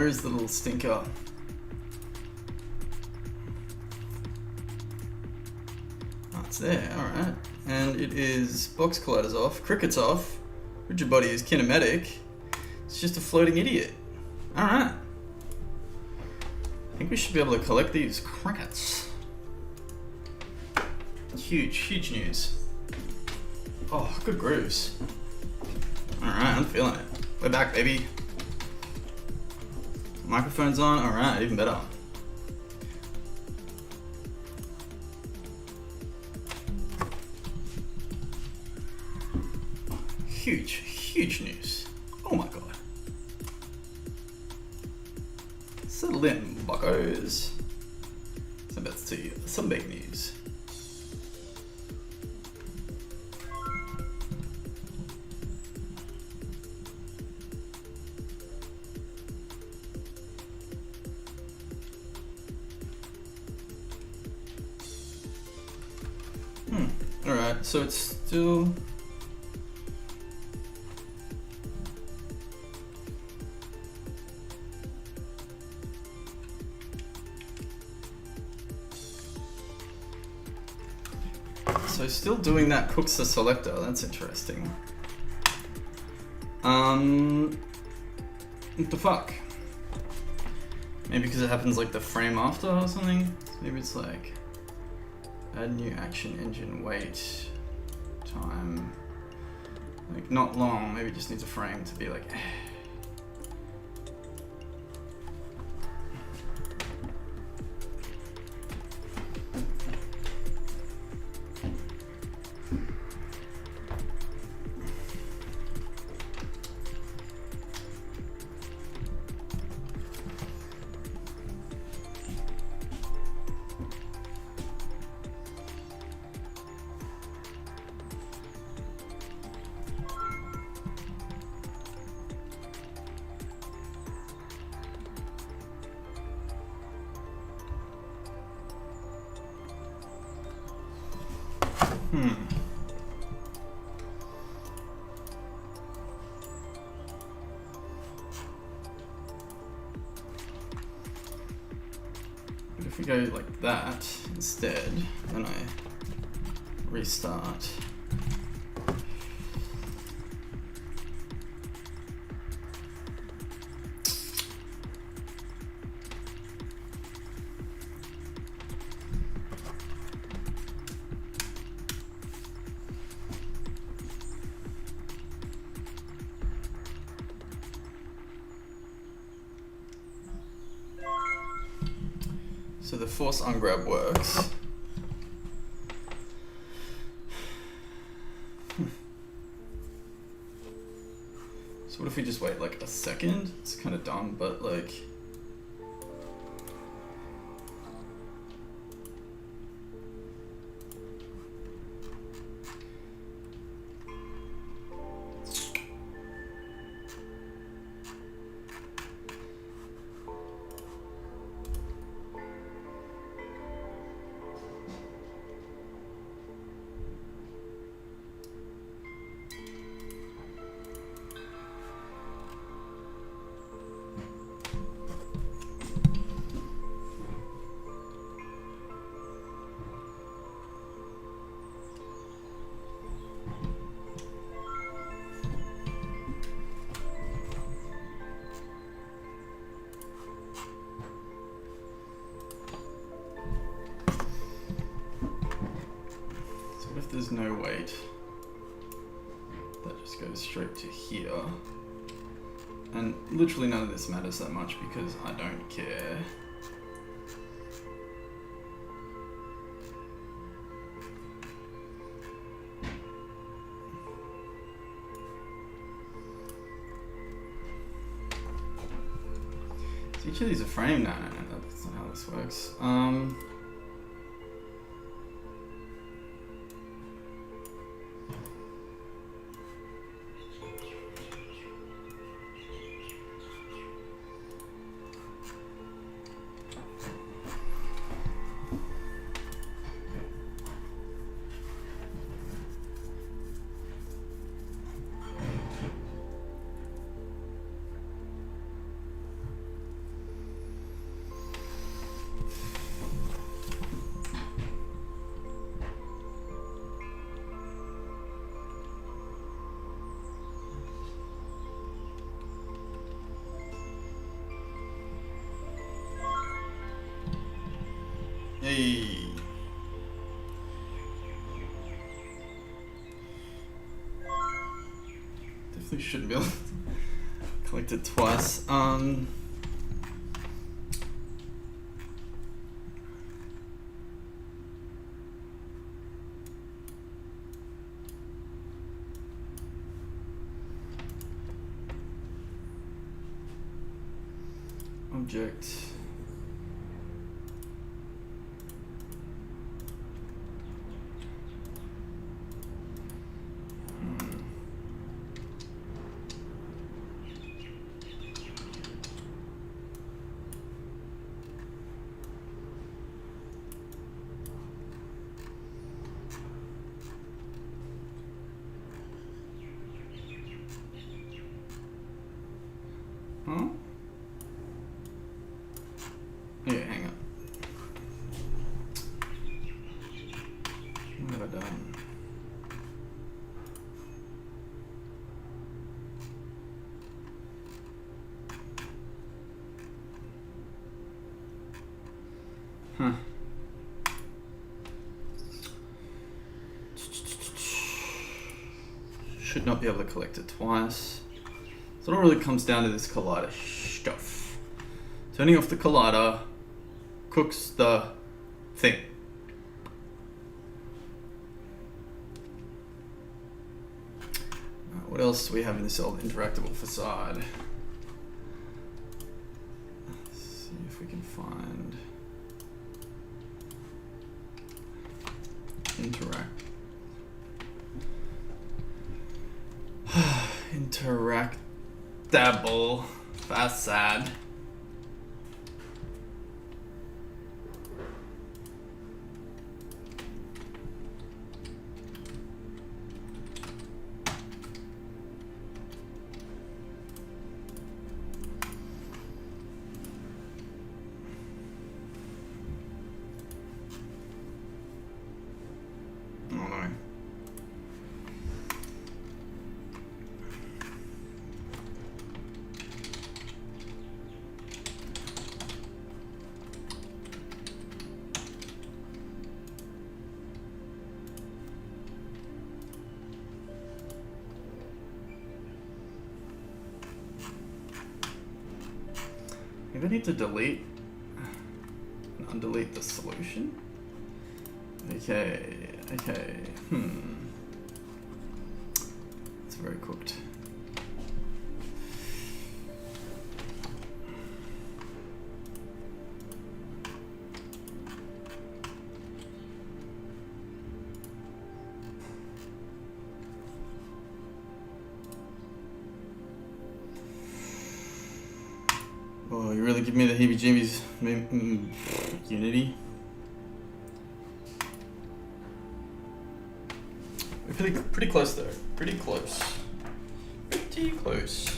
Where is the little stinker? Oh, it's there, alright. And it is box colliders off, cricket's off, rigid body is kinematic. It's just a floating idiot. Alright. I think we should be able to collect these crickets. Huge, huge news. Oh, good grooves. Alright, I'm feeling it. We're back, baby. Microphone's on, alright, even better. Huge, huge news. Oh my god. Settle in, buckos. So let's see, some big news. Alright, so it's still... So still doing that cooks the selector, that's interesting. What the fuck? Maybe because it happens like the frame after or something? Maybe it's like add new action engine wait time. Like not long, maybe it just needs a frame to be like But if we go like that instead, then I restart. So the force ungrab works. So what if we just wait like a second? It's kind of dumb, but like... What if there's no wait? That just goes straight to here. And literally none of this matters that much because I don't care. So each of these are framed? No, that's not how this works. Hey. Definitely shouldn't be able to collect it twice. Object. Huh? Yeah, hang on. What have I done? Huh. Should not be able to collect it twice. So it all really comes down to this collider stuff. Turning off the collider cooks the thing. What else do we have in this old interactable facade? Let's see if we can find interactable facade. Oh no. Maybe I need to delete and undelete the solution. Okay. It's very cooked. Oh, you really give me the heebie-jeebies, Unity. We're pretty close though. Pretty close. Pretty close.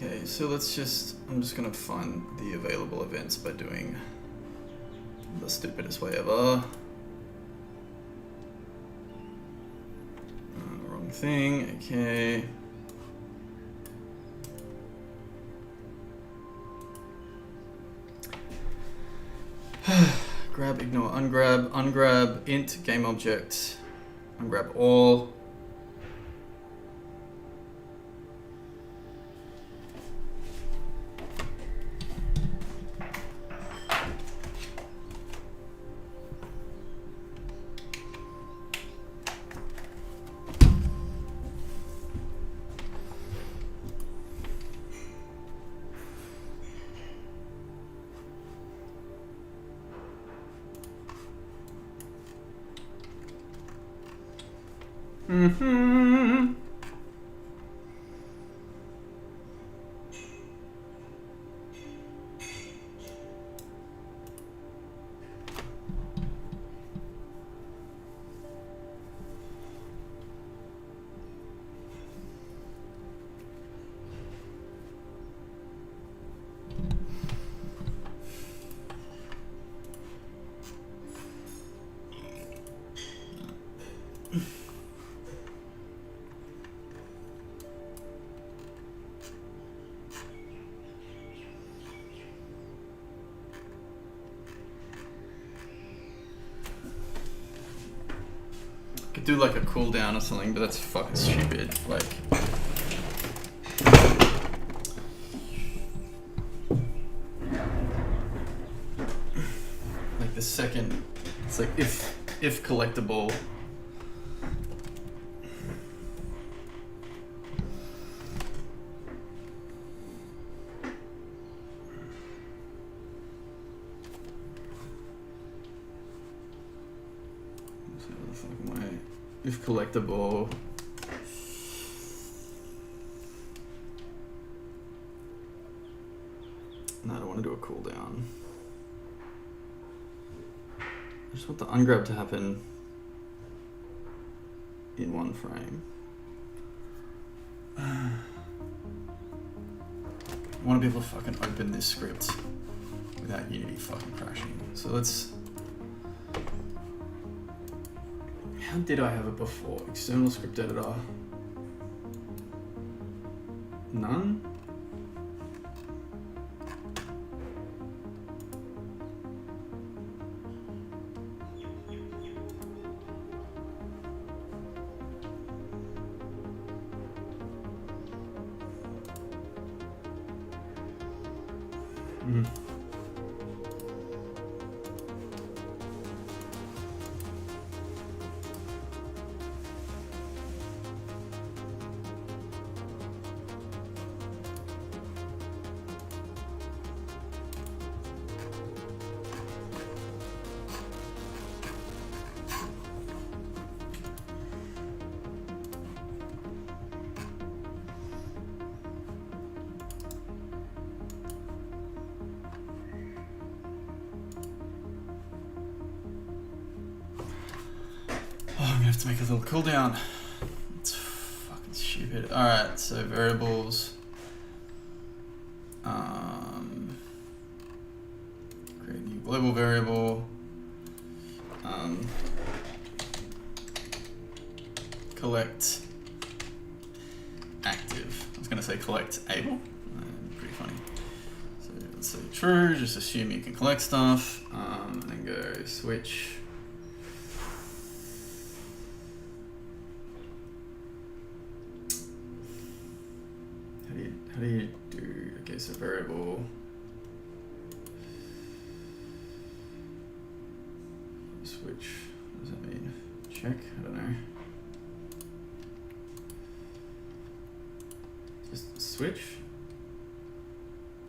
Okay, so I'm just gonna find the available events by doing the stupidest way ever. Wrong thing, okay. Grab, ignore, ungrab, int, game object, ungrab all. Mm-hmm. Could do like a cooldown or something, but that's fucking stupid. Like, the second, it's like if collectible. If collectible. No, I don't want to do a cooldown. I just want the ungrab to happen in one frame. I want to be able to fucking open this script without Unity fucking crashing. So let's... How did I have it before? External script editor. None? To make a little cooldown. It's fucking stupid. Alright, so variables. Create new global variable. Collect active. I was gonna say collect able. Pretty funny. So let's say true, just assume you can collect stuff. And then go switch. How do you do, okay, so variable, switch, what does that mean? Check, I don't know. Just switch,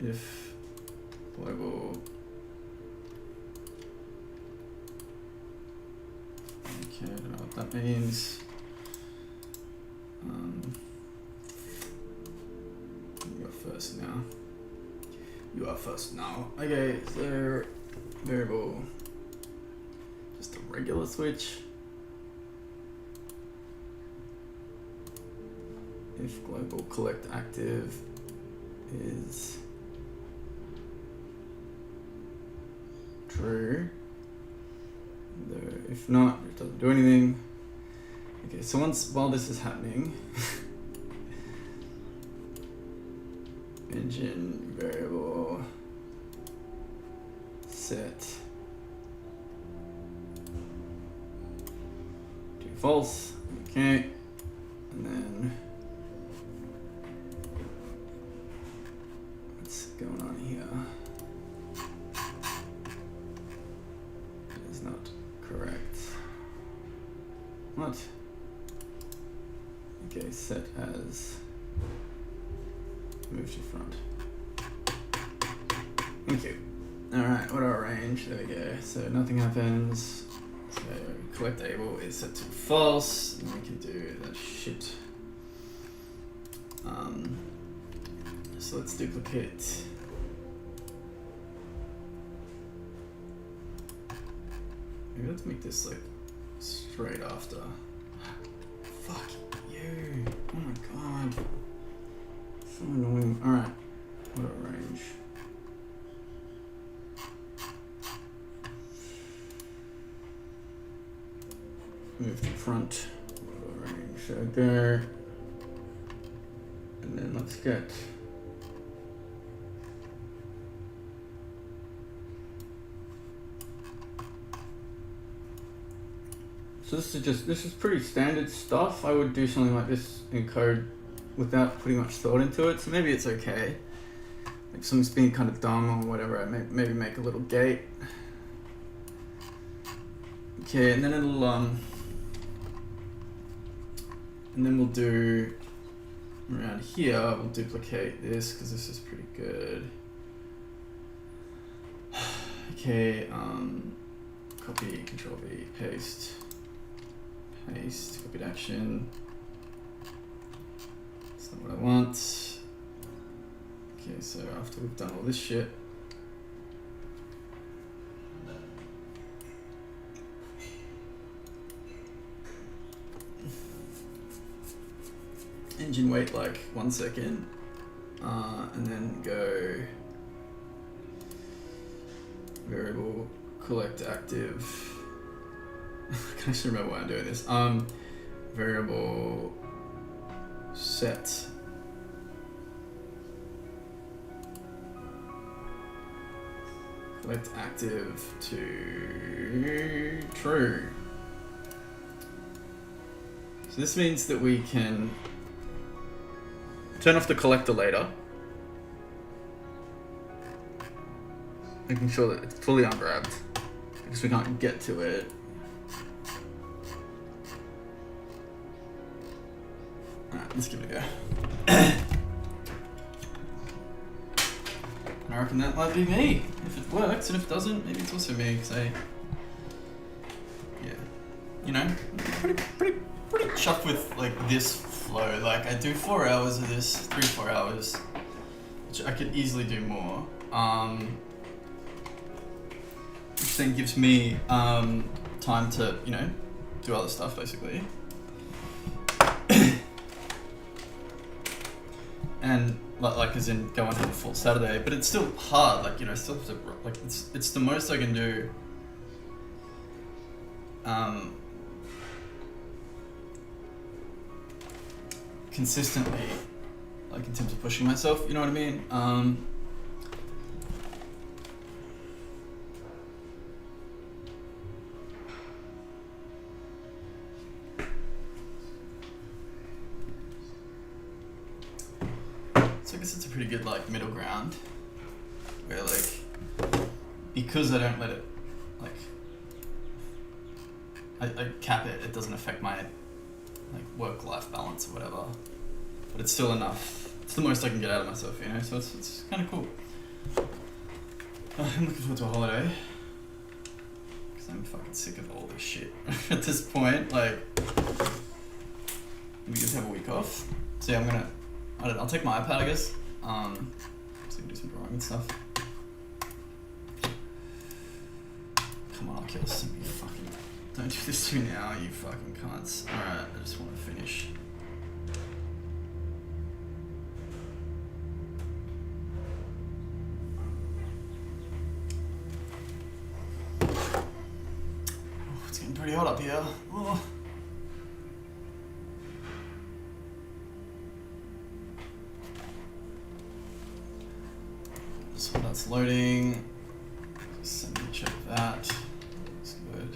if global, okay, I don't know what that means. First now. You are first now. Okay, so variable, just a regular switch. If global collect active is true, if not, it doesn't do anything. Okay, so while this is happening, engine variable set to false, okay, and then what's going on here? That is not correct. What? Okay, set as move to front. Thank you. Alright, what do I arrange? There we go. So nothing happens. collect able is set to false, and we can do that shit. So let's duplicate. Maybe let's make this like straight after. Fuck you! Oh my god, so annoying. All right, what a range. Move to front, range, so there, and then let's get so this is pretty standard stuff. I would do something like this in code without putting much thought into it, so maybe it's okay. Like something's being kind of dumb or whatever, I maybe make a little gate. Okay, and then it'll and then we'll do around here, we'll duplicate this because this is pretty good. Okay, copy, control V, paste, copied action. That's not what I want. Okay, so after we've done all this shit, engine wait like 1 second, and then go variable collect active. I can't actually remember why I'm doing this. Variable set collect active to true. So this means that we can turn off the collector later, making sure that it's fully unwrapped because we can't get to it. Alright, let's give it a go. I reckon that might be me. If it works, and if it doesn't, maybe it's also me, because yeah, you know, pretty chuffed with like this flow. Like I do 4 hours of this, 3-4 hours, which I could easily do more. Which then gives me time to, you know, do other stuff basically. And like as in go on to the full Saturday, but it's still hard. Like, you know, still have to, like it's the most I can do. Consistently, like in terms of pushing myself, you know what I mean? So I guess it's a pretty good like middle ground where like, because I don't let it like, I cap it, it doesn't affect my like work-life balance or whatever, but it's still enough. It's the most I can get out of myself, you know. So it's kind of cool. I'm looking forward to a holiday because I'm fucking sick of all this shit at this point. Like, we just have a week off. So yeah, I'll take my iPad, I guess. So I can do some drawing and stuff. Come on, Oculus, you fucking. Don't do this to me now, you fucking cunts. Alright, I just want to finish. Oh, it's getting pretty hot up here. Oh. So that's loading. Just let me check that. Looks good.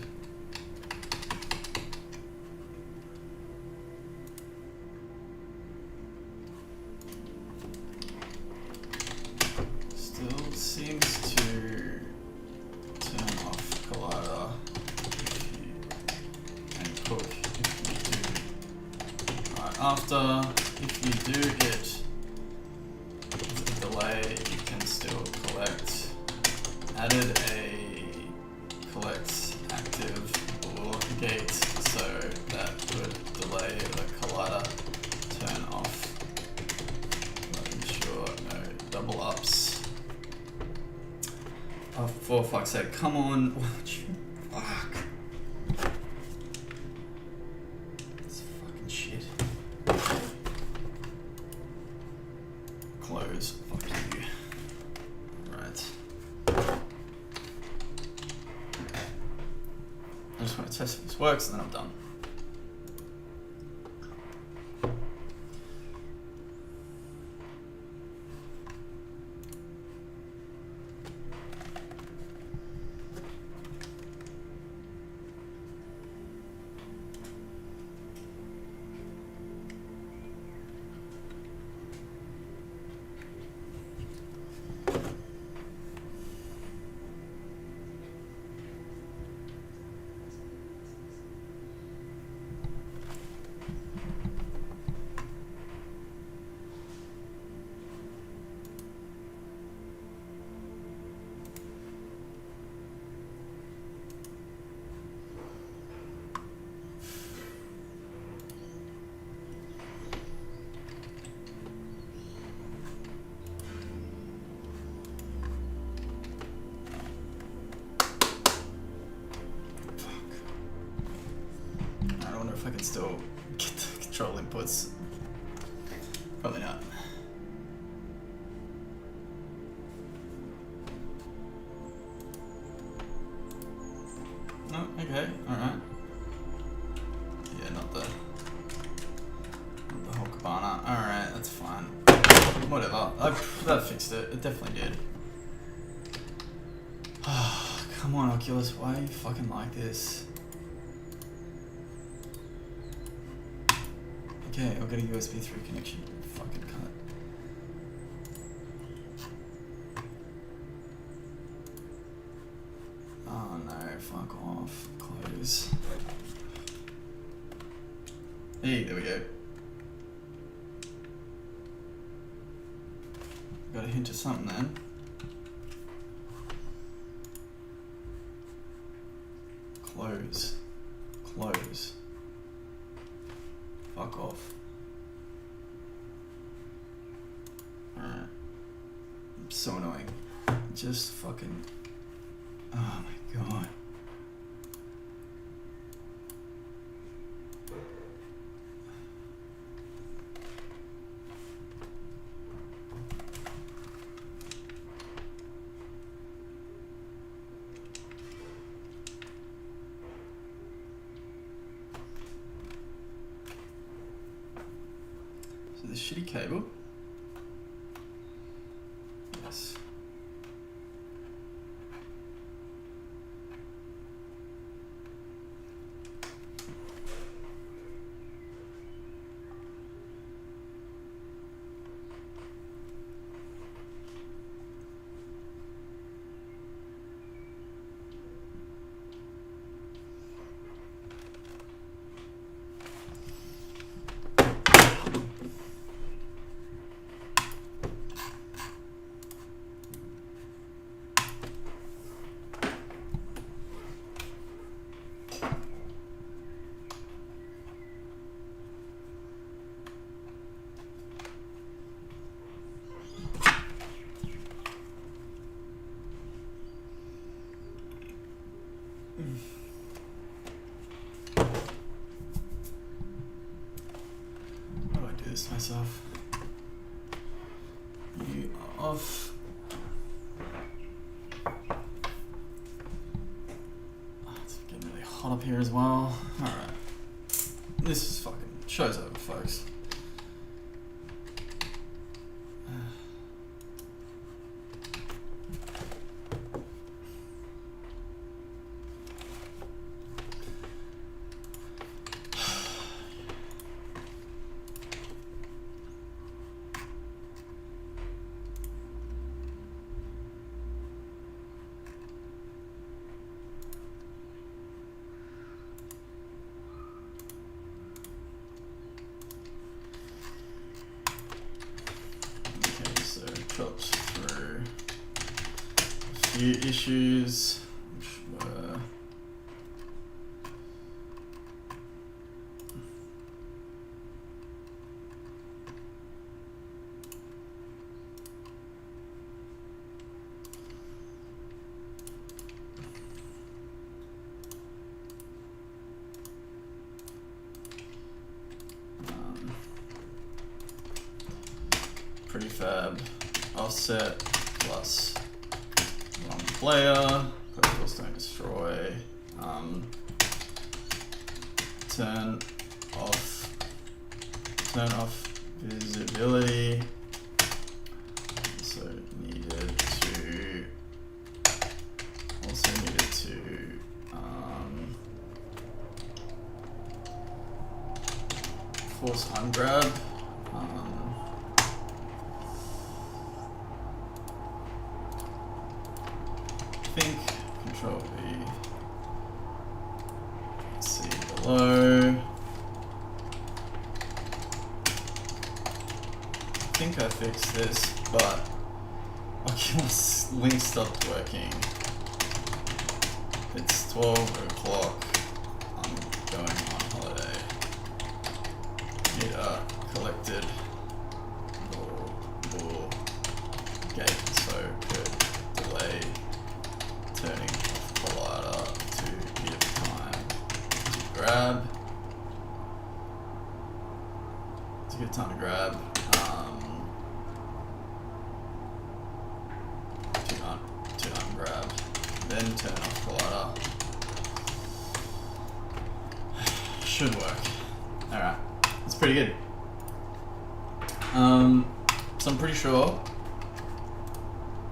Still seems to turn off Collider and cook if you do. Right, after, if you do it with a delay, you can still collect. Added a collect active for fuck's sake. Come on. Fuck. This fucking shit. Close. Fuck you. Right. I just want to test if this works and then I'm done. If I can still get the control inputs. Probably not. Oh, okay, alright. Yeah, not the whole cabana. Alright, that's fine. Whatever. That fixed it. It definitely did. Come on, Oculus, why are you fucking like this? Okay, I'll get a USB 3 connection. Fucking cunt. Oh no, fuck off. Close. Hey, there we go. Got a hint of something then. Close. Close. Fuck off. Alright. So annoying. Just fucking... Oh my god. So the shitty cable. Yes. How do I do this myself? You are off. Oh, it's getting really hot up here as well. Alright. This is fucking show's over, folks. Okay, so chopped through a few issues, which were prefab offset plus one player, collectibles don't destroy, turn off visibility, also needed to force ungrab. I think Control V. Let's see below. I think I fixed this, but Oculus Link stopped working. It's 12 o'clock. I'm going on holiday. Meter collected or gate, so could delay turning off collider to give time to grab. To give time to grab. To ungrab. Then turn off collider. Should work. Alright. That's pretty good. So I'm pretty sure.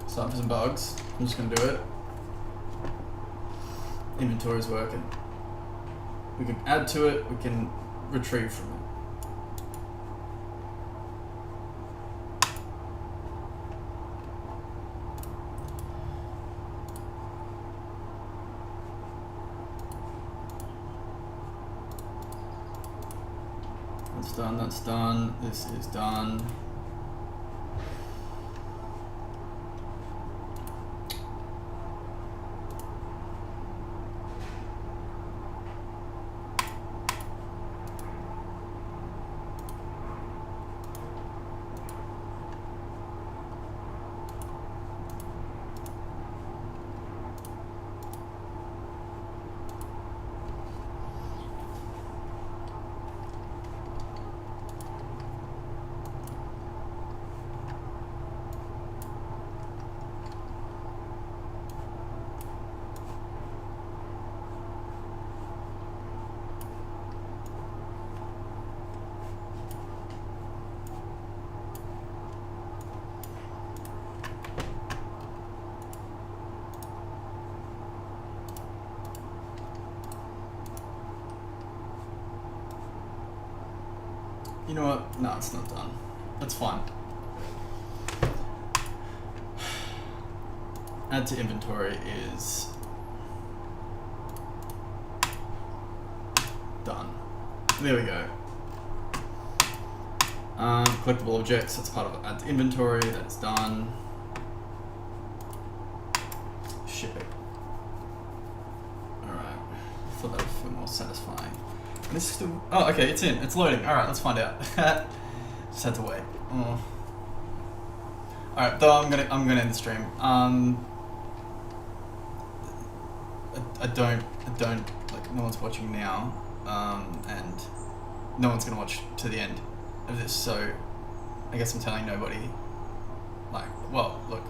Start for some bugs. I'm just gonna do it. Inventory is working. We can add to it, we can retrieve from it. That's done, this is done. You know what? No, it's not done. That's fine. Add to inventory is done. There we go. Collectible objects, that's part of add to inventory, that's done. Shipping. Alright. I thought that would feel more satisfying. This is still, oh, okay, it's in, it's loading. Alright, let's find out. Just had to wait. Oh. Alright, though I'm gonna end the stream. I don't, like, no one's watching now, and no one's gonna watch to the end of this, so I guess I'm telling nobody, like, well, look,